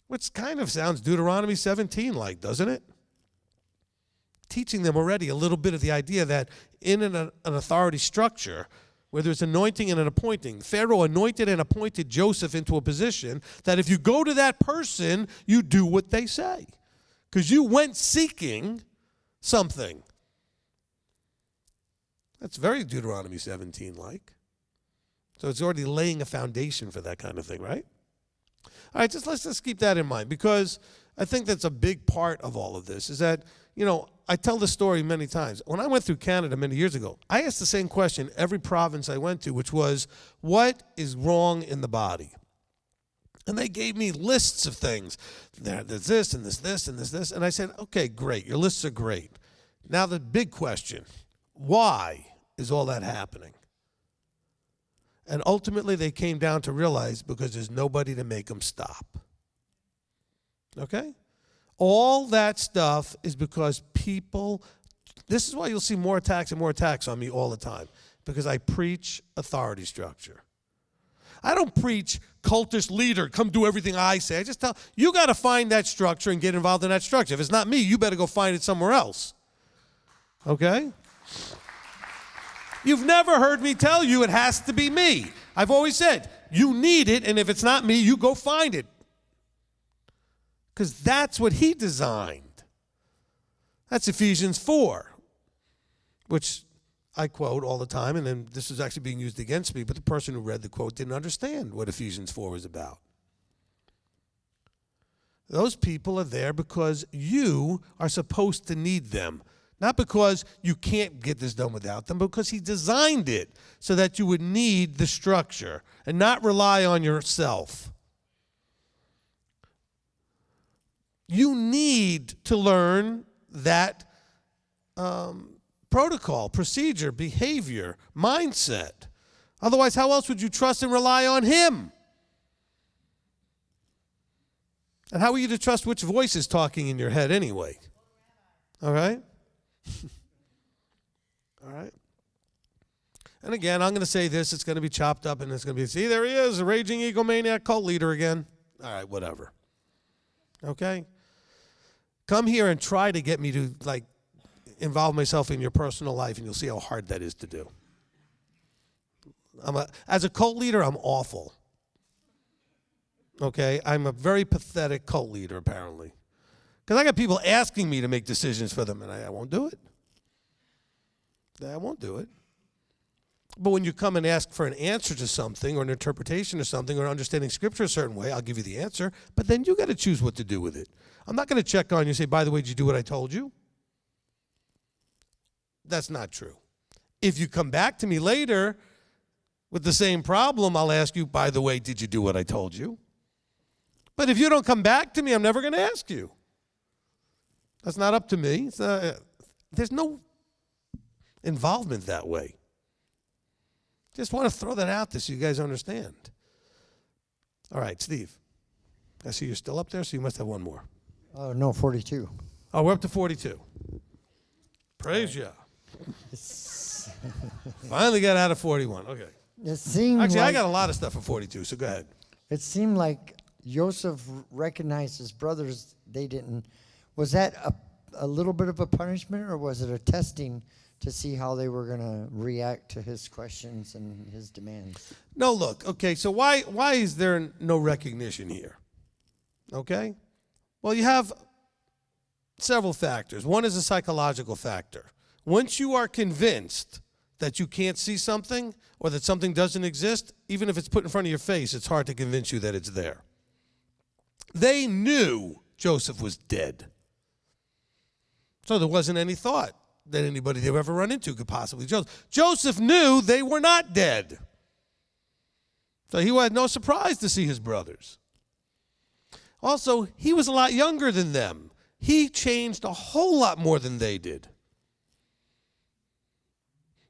Which kind of sounds Deuteronomy 17 like, doesn't it? Teaching them already a little bit of the idea that in an authority structure, where there's anointing and an appointing, Pharaoh anointed and appointed Joseph into a position that if you go to that person, you do what they say. Because you went seeking something. That's very Deuteronomy 17 like. So it's already laying a foundation for that kind of thing, right? All right, let's just keep that in mind, because I think that's a big part of all of this is that, I tell this story many times. When I went through Canada many years ago, I asked the same question every province I went to, which was, what is wrong in the body? And they gave me lists of things. There's this and this and this. And I said, okay, great. Your lists are great. Now the big question, why is all that happening? And ultimately they came down to realize because there's nobody to make them stop. Okay? All that stuff is because people, this is why you'll see more attacks and more attacks on me all the time, because I preach authority structure. I don't preach cultist leader, come do everything I say. I just tell, you got to find that structure and get involved in that structure. If it's not me, you better go find it somewhere else. Okay? You've never heard me tell you it has to be me. I've always said, you need it, and if it's not me, you go find it. Because that's what he designed. That's Ephesians 4, which I quote all the time, and then this is actually being used against me, but the person who read the quote didn't understand what Ephesians 4 was about. Those people are there because you are supposed to need them. Not because you can't get this done without them, but because he designed it so that you would need the structure and not rely on yourself. You need to learn that protocol, procedure, behavior, mindset. Otherwise, how else would you trust and rely on him? And how are you to trust which voice is talking in your head anyway? All right? All right. And again, I'm going to say this, it's going to be chopped up and it's going to be, see, there he is, a raging egomaniac cult leader again. All right, whatever. Okay? Come here and try to get me to, involve myself in your personal life, and you'll see how hard that is to do. As a cult leader, I'm awful. Okay? I'm a very pathetic cult leader, apparently. Because I got people asking me to make decisions for them, and I won't do it. I won't do it. But when you come and ask for an answer to something or an interpretation of something or understanding Scripture a certain way, I'll give you the answer. But then you got to choose what to do with it. I'm not going to check on you and say, by the way, did you do what I told you? That's not true. If you come back to me later with the same problem, I'll ask you, by the way, did you do what I told you? But if you don't come back to me, I'm never going to ask you. That's not up to me. There's no involvement that way. Just want to throw that out there so you guys understand. All right, Steve. I see you're still up there, so you must have one more. Oh, no, 42. Oh, we're up to 42. Praise ya. Finally got out of 41. Okay. It seemed Actually, like, I got a lot of stuff for 42, so go ahead. It seemed like Joseph recognized his brothers. They didn't. Was that a little bit of a punishment, or was it a testing to see how they were going to react to his questions and his demands? No, look, okay, so why is there no recognition here? Okay? Well, you have several factors. One is a psychological factor. Once you are convinced that you can't see something or that something doesn't exist, even if it's put in front of your face, it's hard to convince you that it's there. They knew Joseph was dead. So there wasn't any thought that anybody they've ever run into could possibly Joseph. Joseph knew they were not dead. So he had no surprise to see his brothers. Also, he was a lot younger than them. He changed a whole lot more than they did.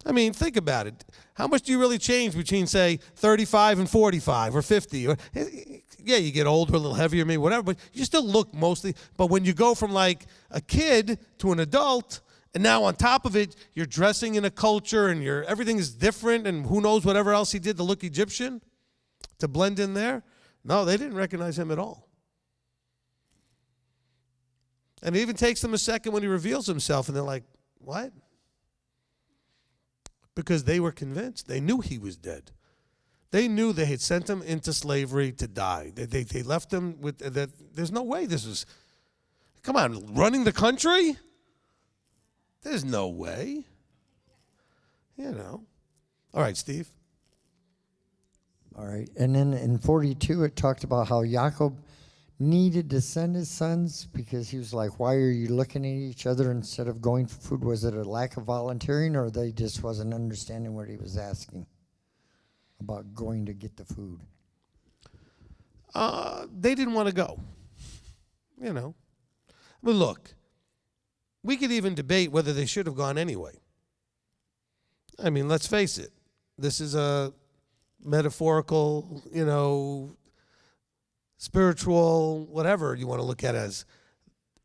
I mean, think about it. How much do you really change between, say, 35 and 45 or 50? Or, yeah, you get older, a little heavier, maybe whatever, but you still look mostly. But when you go from like a kid to an adult, and now on top of it, you're dressing in a culture and everything is different, and who knows whatever else he did to look Egyptian, to blend in there. No, they didn't recognize him at all. And it even takes them a second when he reveals himself, and they're like, what? Because they were convinced. They knew he was dead. They knew they had sent him into slavery to die. They left him with that. There's no way this was, come on, running the country? There's no way. You know. All right, Steve. All right. And then in 42, it talked about how Jacob needed to send his sons because he was like, why are you looking at each other instead of going for food? Was it a lack of volunteering, or they just wasn't understanding what he was asking about going to get the food? They didn't want to go. You know. But look, we could even debate whether they should have gone anyway. I mean, let's face it. This is a metaphorical, spiritual, whatever you want to look at as.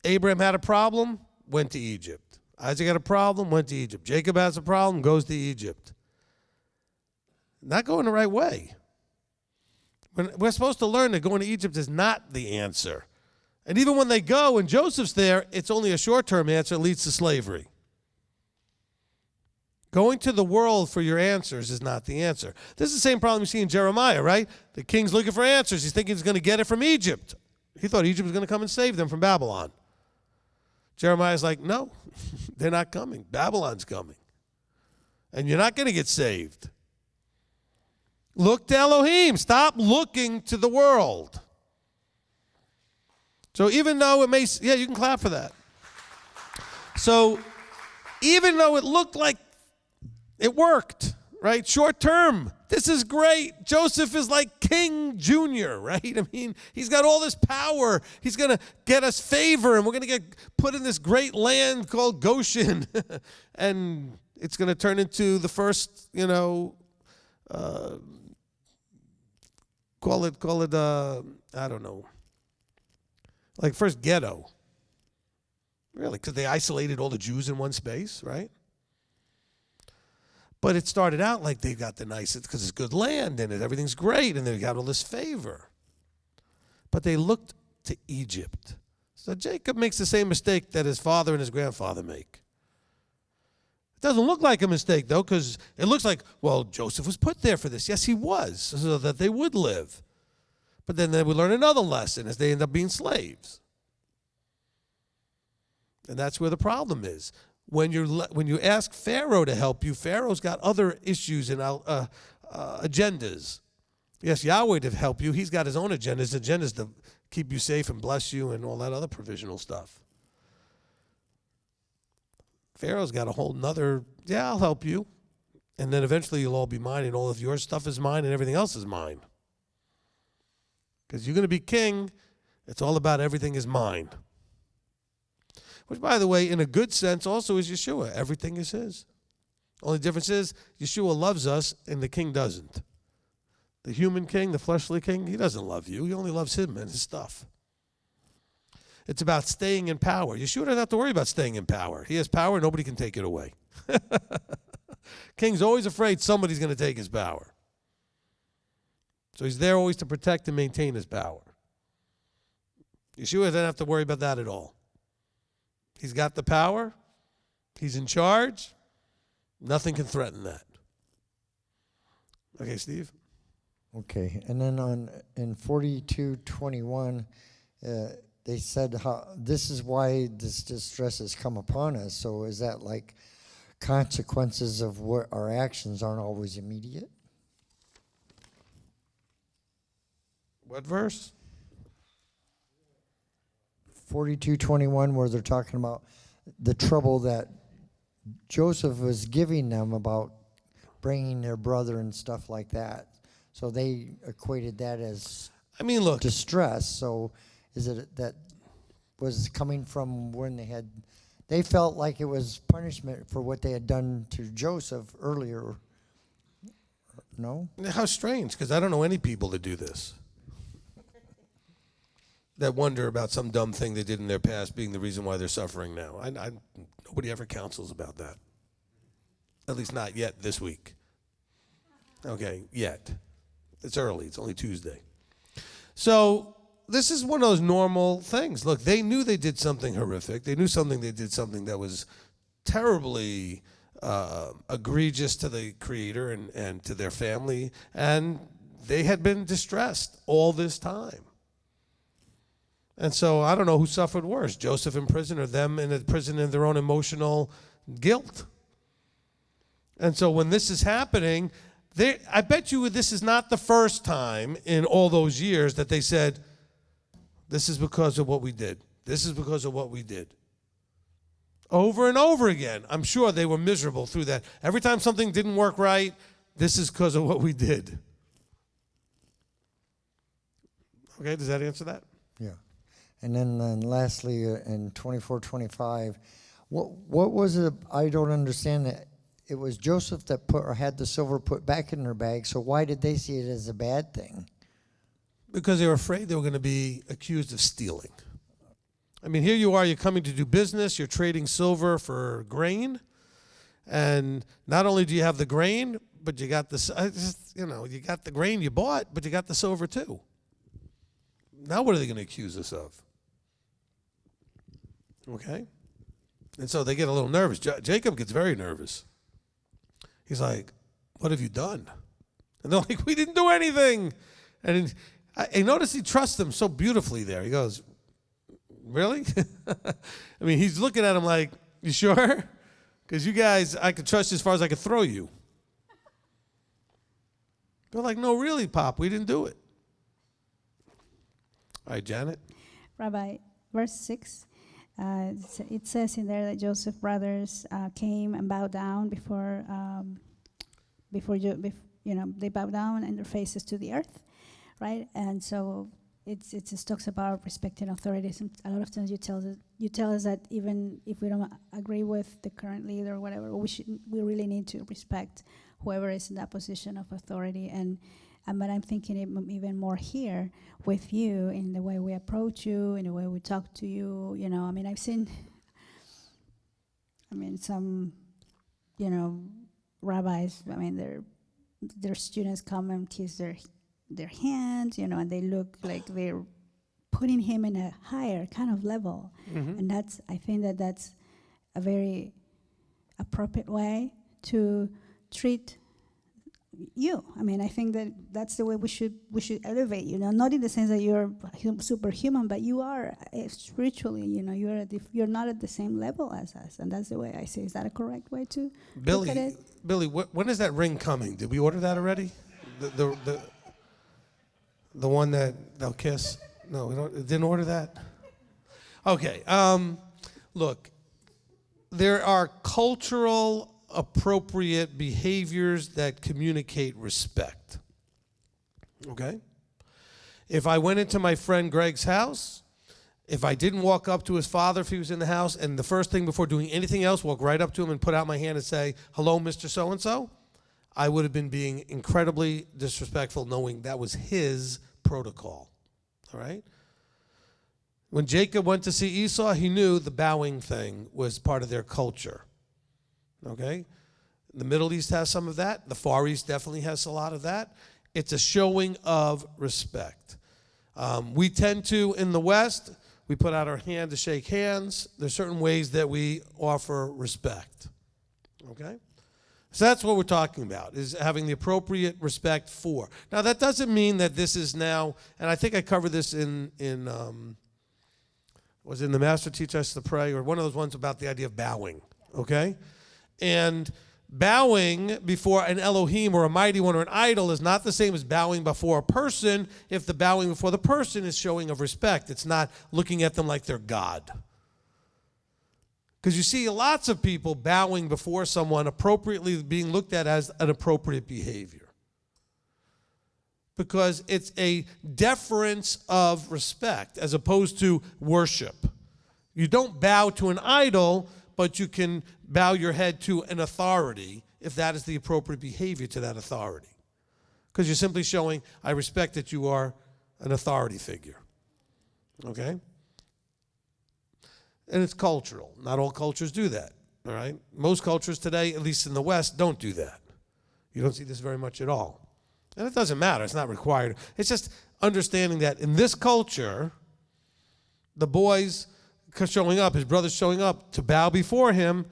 Abraham had a problem, went to Egypt. Isaac had a problem, went to Egypt. Jacob has a problem, goes to Egypt. Not going the right way. We're supposed to learn that going to Egypt is not the answer. And even when they go and Joseph's there, it's only a short-term answer that leads to slavery. Going to the world for your answers is not the answer. This is the same problem you see in Jeremiah, right? The king's looking for answers. He's thinking he's going to get it from Egypt. He thought Egypt was going to come and save them from Babylon. Jeremiah's like, no, they're not coming. Babylon's coming. And you're not going to get saved. Look to Elohim. Stop looking to the world. So even though it may, yeah, you can clap for that. So even though it looked like it worked, right? Short term. This is great. Joseph is like King Jr., right? I mean, he's got all this power. He's going to get us favor, and we're going to get put in this great land called Goshen. And it's going to turn into the first, call it, I don't know, like first ghetto. Really, because they isolated all the Jews in one space, right? But it started out like they got the nicest, because it's good land and everything's great and they got all this favor. But they looked to Egypt. So Jacob makes the same mistake that his father and his grandfather make. It doesn't look like a mistake, though, because it looks like, well, Joseph was put there for this. Yes, he was, so that they would live. But then they would learn another lesson as they end up being slaves. And that's where the problem is. When you ask Pharaoh to help you, Pharaoh's got other issues and agendas. Yes, Yahweh to help you. He's got his own agendas. Agendas to keep you safe and bless you and all that other provisional stuff. Pharaoh's got a whole nother, yeah, I'll help you. And then eventually you'll all be mine, and all of your stuff is mine and everything else is mine. Because you're going to be king, it's all about everything is mine. which, by the way, in a good sense, also is Yeshua. Everything is his. Only difference is Yeshua loves us and the king doesn't. The human king, the fleshly king, he doesn't love you. He only loves him and his stuff. It's about staying in power. Yeshua doesn't have to worry about staying in power. He has power. Nobody can take it away. King's always afraid somebody's going to take his power. So he's there always to protect and maintain his power. Yeshua doesn't have to worry about that at all. He's got the power. He's in charge. Nothing can threaten that. Okay, Steve? Okay, and then in 42:21, they said how this is why this distress has come upon us. So is that like consequences of what our actions aren't always immediate? What verse? 42:21, where they're talking about the trouble that Joseph was giving them about bringing their brother and stuff like that. So they equated that as look, distress. So is it that was coming from when they felt like it was punishment for what they had done to Joseph earlier? No? How strange, because I don't know any people that do this. That wonder about some dumb thing they did in their past being the reason why they're suffering now. Nobody ever counsels about that. At least not yet this week. Okay, yet. It's early. It's only Tuesday. So this is one of those normal things. Look, they knew they did something horrific. They knew they did something that was terribly egregious to the Creator and to their family. And they had been distressed all this time. And so I don't know who suffered worse, Joseph in prison or them in a prison in their own emotional guilt. And so when this is happening, I bet you this is not the first time in all those years that they said, this is because of what we did. This is because of what we did. Over and over again. I'm sure they were miserable through that. Every time something didn't work right, this is because of what we did. Okay, does that answer that? Yeah. And then lastly, in 24:25, what was it? I don't understand that. It was Joseph that had the silver put back in their bag. So why did they see it as a bad thing? Because they were afraid they were going to be accused of stealing. I mean, here you are, you're coming to do business, you're trading silver for grain, and not only do you have the grain, but you got you got the grain you bought, but you got the silver too. Now what are they going to accuse us of? Okay? And so they get a little nervous. Jacob gets very nervous. He's like, what have you done? And they're like, we didn't do anything. And I notice he trusts them so beautifully there. He goes, really? I mean, he's looking at him like, you sure? Because you guys, I could trust you as far as I could throw you. They're like, no, really, Pop, we didn't do it. All right, Janet. Rabbi, verse 6, it says in there that Joseph's brothers came and bowed down before they bow down and their faces to the earth, right? And so it just talks about respecting authorities. And a lot of times you tell us that even if we don't agree with the current leader or whatever, we really need to respect whoever is in that position of authority. But I'm thinking even more here with you in the way we approach you, in the way we talk to you. I've seen, some, rabbis. Their students come and kiss their hands, and they look like they're putting him in a higher kind of level, and I think that's a very appropriate way to treat you. I think that's the way we should elevate you. Not in the sense that you're superhuman, but you are spiritually. You're not at the same level as us, and that's the way I say. Is that a correct way to look at it? Billy, when is that ring coming? Did we order that already? The one that they'll kiss? No, we didn't order that. Okay. Look, there are cultural appropriate behaviors that communicate respect. Okay? If I went into my friend Greg's house if I didn't walk up to his father if he was in the house, and the first thing before doing anything else, walk right up to him and put out my hand and say, hello, Mr. So-and-so, I would have been being incredibly disrespectful knowing that was his protocol, all right? When Jacob went to see Esau, he knew the bowing thing was part of their culture, okay? The Middle East has some of that. The Far East definitely has a lot of that. It's a showing of respect. We tend to, in the West, we put out our hand to shake hands. There's certain ways that we offer respect, okay? So that's what we're talking about, is having the appropriate respect for. Now, that doesn't mean that this is now, and I think I covered this was in the Master Teach Us to Pray, or one of those ones about the idea of bowing, okay? And bowing before an Elohim or a mighty one or an idol is not the same as bowing before a person if the bowing before the person is showing of respect. It's not looking at them like they're God. Because you see lots of people bowing before someone appropriately being looked at as an appropriate behavior. Because it's a deference of respect as opposed to worship. You don't bow to an idol, but you can bow your head to an authority if that is the appropriate behavior to that authority. Because you're simply showing, I respect that you are an authority figure. Okay? And it's cultural. Not all cultures do that. All right? Most cultures today, at least in the West, don't do that. You don't see this very much at all. And it doesn't matter. It's not required. It's just understanding that in this culture, the boys showing up, his brothers showing up to bow before him,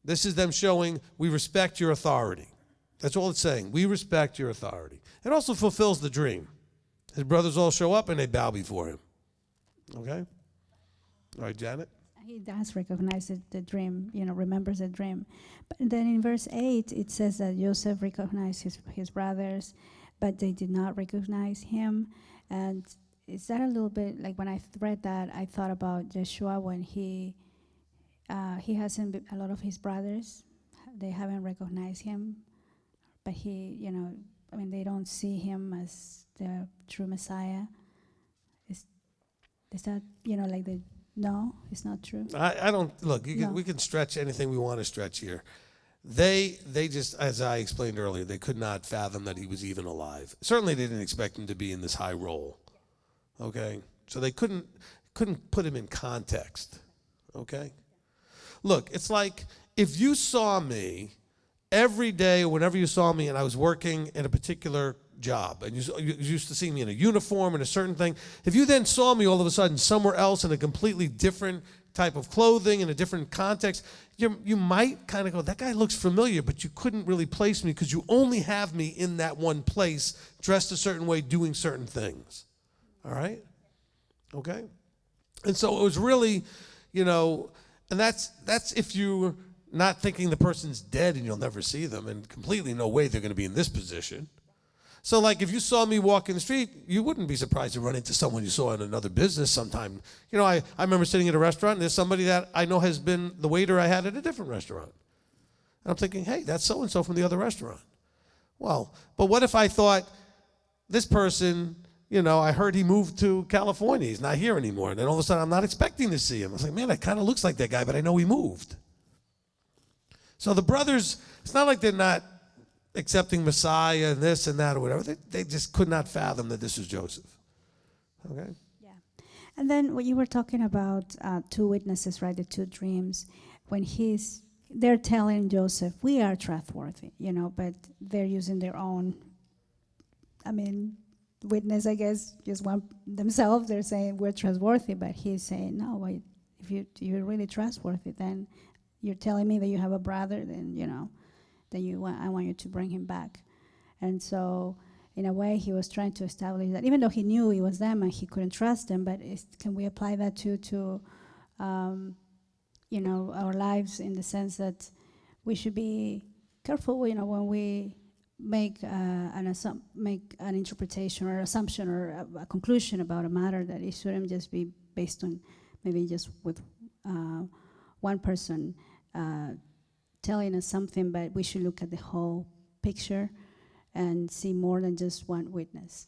this is them showing, we respect your authority. That's all it's saying. We respect your authority. It also fulfills the dream. His brothers all show up and they bow before him. Okay? All right, Janet? He does recognize the dream, remembers the dream. But then in verse 8, it says that Joseph recognized his brothers, but they did not recognize him. And is that a little bit, like when I read that, I thought about Joshua when he hasn't, a lot of his brothers, they haven't recognized him, but he, they don't see him as the true Messiah. Is that, no, it's not true. I don't, look, we can stretch anything we want to stretch here. They just, as I explained earlier, they could not fathom that he was even alive. Certainly they didn't expect him to be in this high role. Okay? So they couldn't put him in context. Okay? Look, it's like if you saw me every day or whenever you saw me and I was working in a particular job and you used to see me in a uniform and a certain thing, if you then saw me all of a sudden somewhere else in a completely different type of clothing in a different context, you might kind of go, that guy looks familiar, but you couldn't really place me because you only have me in that one place, dressed a certain way, doing certain things. All right? Okay? And so it was really, and that's if you're not thinking the person's dead and you'll never see them, and completely no way they're going to be in this position. So like if you saw me walk in the street, you wouldn't be surprised to run into someone you saw in another business sometime. I remember sitting at a restaurant and there's somebody that I know has been the waiter I had at a different restaurant. And I'm thinking, hey, that's so-and-so from the other restaurant. Well, but what if I thought this person, I heard he moved to California. He's not here anymore. And then all of a sudden I'm not expecting to see him. I was like, man, that kind of looks like that guy, but I know he moved. So the brothers, it's not like they're not accepting Messiah and this and that or whatever. They just could not fathom that this was Joseph. Okay? Yeah. And then what you were talking about, two witnesses, right, the two dreams, when they're telling Joseph, we are trustworthy, but they're using their own, witness, I guess, just one themselves. They're saying we're trustworthy, but he's saying, no, wait, if you're really trustworthy, then you're telling me that you have a brother, then, I want you to bring him back. And so, in a way, he was trying to establish that, even though he knew it was them and he couldn't trust them, but can we apply that to our lives in the sense that we should be careful, when we make an interpretation or assumption or a conclusion about a matter, that it shouldn't just be based on maybe just with one person telling us something, but we should look at the whole picture and see more than just one witness.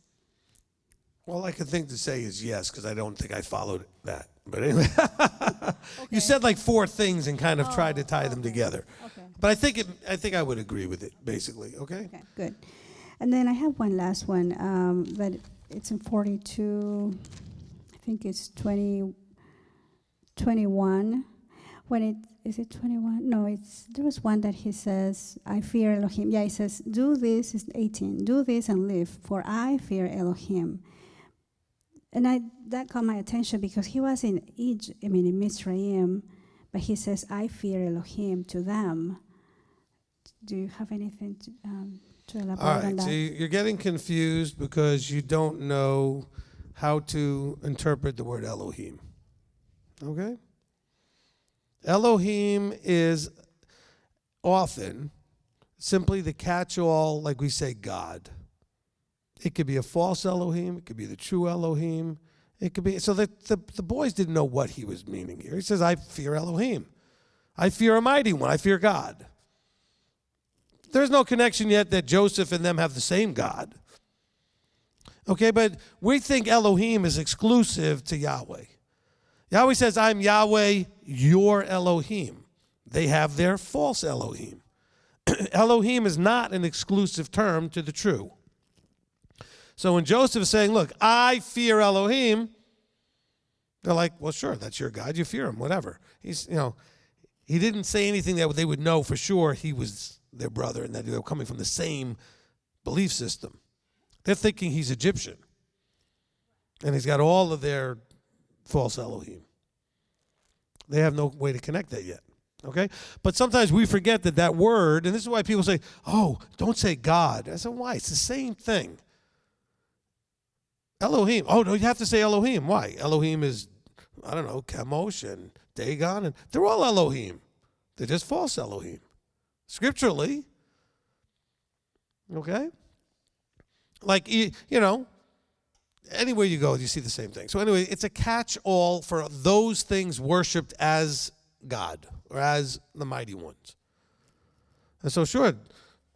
All I can think to say is yes, because I don't think I followed that. But anyway, you said like 4 things and kind of tried to tie them together. Okay. But I think I would agree with it, basically. Okay. Okay, good. And then I have one last one, but it's in 42, I think it's 21. When is it 21? No, there was one that he says, I fear Elohim. Yeah, he says, do this, is 18, do this and live, for I fear Elohim. And that caught my attention because he was in Egypt, in Mitzrayim, but he says, I fear Elohim to them. Do you have anything to elaborate All on right, that? so you're getting confused because you don't know how to interpret the word Elohim. Okay? Elohim is often simply the catch-all, like we say, God. It could be a false Elohim. It could be the true Elohim. It could be, so the boys didn't know what he was meaning here. He says, I fear Elohim. I fear a mighty one. I fear God. There's no connection yet that Joseph and them have the same God. Okay, but we think Elohim is exclusive to Yahweh. Yahweh says, I'm Yahweh, your Elohim. They have their false Elohim. Elohim is not an exclusive term to the true. So when Joseph is saying, look, I fear Elohim, they're like, well, sure, that's your God. You fear him, whatever. He didn't say anything that they would know for sure he was their brother and that they were coming from the same belief system. They're thinking he's Egyptian. And he's got all of their false Elohim. They have no way to connect that yet. Okay? But sometimes we forget that word, and this is why people say, oh, don't say God. I said, why? It's the same thing. Elohim. Oh, no, you have to say Elohim. Why? Elohim is, I don't know, Chemosh and Dagon, and they're all Elohim. They're just false Elohim. Scripturally. Okay? Like, anywhere you go, you see the same thing. So anyway, it's a catch-all for those things worshipped as God or as the mighty ones. And so sure,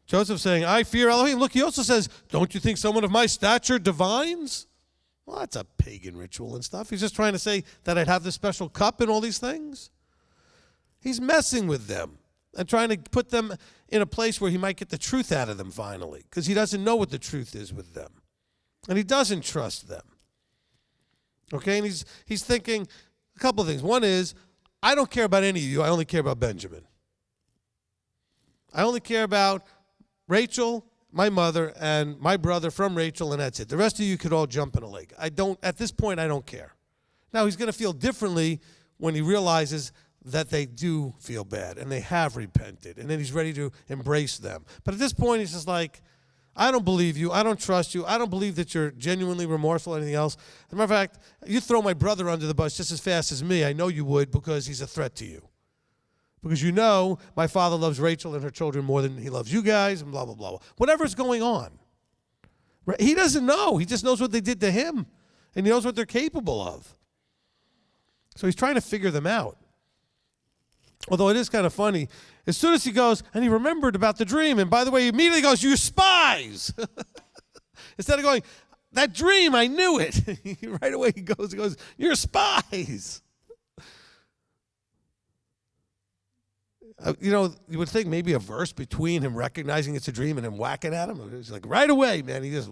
Joseph's saying, I fear Elohim. Look, he also says, don't you think someone of my stature divines? Well, that's a pagan ritual and stuff. He's just trying to say that I'd have this special cup and all these things. He's messing with them and trying to put them in a place where he might get the truth out of them finally, because he doesn't know what the truth is with them. And he doesn't trust them. Okay, and he's thinking a couple of things. One is, I don't care about any of you. I only care about Benjamin. I only care about Rachel, my mother, and my brother from Rachel, and that's it. The rest of you could all jump in a lake. At this point, I don't care. Now, he's going to feel differently when he realizes that they do feel bad and they have repented, and then he's ready to embrace them. But at this point, he's just like, I don't believe you. I don't trust you. I don't believe that you're genuinely remorseful or anything else. As a matter of fact, you throw my brother under the bus just as fast as me. I know you would, because he's a threat to you. Because you know my father loves Rachel and her children more than he loves you guys, and blah, blah, blah. Whatever's going on. He doesn't know. He just knows what they did to him, and he knows what they're capable of. So he's trying to figure them out. Although it is kind of funny. As soon as he goes, and he remembered about the dream, and by the way, he immediately goes, you spies! Instead of going, that dream, I knew it. Right away he goes, you're spies! You would think maybe a verse between him recognizing it's a dream and him whacking at him. It's like right away, man, he just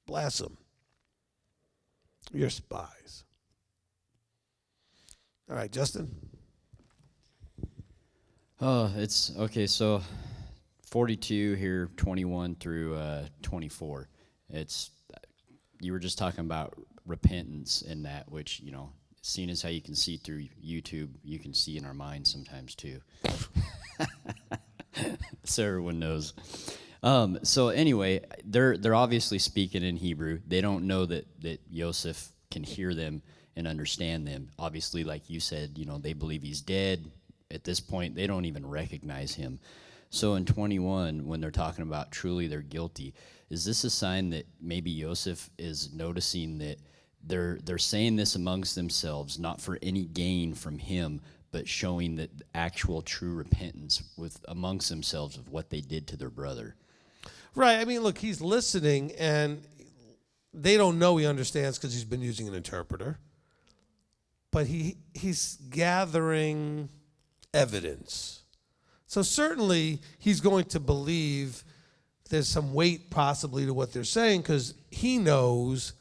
blasts him. You're spies. All right, Justin? It's okay. So 42 here, 21 through 24. You were just talking about repentance in that, which, seeing as how you can see through YouTube, you can see in our minds sometimes too. So everyone knows. So anyway, they're obviously speaking in Hebrew. They don't know that Yosef can hear them and understand them. Obviously, like you said, they believe he's dead. At this point, they don't even recognize him. So in 21, when they're talking about truly they're guilty, is this a sign that maybe Yosef is noticing that they're saying this amongst themselves, not for any gain from him, but showing that actual true repentance amongst themselves of what they did to their brother? Right. I mean, look, he's listening, and they don't know he understands because he's been using an interpreter. But he's gathering evidence. So certainly he's going to believe there's some weight possibly to what they're saying because he knows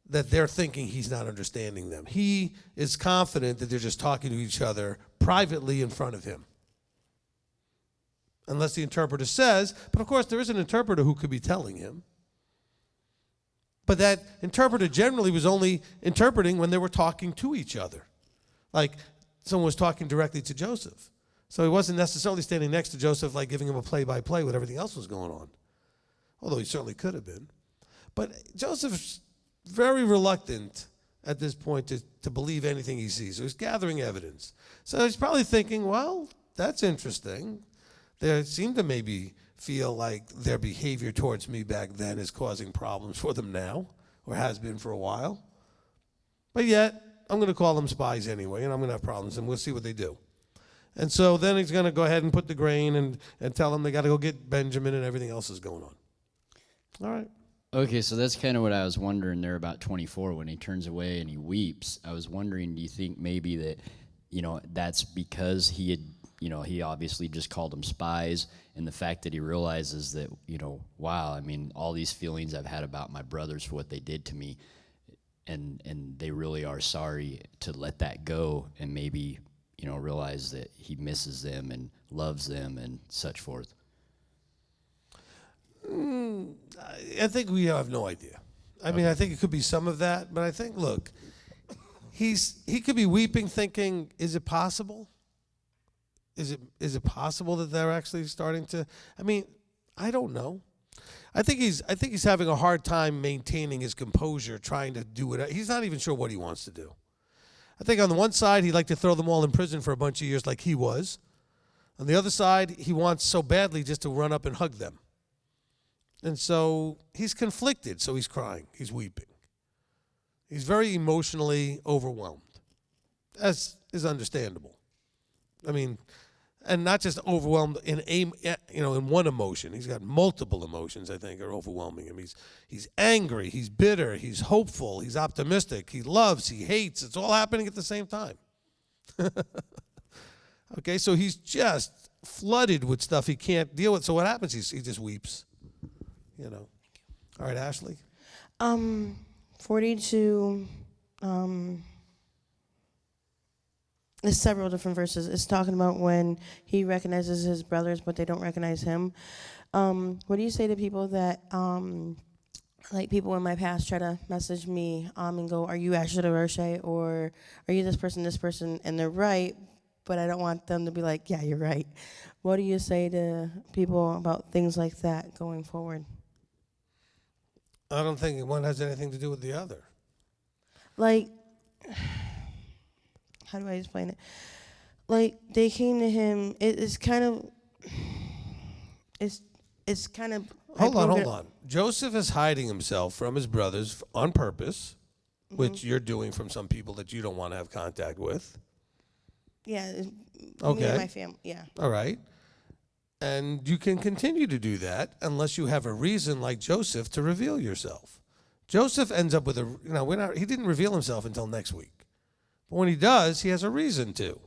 that they're thinking he's not understanding them. He is confident that they're just talking to each other privately in front of him. Unless the interpreter says, but of course there is an interpreter who could be telling him. But that interpreter generally was only interpreting when they were talking to each other. Like someone was talking directly to Joseph. So he wasn't necessarily standing next to Joseph like giving him a play-by-play with everything else was going on. Although he certainly could have been. But Joseph's very reluctant at this point to believe anything he sees. So he's gathering evidence. So he's probably thinking, well, that's interesting. They seem to maybe feel like their behavior towards me back then is causing problems for them now, or has been for a while. But yet, I'm going to call them spies anyway, and I'm going to have problems, and we'll see what they do. And so then he's going to go ahead and put the grain and tell them they got to go get Benjamin and everything else is going on. All right. Okay, so that's kind of what I was wondering there about 24 when he turns away and he weeps. I was wondering, do you think maybe that, that's because he had, he obviously just called them spies, and the fact that he realizes that, wow, I mean, all these feelings I've had about my brothers for what they did to me, and they really are sorry to let that go and maybe, realize that he misses them and loves them and such forth. I think we have no idea. I mean, I think it could be some of that, but I think, look, he could be weeping thinking, is it possible? Is it possible that they're actually starting to? I mean, I don't know. I think he's having a hard time maintaining his composure, trying to do it. He's not even sure what he wants to do. I think on the one side, he'd like to throw them all in prison for a bunch of years like he was. On the other side, he wants so badly just to run up and hug them. And so he's conflicted, so he's crying, he's weeping. He's very emotionally overwhelmed, as is understandable. I mean, and not just overwhelmed in one emotion. He's got multiple emotions, I think, are overwhelming him. He's angry, he's bitter, he's hopeful, he's optimistic, he loves, he hates. It's all happening at the same time. Okay, so he's just flooded with stuff he can't deal with. So what happens? He just weeps. All right, Ashley. 42. There's several different verses. It's talking about when he recognizes his brothers, but they don't recognize him. What do you say to people that, like people in my past try to message me and go, "Are you Ashley Roche?" or "Are you this person?" And they're right, but I don't want them to be like, "Yeah, you're right." What do you say to people about things like that going forward? I don't think one has anything to do with the other. Like, how do I explain it? Like, they came to him. It's kind of. Hold on. Joseph is hiding himself from his brothers on purpose, which you're doing from some people that you don't want to have contact with. Yeah. Okay. Me and my family. Yeah. All right. And you can continue to do that unless you have a reason like Joseph to reveal yourself. Joseph ends up with he didn't reveal himself until next week. But when he does, he has a reason to.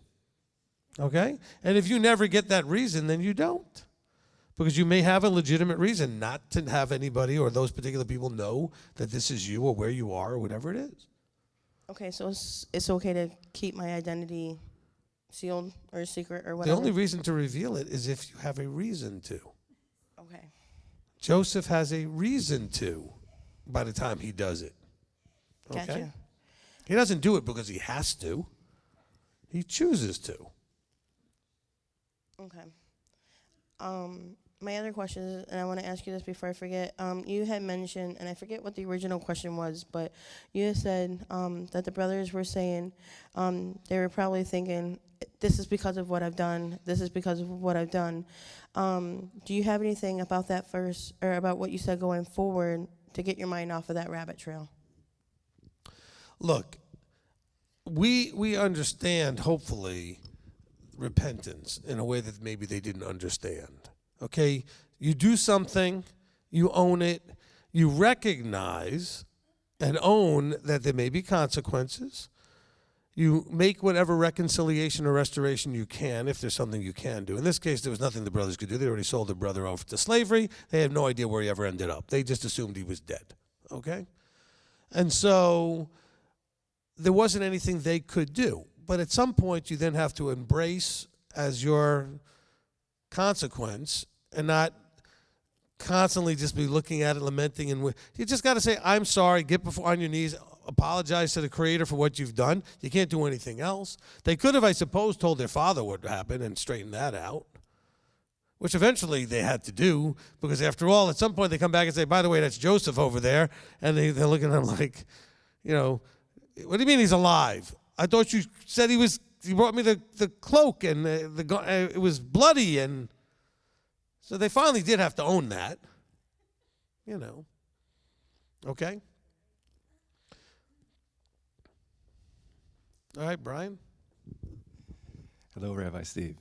Okay? And if you never get that reason, then you don't. Because you may have a legitimate reason not to have anybody or those particular people know that this is you or where you are or whatever it is. Okay, so it's okay to keep my identity sealed or secret or whatever? The only reason to reveal it is if you have a reason to. Okay. Joseph has a reason to by the time he does it. Okay? Gotcha. He doesn't do it because he has to. He chooses to. Okay. My other question is, and I want to ask you this before I forget, you had mentioned, and I forget what the original question was, but you had said that the brothers were saying they were probably thinking, this is because of what I've done, this is because of what I've done. Do you have anything about that verse, or about what you said going forward to get your mind off of that rabbit trail? Look, we understand, hopefully, repentance in a way that maybe they didn't understand. Okay? You do something, you own it, you recognize and own that there may be consequences. You make whatever reconciliation or restoration you can, if there's something you can do. In this case, there was nothing the brothers could do. They already sold their brother over to slavery. They have no idea where he ever ended up. They just assumed he was dead, okay? And so there wasn't anything they could do. But at some point, you then have to embrace as your consequence and not constantly just be looking at it, lamenting. And you just got to say, I'm sorry, get before on your knees, apologize to the Creator for what you've done. You can't do anything else. They could have, I suppose, told their father what happened and straightened that out, which eventually they had to do, because after all, at some point they come back and say, by the way, that's Joseph over there. And they're looking at him like, you know, what do you mean he's alive? I thought you said he brought me the cloak and it was bloody. And so they finally did have to own that, you know. Okay? All right, Brian. Hello, Rabbi Steve.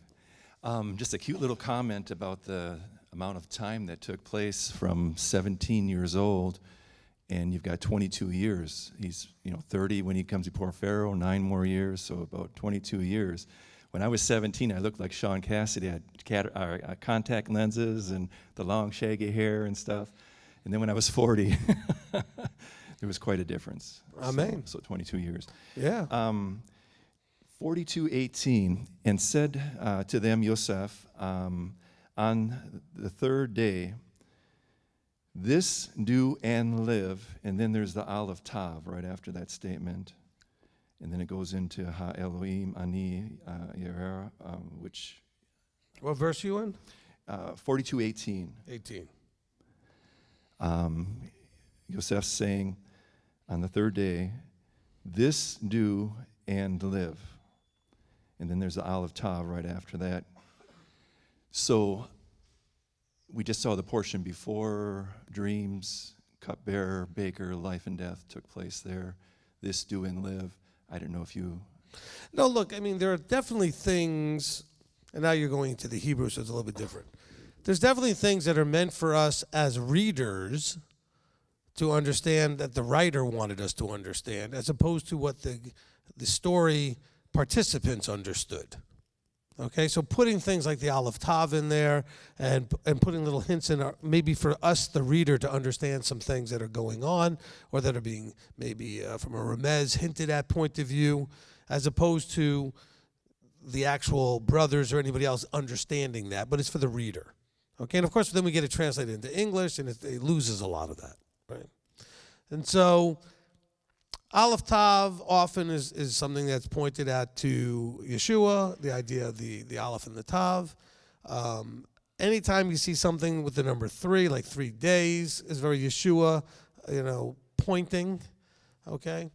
Just a cute little comment about the amount of time that took place from 17 years old, and you've got 22 years. He's 30 when he comes before Pharaoh, 9 more years, so about 22 years. When I was 17, I looked like Sean Cassidy. I had contact lenses and the long, shaggy hair and stuff. And then when I was 40, there was quite a difference. Amen. So 22 years. Yeah. 42:18, and said to them, Yosef, on the third day, this do and live, and then there's the Aleph Tav right after that statement. And then it goes into Ha Elohim Ani Yerah, which... What verse are you in? 42:18. 18. Yosef's saying, on the third day, this do and live. And then there's the Aleph Tav right after that. So we just saw the portion before, dreams, cupbearer, baker, life and death took place there. This do and live. I don't know if you... No, look, I mean, there are definitely things, and now you're going into the Hebrew, so it's a little bit different. There's definitely things that are meant for us as readers to understand that the writer wanted us to understand, as opposed to what the story participants understood. Okay, so putting things like the Aleph Tav in there and putting little hints in, maybe for us, the reader, to understand some things that are going on or that are being maybe from a remez hinted at point of view, as opposed to the actual brothers or anybody else understanding that, but it's for the reader. Okay, and of course then we get it translated into English, and it loses a lot of that, right? And so Aleph Tav often is something that's pointed at to Yeshua, the idea of the Aleph and the Tav. Anytime you see something with the number 3, like 3 days, is very Yeshua, pointing, okay?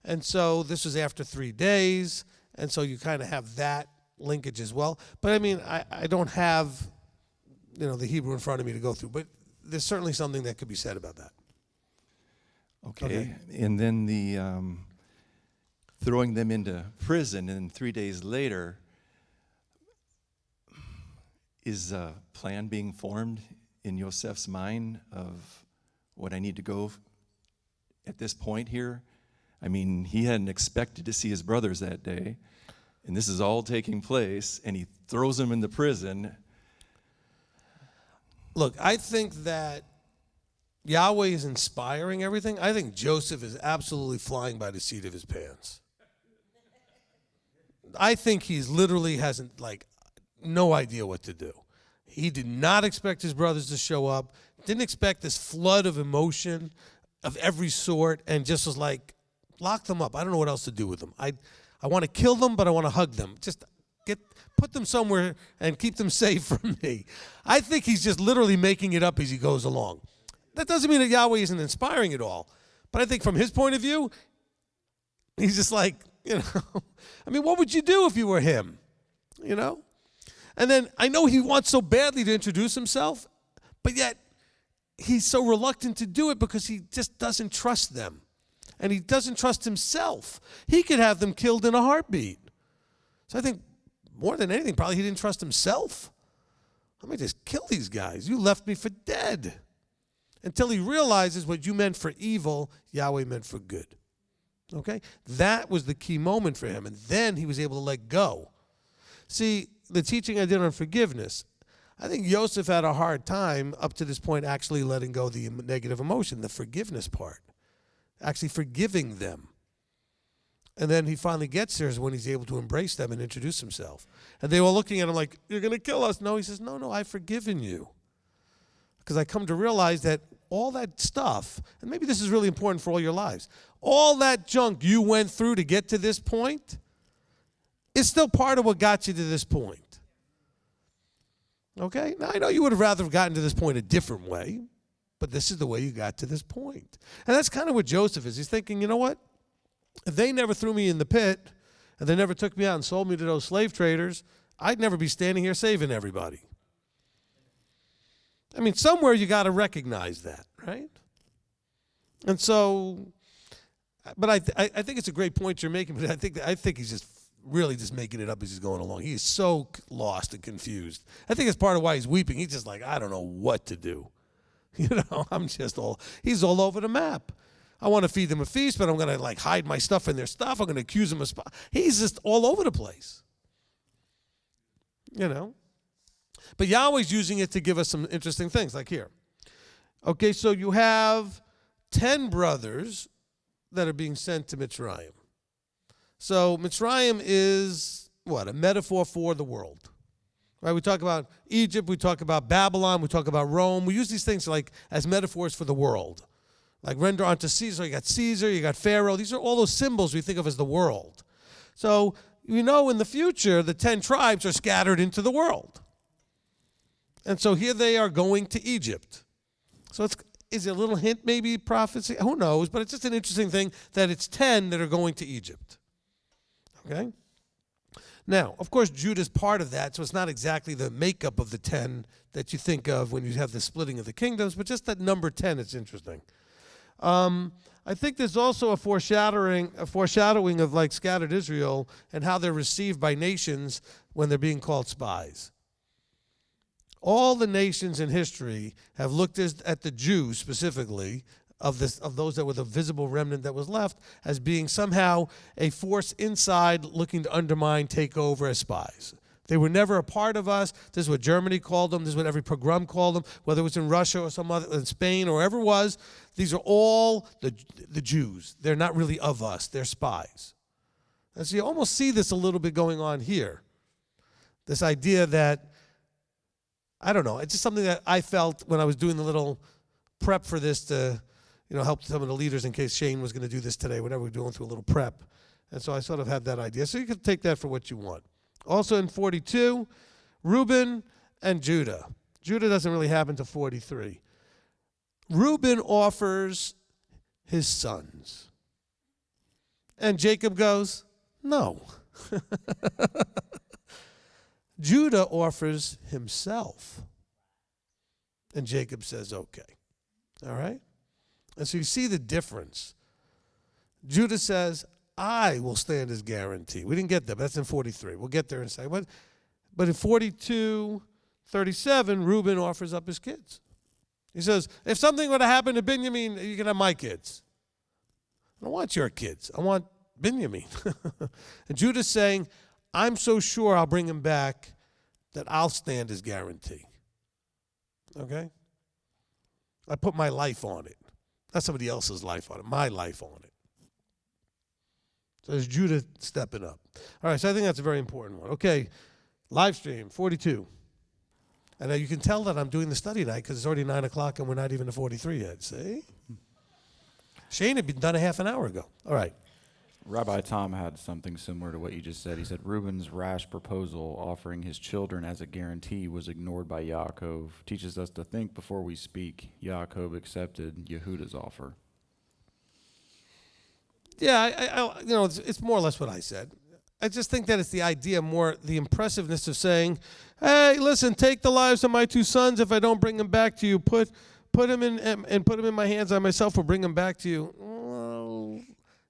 And so this was after 3 days, and so you kind of have that linkage as well. But I mean, I don't have, the Hebrew in front of me to go through, but there's certainly something that could be said about that. Okay. And then the throwing them into prison, and 3 days later, is a plan being formed in Yosef's mind of what I need to go at this point here? I mean, he hadn't expected to see his brothers that day, and this is all taking place, and he throws them into prison. Look, I think that Yahweh is inspiring everything. I think Joseph is absolutely flying by the seat of his pants. I think he's literally hasn't, no idea what to do. He did not expect his brothers to show up, didn't expect this flood of emotion of every sort, and just was like, lock them up. I don't know what else to do with them. I want to kill them, but I want to hug them. Just put them somewhere and keep them safe from me. I think he's just literally making it up as he goes along. That doesn't mean that Yahweh isn't inspiring it all. But I think from his point of view, he's just like, I mean, what would you do if you were him? And then I know he wants so badly to introduce himself, but yet he's so reluctant to do it because he just doesn't trust them. And he doesn't trust himself. He could have them killed in a heartbeat. So I think more than anything, probably he didn't trust himself. I'm going to just kill these guys. You left me for dead. until he realizes what you meant for evil, Yahweh meant for good. Okay? That was the key moment for him, and then he was able to let go. See, the teaching I did on forgiveness, I think Yosef had a hard time up to this point actually letting go the negative emotion, the forgiveness part, actually forgiving them. And then he finally gets there is when he's able to embrace them and introduce himself. And they were looking at him like, you're going to kill us. No, he says, no, I've forgiven you. Because I come to realize that all that stuff, and maybe this is really important for all your lives, all that junk you went through to get to this point is still part of what got you to this point. Okay? Now, I know you would have rather gotten to this point a different way, but this is the way you got to this point. And that's kind of what Joseph is. He's thinking, you know what? If they never threw me in the pit, and they never took me out and sold me to those slave traders, I'd never be standing here saving everybody. I mean, somewhere you got to recognize that, right? And so, but I think it's a great point you're making, but I think he's just really just making it up as he's going along. He is so lost and confused. I think it's part of why he's weeping. He's just like, I don't know what to do. You know, he's all over the map. I want to feed them a feast, but I'm going to like hide my stuff in their stuff. I'm going to accuse them of spot. He's just all over the place. You know? But Yahweh's using it to give us some interesting things, like here. Okay, so you have 10 brothers that are being sent to Mitzrayim. So Mitzrayim is, what, a metaphor for the world. Right? We talk about Egypt, we talk about Babylon, we talk about Rome. We use these things like as metaphors for the world. Like render unto Caesar, you got Pharaoh. These are all those symbols we think of as the world. So you know in the future, the 10 tribes are scattered into the world. And so here they are going to Egypt. So is it a little hint, maybe prophecy? Who knows? But it's just an interesting thing that it's 10 that are going to Egypt. Okay? Now, of course, Judah's part of that, so it's not exactly the makeup of the 10 that you think of when you have the splitting of the kingdoms, but just that number 10 is interesting. I think there's also a foreshadowing of like scattered Israel and how they're received by nations when they're being called spies. All the nations in history have looked at the Jews specifically, of those that were the visible remnant that was left, as being somehow a force inside looking to undermine, take over as spies. They were never a part of us. This is what Germany called them. This is what every pogrom called them, whether it was in Russia or some other, in Spain or wherever it was. These are all the Jews. They're not really of us. They're spies. And so you almost see this a little bit going on here. This idea that, I don't know, it's just something that I felt when I was doing the little prep for this to, help some of the leaders in case Shane was going to do this today, whatever we're doing through a little prep. And so I sort of had that idea. So you can take that for what you want. Also in 42, Reuben and Judah. Judah doesn't really happen to 43. Reuben offers his sons. And Jacob goes, no. Judah offers himself. And Jacob says, okay. All right? And so you see the difference. Judah says, I will stand as guarantee. We didn't get there, but that's in 43. We'll get there in a second. But in 42:37, Reuben offers up his kids. He says, if something were to happen to Benjamin, you can have my kids. I don't want your kids. I want Benjamin. And Judah's saying, I'm so sure I'll bring him back that I'll stand as guarantee. Okay? I put my life on it. Not somebody else's life on it, my life on it. So there's Judah stepping up. All right, so I think that's a very important one. Okay, live stream, 42. And now you can tell that I'm doing the study tonight because it's already 9 o'clock and we're not even to 43 yet, see? Shane had been done a half an hour ago. All right. Rabbi Tom had something similar to what you just said. He said Reuben's rash proposal offering his children as a guarantee was ignored by Yaakov. Teaches us to think before we speak. Yaakov accepted Yehudah's offer. Yeah, it's more or less what I said. I just think that it's the idea more, the impressiveness of saying, hey, listen, take the lives of my 2 sons if I don't bring them back to you. Put them in and put them in my hands. I myself will bring them back to you.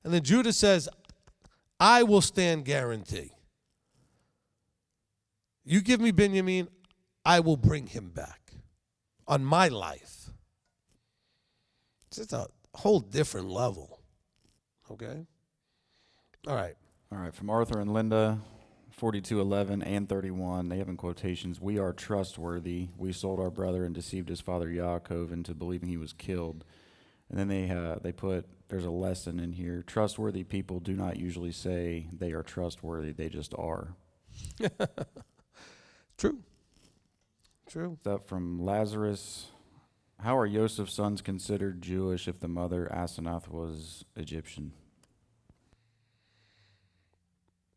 And then Judah says, I will stand guarantee. You give me Benjamin, I will bring him back on my life. It's just a whole different level. Okay? All right. All right, from Arthur and Linda, 42:11 and 31, they have in quotations, "We are trustworthy. We sold our brother and deceived his father Yaakov into believing he was killed." And then they put, there's a lesson in here. Trustworthy people do not usually say they are trustworthy. They just are. True. True. Stuff from Lazarus. How are Joseph's sons considered Jewish if the mother Asenath was Egyptian?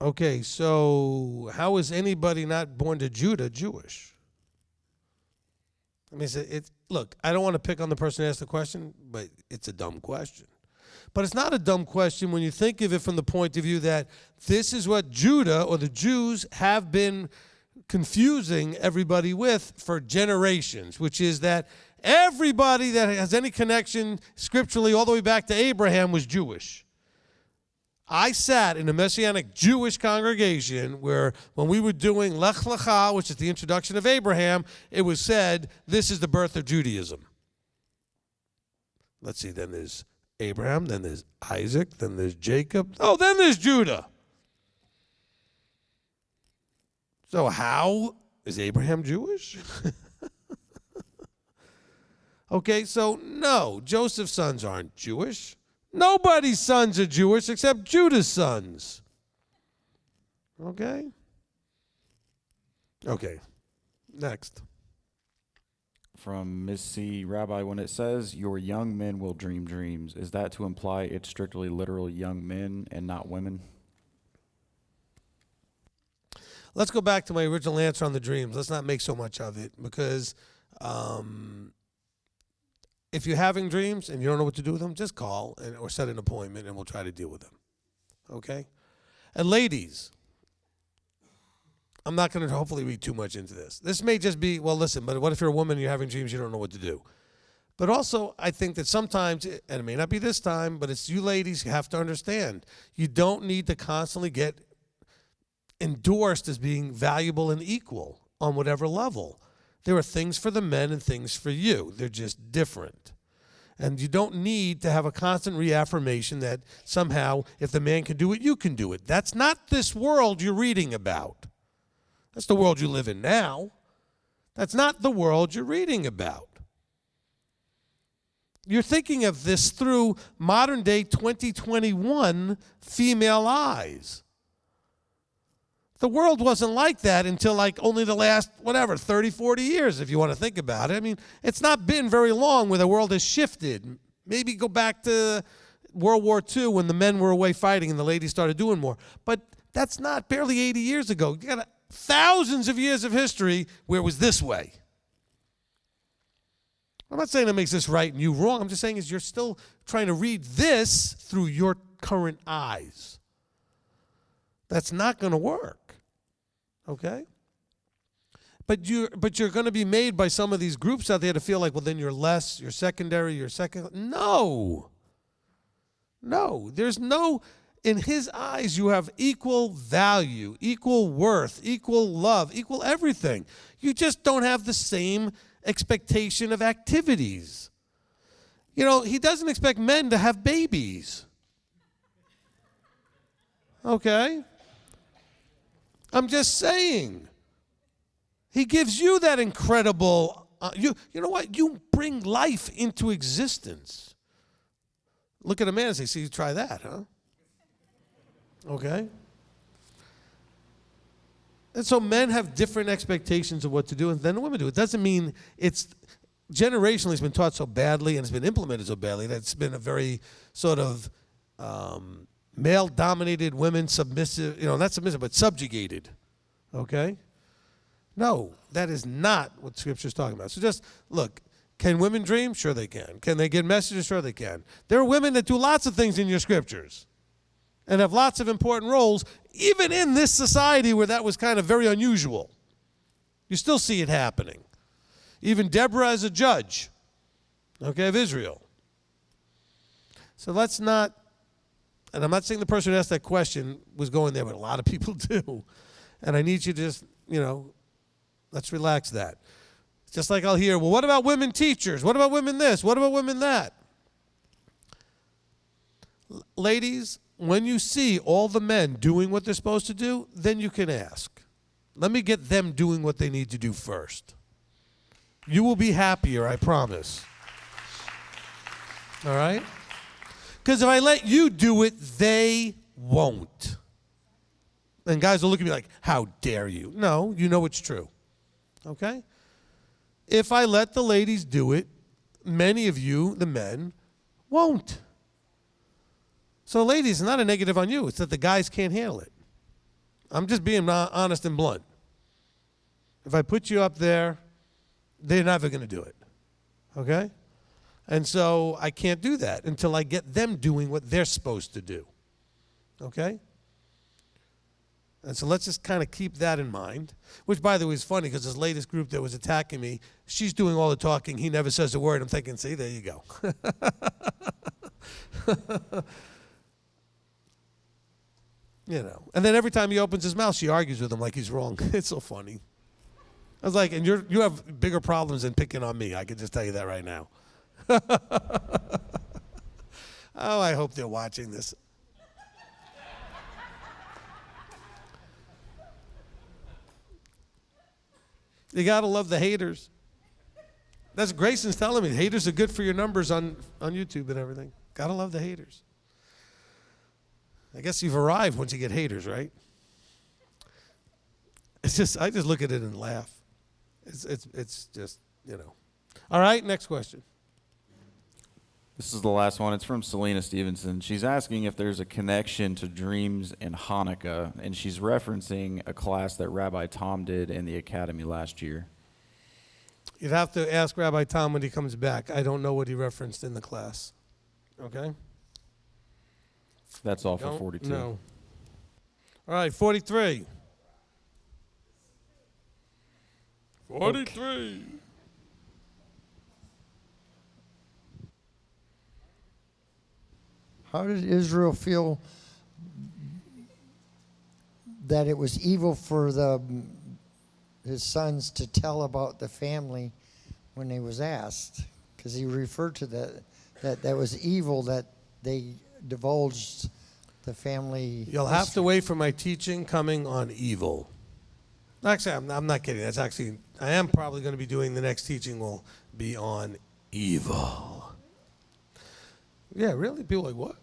Okay, so how is anybody not born to Judah Jewish? I mean, look, I don't want to pick on the person who asked the question, but it's a dumb question. But it's not a dumb question when you think of it from the point of view that this is what Judah or the Jews have been confusing everybody with for generations, which is that everybody that has any connection scripturally all the way back to Abraham was Jewish. I sat in a Messianic Jewish congregation where when we were doing Lech Lecha, which is the introduction of Abraham, it was said, this is the birth of Judaism. Let's see, then there's Abraham, then there's Isaac, then there's Jacob. Oh, then there's Judah. So how is Abraham Jewish? Okay, so no, Joseph's sons aren't Jewish. Nobody's sons are Jewish except Judah's sons. Okay? Okay. Next. From Miss C. Rabbi, when it says your young men will dream dreams, is that to imply it's strictly literal young men and not women? Let's go back to my original answer on the dreams. Let's not make so much of it because if you're having dreams and you don't know what to do with them, just call or set an appointment and we'll try to deal with them. Okay? And ladies, I'm not going to hopefully read too much into this. This may just be, well, listen, but what if you're a woman and you're having dreams, you don't know what to do? But also, I think that sometimes, and it may not be this time, but it's you ladies who have to understand, you don't need to constantly get endorsed as being valuable and equal on whatever level. There are things for the men and things for you. They're just different. And you don't need to have a constant reaffirmation that somehow if the man can do it, you can do it. That's not this world you're reading about. That's the world you live in now. That's not the world you're reading about. You're thinking of this through modern day 2021 female eyes. The world wasn't like that until like only the last, 30, 40 years, if you want to think about it. I mean, it's not been very long where the world has shifted. Maybe go back to World War II when the men were away fighting and the ladies started doing more. But that's not barely 80 years ago. You got thousands of years of history where it was this way. I'm not saying that makes this right and you wrong. I'm just saying is you're still trying to read this through your current eyes. That's not going to work. Okay? But you're going to be made by some of these groups out there to feel like, well, then you're less, you're secondary, you're second. No. No. There's no, in his eyes, you have equal value, equal worth, equal love, equal everything. You just don't have the same expectation of activities. You know, he doesn't expect men to have babies. Okay? I'm just saying. He gives you that incredible, you know what? You bring life into existence. Look at a man and say, see, you try that, huh? Okay? And so men have different expectations of what to do than women do. It doesn't mean it's, generationally it's been taught so badly and it's been implemented so badly that it's been a very sort of male-dominated, women submissive, not submissive, but subjugated, okay? No, that is not what Scripture is talking about. So just, look, can women dream? Sure they can. Can they get messages? Sure they can. There are women that do lots of things in your Scriptures and have lots of important roles, even in this society where that was kind of very unusual. You still see it happening. Even Deborah as a judge, okay, of Israel. So let's not, and I'm not saying the person who asked that question was going there, but a lot of people do. And I need you to just, let's relax that. Just like I'll hear, well, what about women teachers? What about women this? What about women that? Ladies, when you see all the men doing what they're supposed to do, then you can ask. Let me get them doing what they need to do first. You will be happier, I promise. All right? Because if I let you do it, they won't. And guys will look at me like, how dare you? No, you know it's true. Okay? If I let the ladies do it, many of you, the men, won't. So ladies, it's not a negative on you. It's that the guys can't handle it. I'm just being honest and blunt. If I put you up there, they're never going to do it. Okay? And so I can't do that until I get them doing what they're supposed to do. Okay? And so let's just kind of keep that in mind. Which, by the way, is funny because this latest group that was attacking me, she's doing all the talking. He never says a word. I'm thinking, see, there you go. You know. And then every time he opens his mouth, she argues with him like he's wrong. It's so funny. I was like, and you have bigger problems than picking on me. I can just tell you that right now. Oh, I hope they're watching this. You got to love the haters. That's Grayson's telling me. Haters are good for your numbers on YouTube and everything. Got to love the haters. I guess you've arrived once you get haters, right? It's just, I just look at it and laugh. It's just, you know. All right, next question. This is the last one. It's from Selena Stevenson. She's asking if there's a connection to dreams and Hanukkah, and she's referencing a class that Rabbi Tom did in the academy last year. You'd have to ask Rabbi Tom when he comes back. I don't know what he referenced in the class. Okay? That's all for 42. No. All right, 43. 43. How did Israel feel that it was evil for his sons to tell about the family when they was asked? Because he referred to that was evil that they divulged the family. You'll have to wait for my teaching coming on evil. Actually, I'm not kidding. That's actually, I am probably going to be doing the next teaching will be on evil. Yeah, really? People are like, what?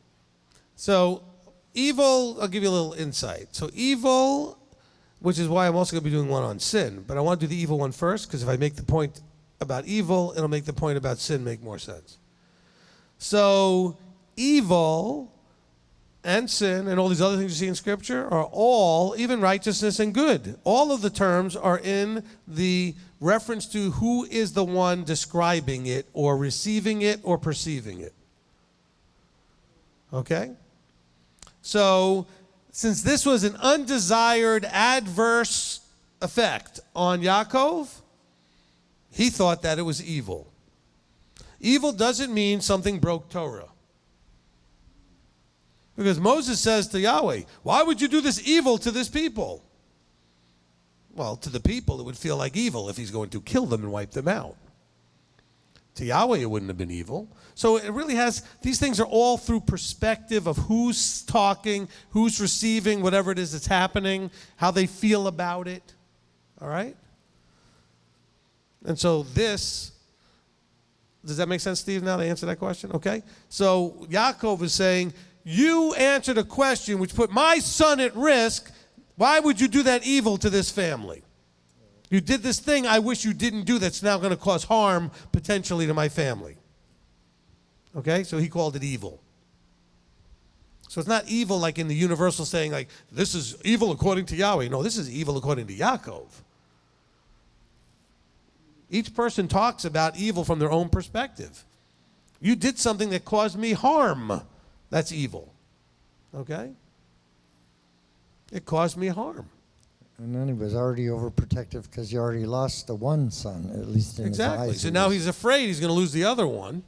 So, evil, I'll give you a little insight. So, evil, which is why I'm also going to be doing one on sin. But I want to do the evil one first, because if I make the point about evil, it'll make the point about sin make more sense. So, evil and sin and all these other things you see in Scripture are all, even righteousness and good, all of the terms are in the reference to who is the one describing it or receiving it or perceiving it. Okay? So, since this was an undesired adverse effect on Yaakov, he thought that it was evil. Evil doesn't mean something broke Torah. Because Moses says to Yahweh, why would you do this evil to this people? Well, to the people, it would feel like evil if he's going to kill them and wipe them out. To Yahweh, it wouldn't have been evil. So it really has, these things are all through perspective of who's talking, who's receiving whatever it is that's happening, how they feel about it. All right? And so this, does that make sense, Steve, now to answer that question? Okay? So Yaakov is saying, you answered a question which put my son at risk. Why would you do that evil to this family? You did this thing I wish you didn't do that's now going to cause harm potentially to my family. Okay? So he called it evil. So it's not evil like in the universal saying like, this is evil according to Yahweh. No, this is evil according to Yaakov. Each person talks about evil from their own perspective. You did something that caused me harm. That's evil. Okay? It caused me harm. And then he was already overprotective because he already lost the one son, at least in his eyes. Exactly. So now he's afraid he's going to lose the other one.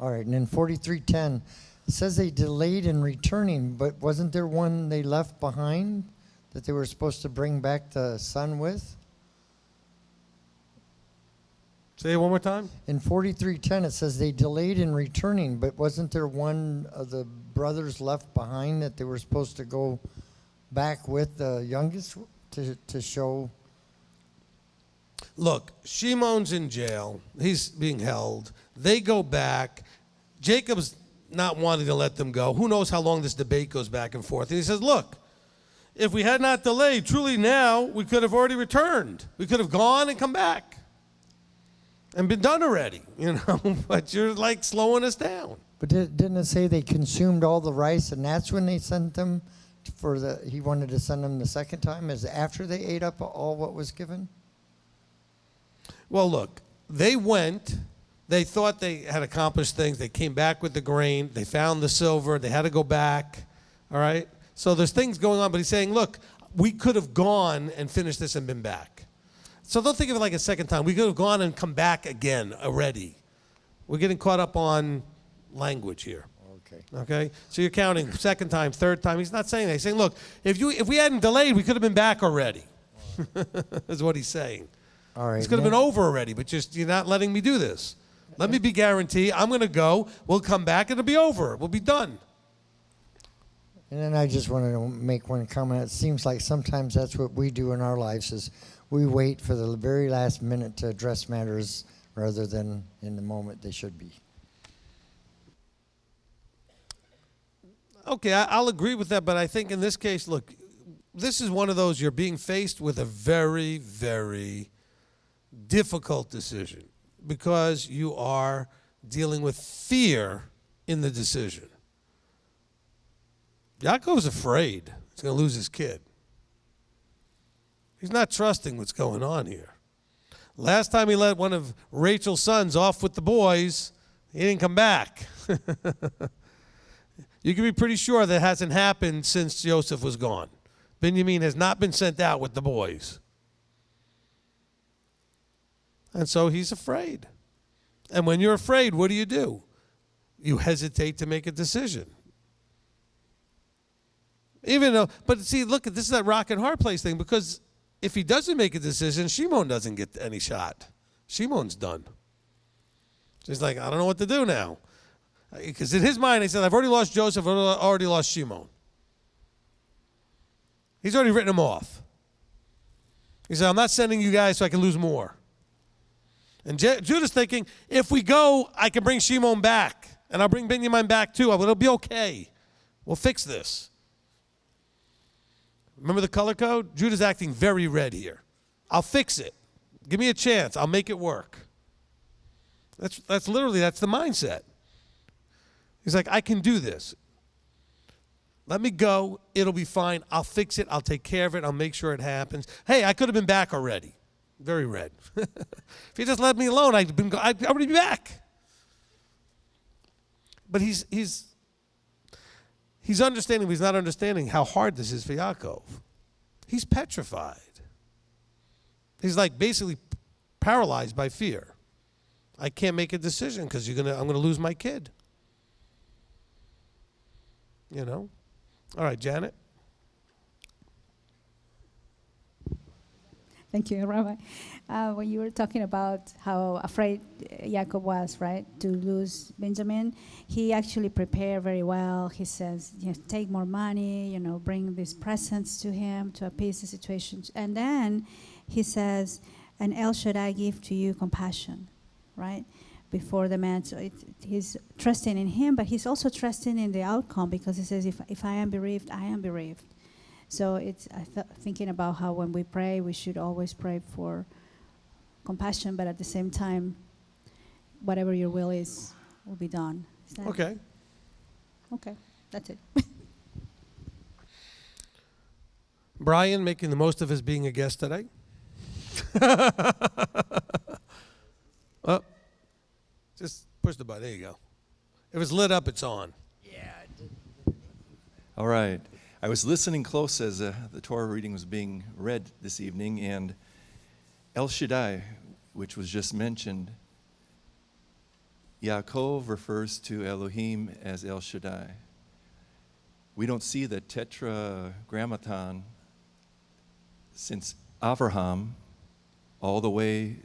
All right, and in 43:10, it says they delayed in returning, but wasn't there one they left behind that they were supposed to bring back the son with? Say it one more time. In 43:10, it says they delayed in returning, but wasn't there one of the brothers left behind that they were supposed to go back with the youngest to show? Look, Shimon's in jail. He's being held. They go back. Jacob's not wanting to let them go. Who knows how long this debate goes back and forth. And he says, look, if we had not delayed, truly now we could have already returned. We could have gone and come back and been done already, you know, but you're like slowing us down. But didn't it say they consumed all the rice, and that's when they sent them he wanted to send them the second time? Is after they ate up all what was given? Well, look, they went. They thought they had accomplished things. They came back with the grain. They found the silver. They had to go back, all right? So there's things going on, but he's saying, look, we could have gone and finished this and been back. So don't think of it like a second time. We could have gone and come back again already. We're getting caught up on language here. Okay? So you're counting second time, third time. He's not saying that. He's saying, look, if we hadn't delayed, we could have been back already. Is what he's saying. All right. This could have been over already, but just you're not letting me do this. Let me be guaranteed. I'm going to go. We'll come back. It'll be over. We'll be done. And then I just wanted to make one comment. It seems like sometimes that's what we do in our lives is we wait for the very last minute to address matters rather than in the moment they should be. Okay, I'll agree with that, but I think in this case, look, this is one of those you're being faced with a very, very difficult decision because you are dealing with fear in the decision. Yaakov's afraid he's going to lose his kid. He's not trusting what's going on here. Last time he let one of Rachel's sons off with the boys, he didn't come back. You can be pretty sure that hasn't happened since Joseph was gone. Benjamin has not been sent out with the boys. And so he's afraid. And when you're afraid, what do? You hesitate to make a decision. Even though, but see, look, this is that rock and hard place thing, because if he doesn't make a decision, Shimon doesn't get any shot. Shimon's done. He's like, I don't know what to do now. Because in his mind, he said, I've already lost Joseph, I've already lost Shimon. He's already written him off. He said, I'm not sending you guys so I can lose more. And Judah's thinking, if we go, I can bring Shimon back. And I'll bring Benjamin back too. It'll be okay. We'll fix this. Remember the color code? Judah's acting very red here. I'll fix it. Give me a chance. I'll make it work. That's literally, that's the mindset. He's like, I can do this. Let me go. It'll be fine. I'll fix it. I'll take care of it. I'll make sure it happens. Hey, I could have been back already. Very red. If you just let me alone, I'd already be back. But he's understanding, but he's not understanding how hard this is for Yaakov. He's petrified. He's like basically paralyzed by fear. I can't make a decision because I'm going to lose my kid. You know? All right, Janet. Thank you, Rabbi. When you were talking about how afraid Yaakov was, right, to lose Benjamin, he actually prepared very well. He says, take more money, bring these presents to him to appease the situation. And then he says, and El Shaddai give to you compassion, right, before the man. So he's trusting in him, but he's also trusting in the outcome because he says, if I am bereaved, I am bereaved. So thinking about how when we pray, we should always pray for compassion, but at the same time, whatever your will is, will be done. Okay. Okay, that's it. Brian making the most of his being a guest today. Oh, just push the button. There you go. If it's lit up, it's on. Yeah. All right. I was listening close as the Torah reading was being read this evening, and El Shaddai, which was just mentioned, Yaakov refers to Elohim as El Shaddai. We don't see the tetragrammaton since Avraham all the way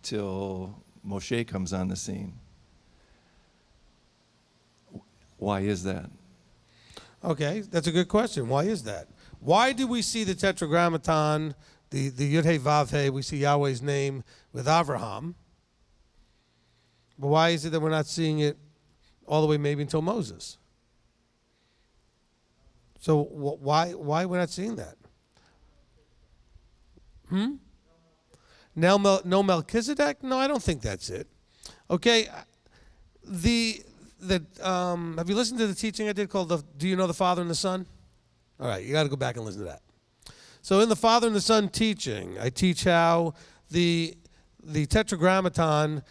till Moshe comes on the scene. Why is that? Okay, that's a good question. Why is that? Why do we see the Tetragrammaton, the Yud-Hey Vav-Hey, we see Yahweh's name with Avraham? But why is it that we're not seeing it all the way maybe until Moses? So why we're not seeing that? No Melchizedek? No, I don't think that's it. Okay, have you listened to the teaching I did called Do You Know the Father and the Son? All right, you got to go back and listen to that. So in the Father and the Son teaching, I teach how the Tetragrammaton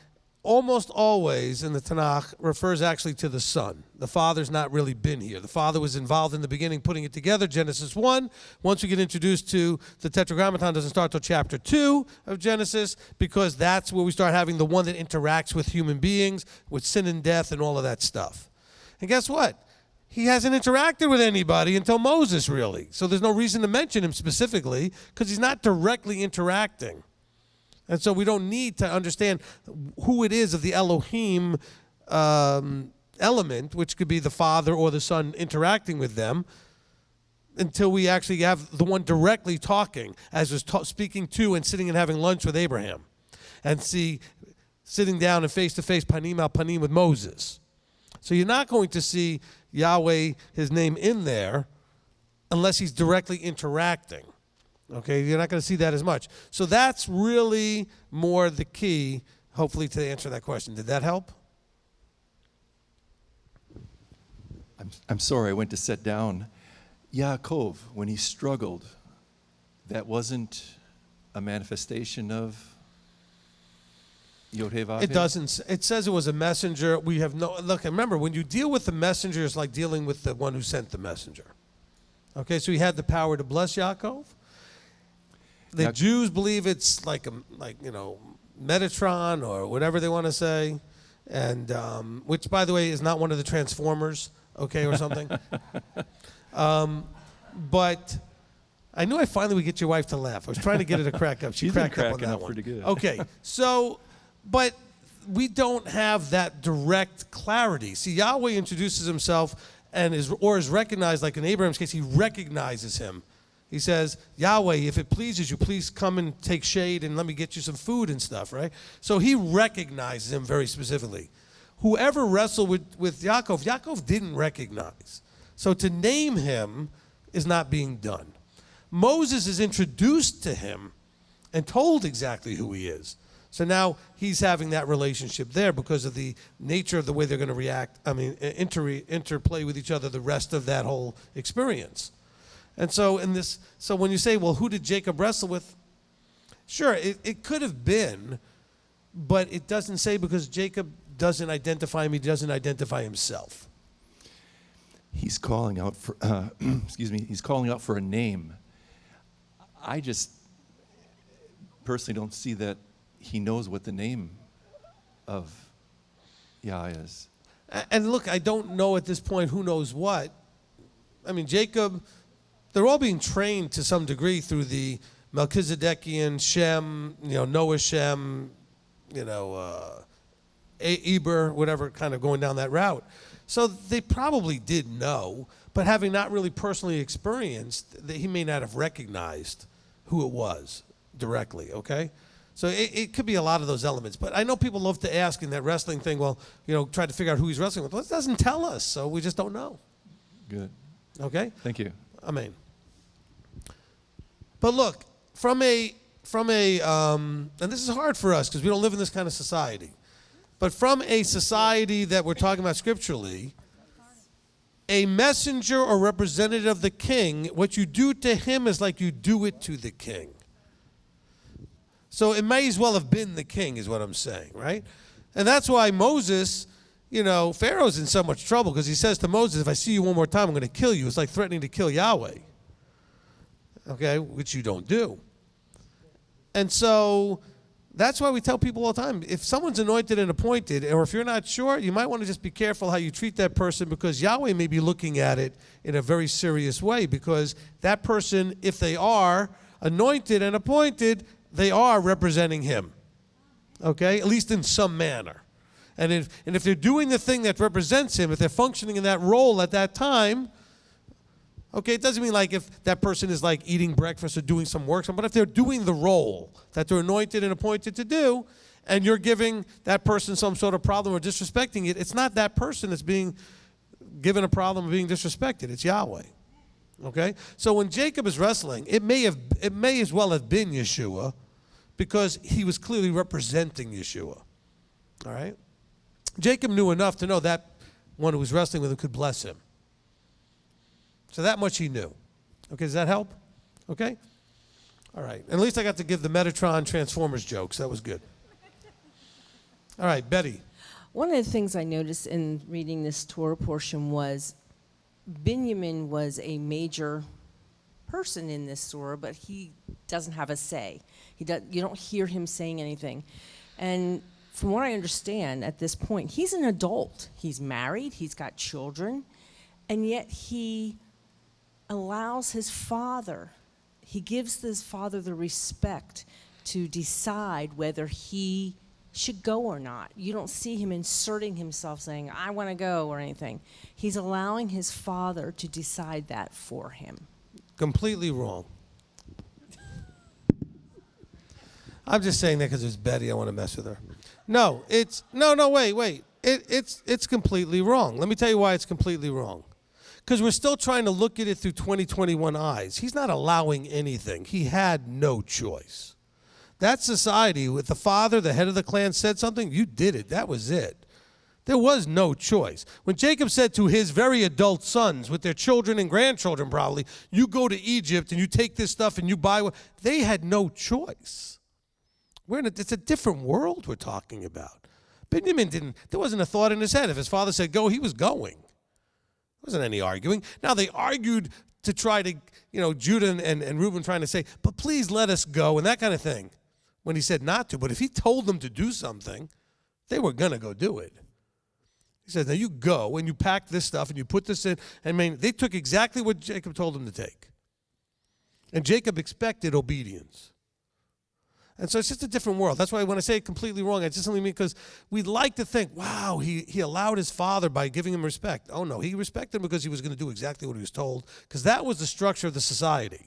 almost always in the Tanakh refers actually to the Son. The Father's not really been here. The Father was involved in the beginning putting it together, Genesis 1. Once we get introduced to the Tetragrammaton, doesn't start till chapter 2 of Genesis, because that's where we start having the one that interacts with human beings, with sin and death and all of that stuff. And guess what? He hasn't interacted with anybody until Moses, really. So there's no reason to mention him specifically, because he's not directly interacting. And so we don't need to understand who it is of the Elohim element, which could be the Father or the Son interacting with them, until we actually have the one directly talking, as was speaking to and sitting and having lunch with Abraham, and sitting down and face-to-face, panim al panim with Moses. So you're not going to see Yahweh, his name, in there unless he's directly interacting. Okay, you're not going to see that as much. So that's really more the key, hopefully, to answer that question. Did that help? I'm sorry, I went to sit down. Yaakov, when he struggled, that wasn't a manifestation of Yod-Heh Vav-Heh? It doesn't. It says it was a messenger. We have no... Look, remember, when you deal with the messenger, it's like dealing with the one who sent the messenger. Okay, so he had the power to bless Yaakov. The Jews believe it's like Metatron or whatever they want to say, and which, by the way, is not one of the Transformers, okay, or something. But I knew I finally would get your wife to laugh. I was trying to get her to crack up. She cracked up on that one. Pretty good. Okay, so, but we don't have that direct clarity. See, Yahweh introduces himself and is recognized, like in Abraham's case, he recognizes him. He says, Yahweh, if it pleases you, please come and take shade and let me get you some food and stuff, right? So he recognizes him very specifically. Whoever wrestled with Yaakov, Yaakov didn't recognize. So to name him is not being done. Moses is introduced to him and told exactly who he is. So now he's having that relationship there because of the nature of the way they're going to react, interplay with each other the rest of that whole experience. And so so when you say, well, who did Jacob wrestle with? Sure, it could have been, but it doesn't say, because Jacob doesn't identify him, he doesn't identify himself. He's calling out for, he's calling out for a name. I just personally don't see that he knows what the name of Yah is. And look, I don't know at this point who knows what. I mean, Jacob... They're all being trained to some degree through the Melchizedekian, Shem, Noah Shem, Eber, whatever, kind of going down that route. So they probably did know, but having not really personally experienced, he may not have recognized who it was directly, okay? So it could be a lot of those elements. But I know people love to ask in that wrestling thing, well, try to figure out who he's wrestling with. Well, it doesn't tell us, so we just don't know. Good. Okay? Thank you. Amen. But look, from a, and this is hard for us because we don't live in this kind of society, but from a society that we're talking about scripturally, a messenger or representative of the king, what you do to him is like you do it to the king. So it may as well have been the king, is what I'm saying, right? And that's why Moses, Pharaoh's in so much trouble because he says to Moses, if I see you one more time, I'm going to kill you. It's like threatening to kill Yahweh. Okay, which you don't do. And so that's why we tell people all the time, if someone's anointed and appointed, or if you're not sure, you might want to just be careful how you treat that person, because Yahweh may be looking at it in a very serious way, because that person, if they are anointed and appointed, they are representing him. Okay? At least in some manner. And if they're doing the thing that represents him, if they're functioning in that role at that time, okay, it doesn't mean like if that person is like eating breakfast or doing some work, but if they're doing the role that they're anointed and appointed to do, and you're giving that person some sort of problem or disrespecting it, it's not that person that's being given a problem of being disrespected. It's Yahweh. Okay? So when Jacob is wrestling, it may as well have been Yeshua, because he was clearly representing Yeshua. All right? Jacob knew enough to know that one who was wrestling with him could bless him. So that much he knew. Okay, does that help? Okay? All right. And at least I got to give the Metatron Transformers jokes. That was good. All right, Betty. One of the things I noticed in reading this Torah portion was Binyamin was a major person in this Torah, but he doesn't have a say. You don't hear him saying anything. And from what I understand at this point, he's an adult. He's married, he's got children, and yet he allows his father, he gives his father the respect to decide whether he should go or not. You don't see him inserting himself saying, I want to go or anything. He's allowing his father to decide that for him. Completely wrong. I'm just saying that because it's Betty. I want to mess with her. No, wait. It's completely wrong. Let me tell you why it's completely wrong. Because we're still trying to look at it through 2021 eyes. He's not allowing anything. He had no choice. That society with the father, the head of the clan, said something, you did it. That was it. There was no choice. When Jacob said to his very adult sons, with their children and grandchildren probably, you go to Egypt and you take this stuff and you buy what, they had no choice. It's a different world we're talking about. Benjamin there wasn't a thought in his head. If his father said go, he was going. There wasn't any arguing. Now they argued to try to, Judah and Reuben trying to say, but please let us go and that kind of thing when he said not to. But if he told them to do something, they were going to go do it. He says, now you go and you pack this stuff and you put this in. They took exactly what Jacob told them to take. And Jacob expected obedience. And so it's just a different world. That's why when I say it completely wrong, I just only mean because we'd like to think, wow, he allowed his father by giving him respect. Oh, no, he respected him because he was going to do exactly what he was told, because that was the structure of the society.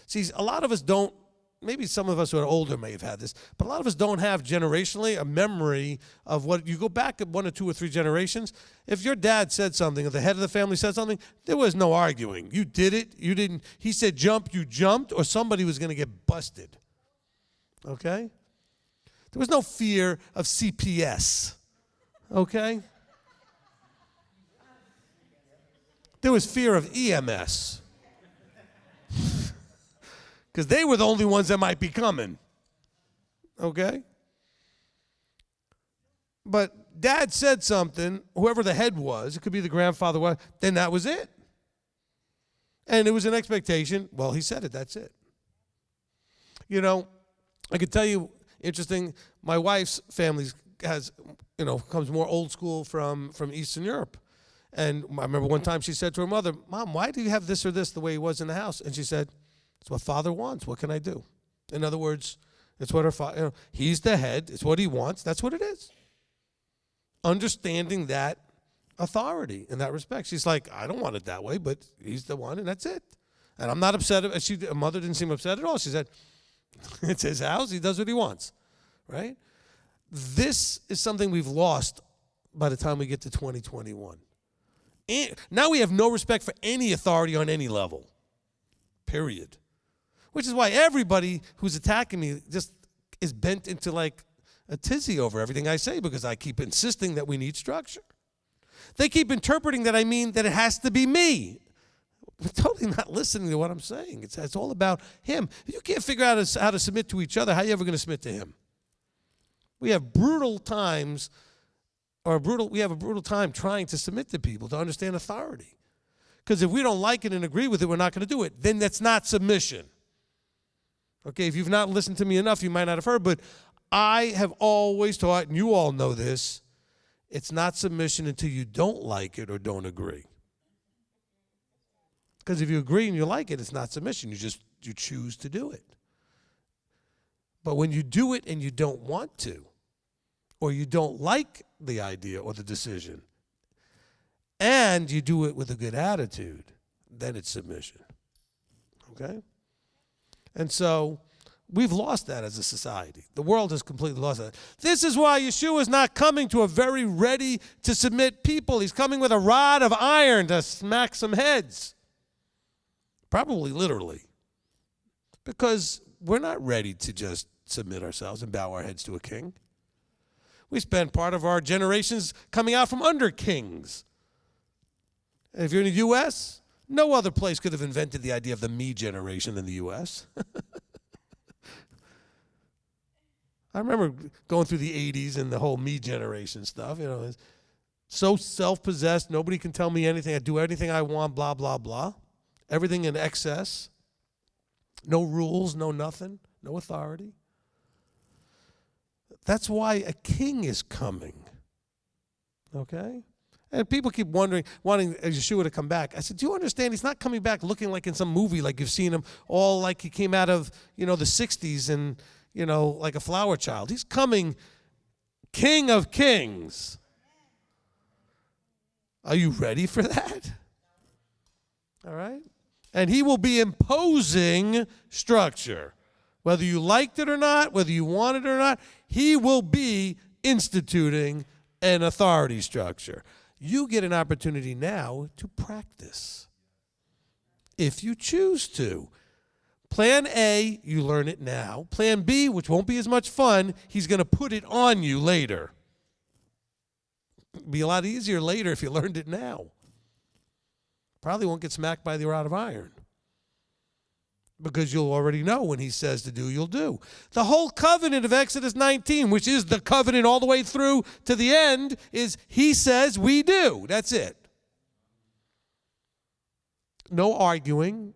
See, a lot of us don't, maybe some of us who are older may have had this, but a lot of us don't have generationally a memory of what, you go back 1 or 2 or 3 generations, if your dad said something or the head of the family said something, there was no arguing. You did it, you didn't, he said jump, you jumped, or somebody was going to get busted. Okay? There was no fear of CPS. Okay? There was fear of EMS. Because they were the only ones that might be coming. Okay? But dad said something, whoever the head was, it could be the grandfather, then that was it. And it was an expectation. Well, he said it, that's it. I could tell you, interesting, my wife's family comes more old school from Eastern Europe. And I remember one time she said to her mother, Mom, why do you have this or this the way he was in the house? And she said, it's what father wants. What can I do? In other words, it's what her father, he's the head. It's what he wants. That's what it is. Understanding that authority in that respect. She's like, I don't want it that way, but he's the one, and that's it. And I'm not upset. Her mother didn't seem upset at all. She said, it's his house. He does what he wants, right? This is something we've lost by the time we get to 2021. And now we have no respect for any authority on any level, period. Which is why everybody who's attacking me just is bent into like a tizzy over everything I say, because I keep insisting that we need structure. They keep interpreting that I mean that it has to be me. We're totally not listening to what I'm saying. It's all about him. If you can't figure out how to submit to each other, how are you ever going to submit to him? We have brutal times, we have a brutal time trying to submit to people, to understand authority. Because if we don't like it and agree with it, we're not going to do it. Then that's not submission. Okay, if you've not listened to me enough, you might not have heard, but I have always taught, and you all know this, it's not submission until you don't like it or don't agree. Because if you agree and you like it, it's not submission. You choose to do it. But when you do it and you don't want to, or you don't like the idea or the decision, and you do it with a good attitude, then it's submission. Okay? And so we've lost that as a society. The world has completely lost that. This is why Yeshua is not coming to a very ready to submit people. He's coming with a rod of iron to smack some heads. Probably literally. Because we're not ready to just submit ourselves and bow our heads to a king. We spent part of our generations coming out from under kings. And if you're in the U.S., no other place could have invented the idea of the me generation than the U.S. I remember going through the 80s and the whole me generation stuff. You know, it's so self-possessed, nobody can tell me anything. I do anything I want, blah, blah, blah. Everything in excess. No rules, no nothing, no authority. That's why a king is coming. Okay? And people keep wanting Yeshua to come back. I said, do you understand? He's not coming back looking like in some movie, like you've seen him all like he came out of, the 60s and, like a flower child. He's coming King of Kings. Are you ready for that? All right? And he will be imposing structure. Whether you liked it or not, whether you want it or not, he will be instituting an authority structure. You get an opportunity now to practice, if you choose to. Plan A, you learn it now. Plan B, which won't be as much fun, he's going to put it on you later. It'll be a lot easier later if you learned it now. Probably won't get smacked by the rod of iron, because you'll already know when he says to do, you'll do. The whole covenant of Exodus 19, which is the covenant all the way through to the end, is he says, we do. That's it. No arguing,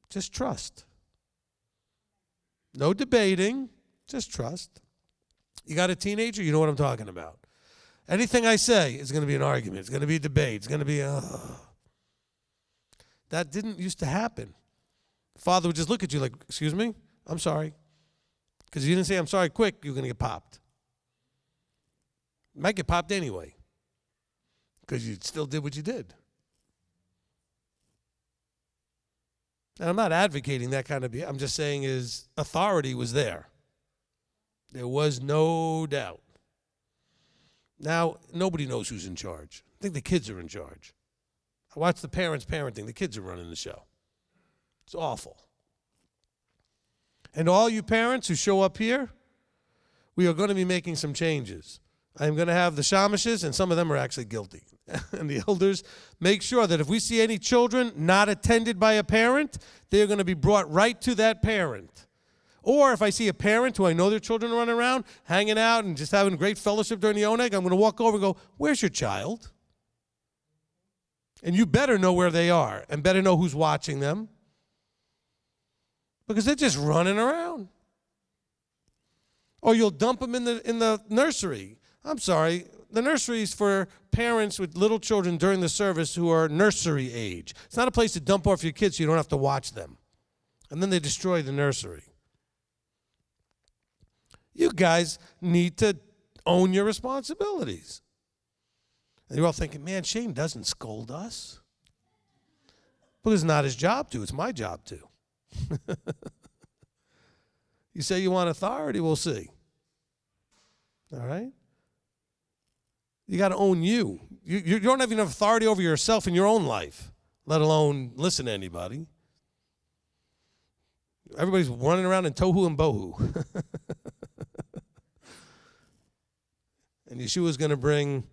just trust. No debating, just trust. You got a teenager, you know what I'm talking about. Anything I say is going to be an argument. It's going to be a debate. It's going to be That didn't used to happen. Father would just look at you like, excuse me? I'm sorry. Because you didn't say I'm sorry quick, you're going to get popped. You might get popped anyway, because you still did what you did. And I'm not advocating that kind of behavior. I'm just saying is authority was there. There was no doubt. Now, nobody knows who's in charge. I think the kids are in charge. I watch the parents parenting. The kids are running the show. It's awful. And all you parents who show up here, we are going to be making some changes. I'm going to have the shamishes, and some of them are actually guilty. And the elders make sure that if we see any children not attended by a parent, they're going to be brought right to that parent. Or if I see a parent who I know their children are running around, hanging out and just having great fellowship during the oneg, I'm going to walk over and go, where's your child? And you better know where they are and better know who's watching them, because they're just running around. Or you'll dump them in the nursery. I'm sorry, the nursery is for parents with little children during the service who are nursery age. It's not a place to dump off your kids so you don't have to watch them. And then they destroy the nursery. You guys need to own your responsibilities. And you're all thinking, man, Shane doesn't scold us. Because it's not his job to, it's my job to. You say you want authority, we'll see. All right? You got to own you. You don't have enough authority over yourself in your own life, let alone listen to anybody. Everybody's running around in tohu and bohu. And Yeshua's going to bring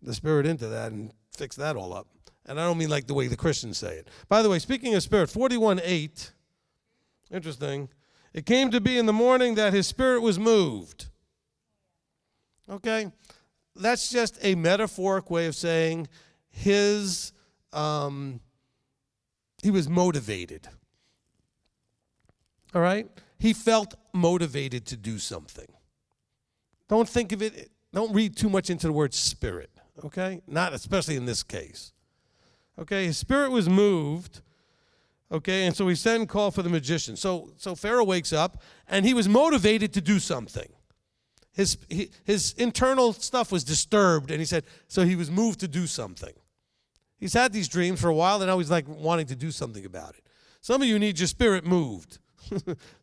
the Spirit into that and fix that all up. And I don't mean like the way the Christians say it. By the way, speaking of Spirit, 41:8, interesting. It came to be in the morning that his spirit was moved. Okay? That's just a metaphoric way of saying he was motivated. All right? He felt motivated to do something. Don't think of it, don't read too much into the word spirit, okay? Not especially in this case. Okay, his spirit was moved. Okay, and so he sent and called for the magician. So Pharaoh wakes up, and he was motivated to do something. His internal stuff was disturbed, and he said, so he was moved to do something. He's had these dreams for a while, and now he's like wanting to do something about it. Some of you need your spirit moved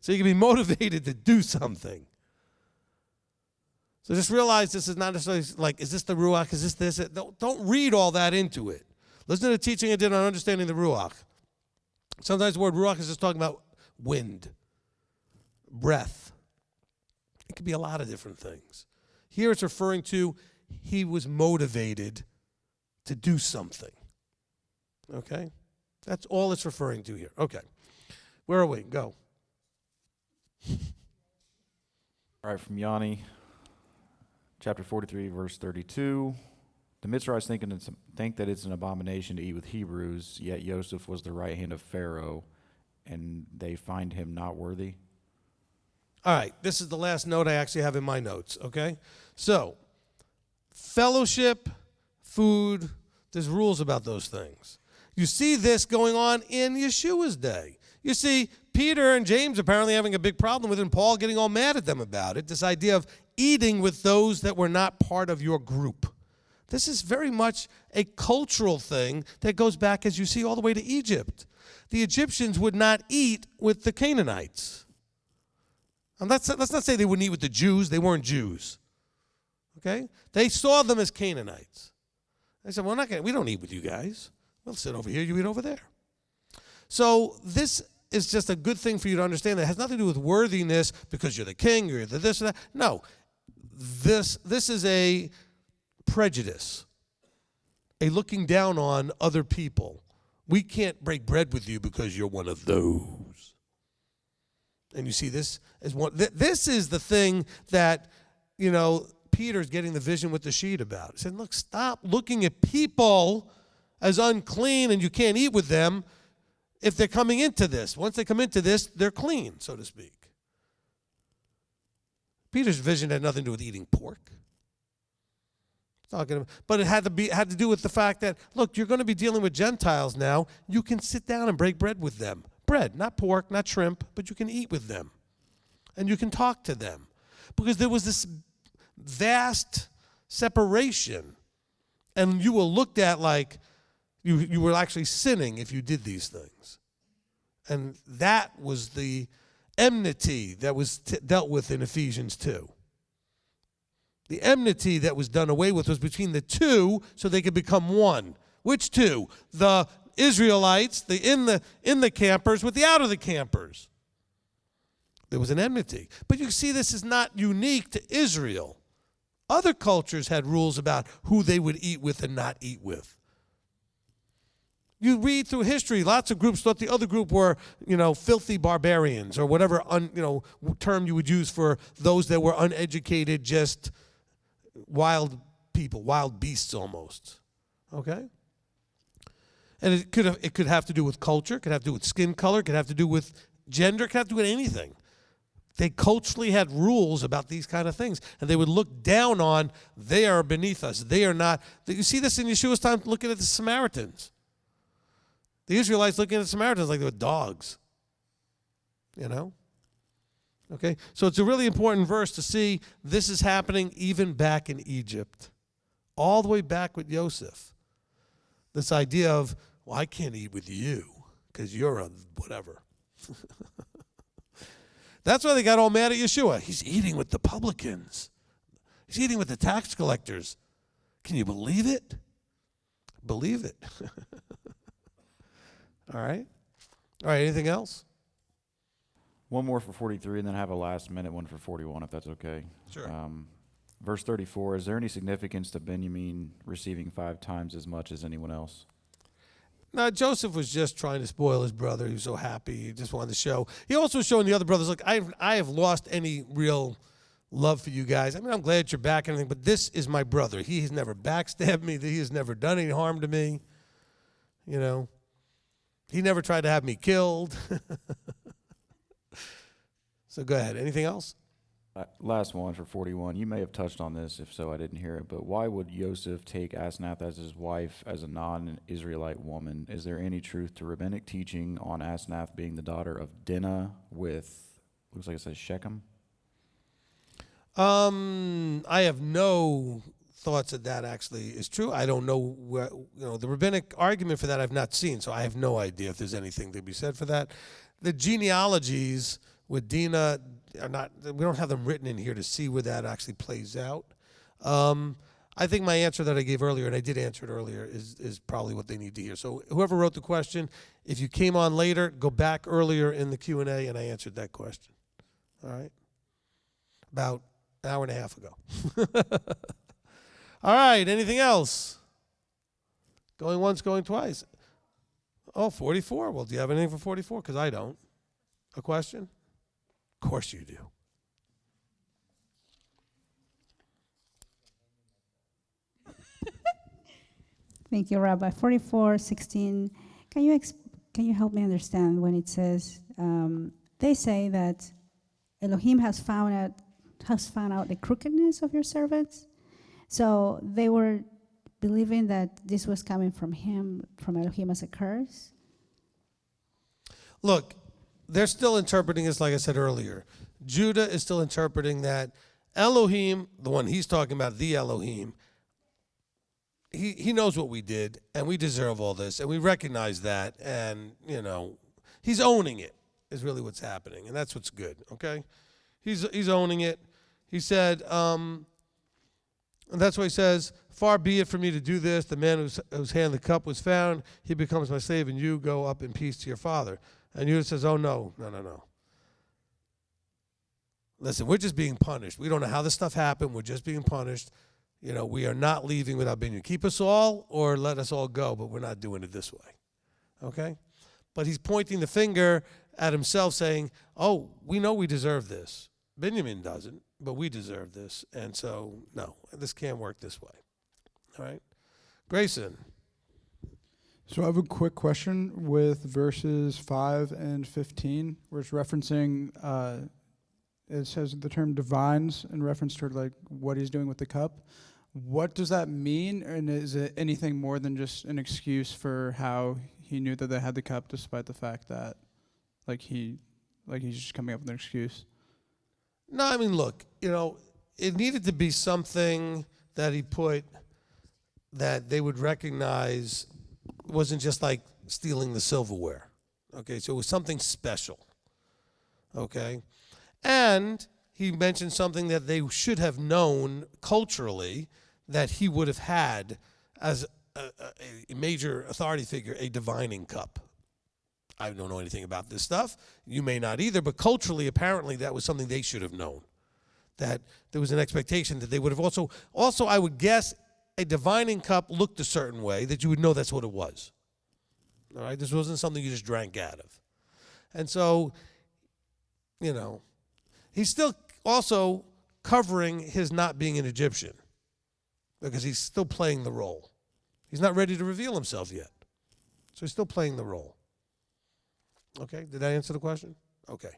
so you can be motivated to do something. So just realize this is not necessarily like, is this the Ruach? Is this? Don't read all that into it. Listen to the teaching I did on understanding the Ruach. Sometimes the word Ruach is just talking about wind, breath. It could be a lot of different things. Here it's referring to he was motivated to do something. Okay? That's all it's referring to here. Okay. Where are we? Go. All right, from Yanni, chapter 43, verse 32. The Mitzrayites think that it's an abomination to eat with Hebrews, yet Joseph was the right hand of Pharaoh, and they find him not worthy. All right, this is the last note I actually have in my notes, okay? So, fellowship, food, there's rules about those things. You see this going on in Yeshua's day. You see Peter and James apparently having a big problem with it, and Paul getting all mad at them about it, this idea of eating with those that were not part of your group. This is very much a cultural thing that goes back, as you see, all the way to Egypt. The Egyptians would not eat with the Canaanites. And let's not say they wouldn't eat with the Jews. They weren't Jews. Okay? They saw them as Canaanites. They said, well, we don't eat with you guys. We'll sit over here, you eat over there. So this is just a good thing for you to understand. That it has nothing to do with worthiness because you're the king, you're the this or that. No. This is a prejudice, a looking down on other people. We can't break bread with you because you're one of those. And you see this as one. This is the thing that, Peter's getting the vision with the sheet about. He said, look, stop looking at people as unclean and you can't eat with them if they're coming into this. Once they come into this, they're clean, so to speak. Peter's vision had nothing to do with eating pork. But it had to do with the fact that, look, you're going to be dealing with Gentiles now. You can sit down and break bread with them. Bread, not pork, not shrimp, but you can eat with them. And you can talk to them. Because there was this vast separation. And you were looked at like you were actually sinning if you did these things. And that was the enmity that was dealt with in Ephesians 2. The enmity that was done away with was between the two so they could become one. Which two? The Israelites, the in the campers with the out of the campers. There was an enmity. But you see this is not unique to Israel. Other cultures had rules about who they would eat with and not eat with. You read through history, lots of groups thought the other group were, filthy barbarians or whatever term you would use for those that were uneducated, just wild people, wild beasts almost. Okay? And it could have to do with culture, it could have to do with skin color, it could have to do with gender, it could have to do with anything. They culturally had rules about these kind of things, and they would look down on, they are beneath us, they are not. You see this in Yeshua's time looking at the Samaritans. The Israelites looking at the Samaritans like they were dogs. Okay, so it's a really important verse to see this is happening even back in Egypt, all the way back with Joseph. This idea of, well, I can't eat with you because you're a whatever. That's why they got all mad at Yeshua. He's eating with the publicans. He's eating with the tax collectors. Can you believe it? Believe it. All right. All right, anything else? One more for 43, and then I have a last-minute one for 41, if that's okay. Sure. Verse 34, is there any significance to Benjamin receiving 5 times as much as anyone else? Now, Joseph was just trying to spoil his brother. He was so happy. He just wanted to show. He also was showing the other brothers, look, I have lost any real love for you guys. I mean, I'm glad you're back and everything, but this is my brother. He has never backstabbed me. He has never done any harm to me. He never tried to have me killed. So go ahead. Anything else? Last one for 41. You may have touched on this. If so, I didn't hear it. But why would Yosef take Asenath as his wife as a non-Israelite woman? Is there any truth to rabbinic teaching on Asenath being the daughter of Dinah with, looks like it says Shechem? I have no thoughts that actually is true. I don't know where, the rabbinic argument for that I've not seen, so I have no idea if there's anything to be said for that. The genealogies with Dinah are not, we don't have them written in here to see where that actually plays out. I think my answer that I gave earlier, and I did answer it earlier, is probably what they need to hear. So whoever wrote the question, if you came on later, go back earlier in the Q&A, and I answered that question. All right? About an hour and a half ago. All right, anything else? Going once, going twice. Oh, 44. Well, do you have anything for 44? Because I don't. A question? Of course you do. Thank you, Rabbi. 44:16. Can you help me understand when it says they say that Elohim has found out the crookedness of your servants? So they were believing that this was coming from him, from Elohim, as a curse? Look, they're still interpreting this like I said earlier. Judah is still interpreting that Elohim, the one he's talking about, the Elohim, he knows what we did, and we deserve all this, and we recognize that, and, he's owning it is really what's happening, and that's what's good, okay? He's owning it. He said, and that's why he says, far be it from me to do this. The man whose hand the cup was found, he becomes my slave, and you go up in peace to your father. And Judah says, oh, no. Listen, we're just being punished. We don't know how this stuff happened. We're just being punished. We are not leaving without being. Keep us all or let us all go, but we're not doing it this way. Okay? But he's pointing the finger at himself saying, oh, we know we deserve this. Benjamin doesn't, but we deserve this. And so, no, this can't work this way. All right? Grayson. So I have a quick question with verses 5 and 15, where it's referencing, it says the term divines in reference to like what he's doing with the cup. What does that mean? And is it anything more than just an excuse for how he knew that they had the cup, despite the fact that he's just coming up with an excuse? No, I mean, look, it needed to be something that he put that they would recognize wasn't just like stealing the silverware. Okay, so it was something special. Okay? And he mentioned something that they should have known culturally that he would have had as a major authority figure, a divining cup. I don't know anything about this stuff. You may not either, but culturally, apparently, that was something they should have known. That there was an expectation that they would have also, I would guess, a divining cup looked a certain way that you would know that's what it was. All right? This wasn't something you just drank out of. And so, he's still also covering his not being an Egyptian because he's still playing the role. He's not ready to reveal himself yet. So he's still playing the role. Okay, did I answer the question? Okay.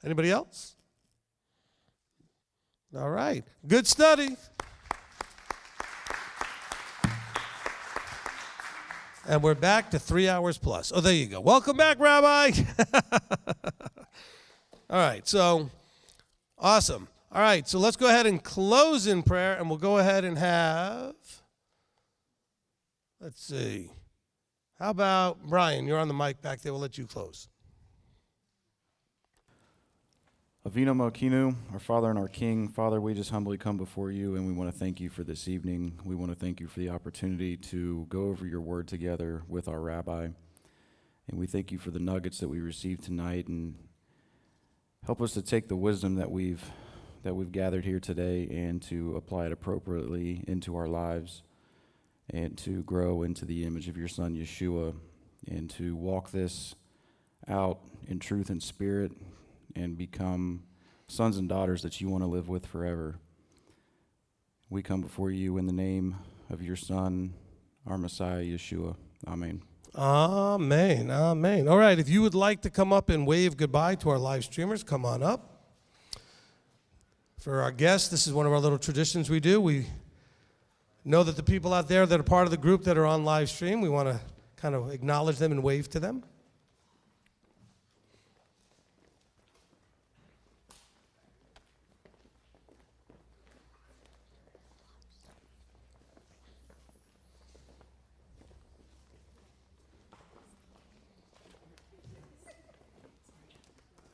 Anybody else? All right. Good study. And we're back to 3 hours plus. Oh, there you go. Welcome back, Rabbi. All right, so awesome. All right, so let's go ahead and close in prayer, and we'll go ahead and have, let's see. How about Brian? You're on the mic back there. We'll let you close. Avinu Malkeinu, our Father and our King. Father, we just humbly come before you, and we want to thank you for this evening. We want to thank you for the opportunity to go over your word together with our rabbi. And we thank you for the nuggets that we received tonight, and help us to take the wisdom that we've gathered here today and to apply it appropriately into our lives and to grow into the image of your Son, Yeshua, and to walk this out in truth and spirit and become sons and daughters that you want to live with forever. We come before you in the name of your Son, our Messiah, Yeshua. Amen. Amen. Amen. All right, if you would like to come up and wave goodbye to our live streamers, come on up. For our guests, this is one of our little traditions we do. We know that the people out there that are part of the group that are on live stream, we want to kind of acknowledge them and wave to them.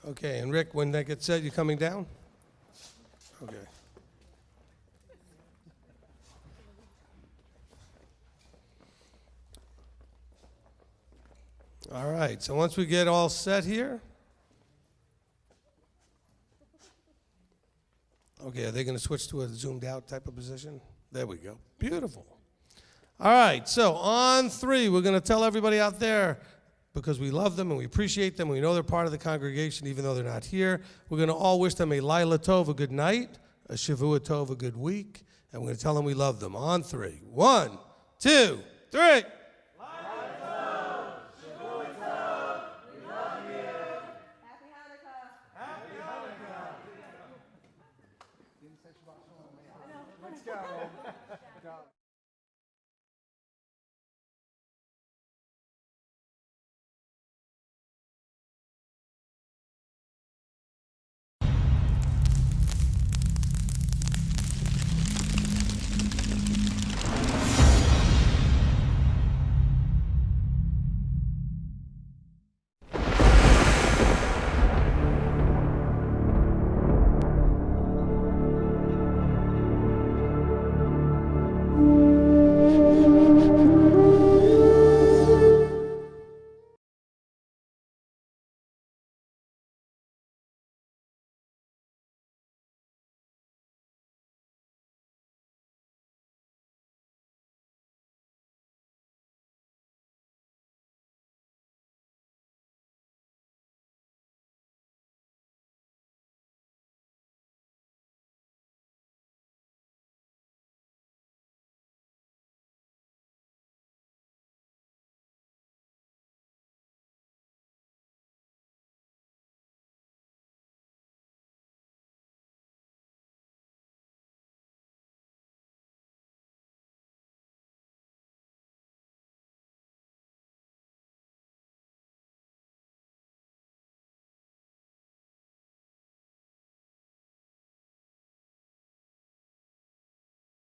Okay, and Rick, when that gets said, you coming down? Okay. All right, so once we get all set here. Okay, are they going to switch to a zoomed out type of position? There we go. Beautiful. All right, so on 3, we're going to tell everybody out there, because we love them and we appreciate them, we know they're part of the congregation even though they're not here. We're going to all wish them a Laila Tov, a good night, a Shavua Tov, a good week, and we're going to tell them we love them. On 3. 1, 2, 3. Let's go.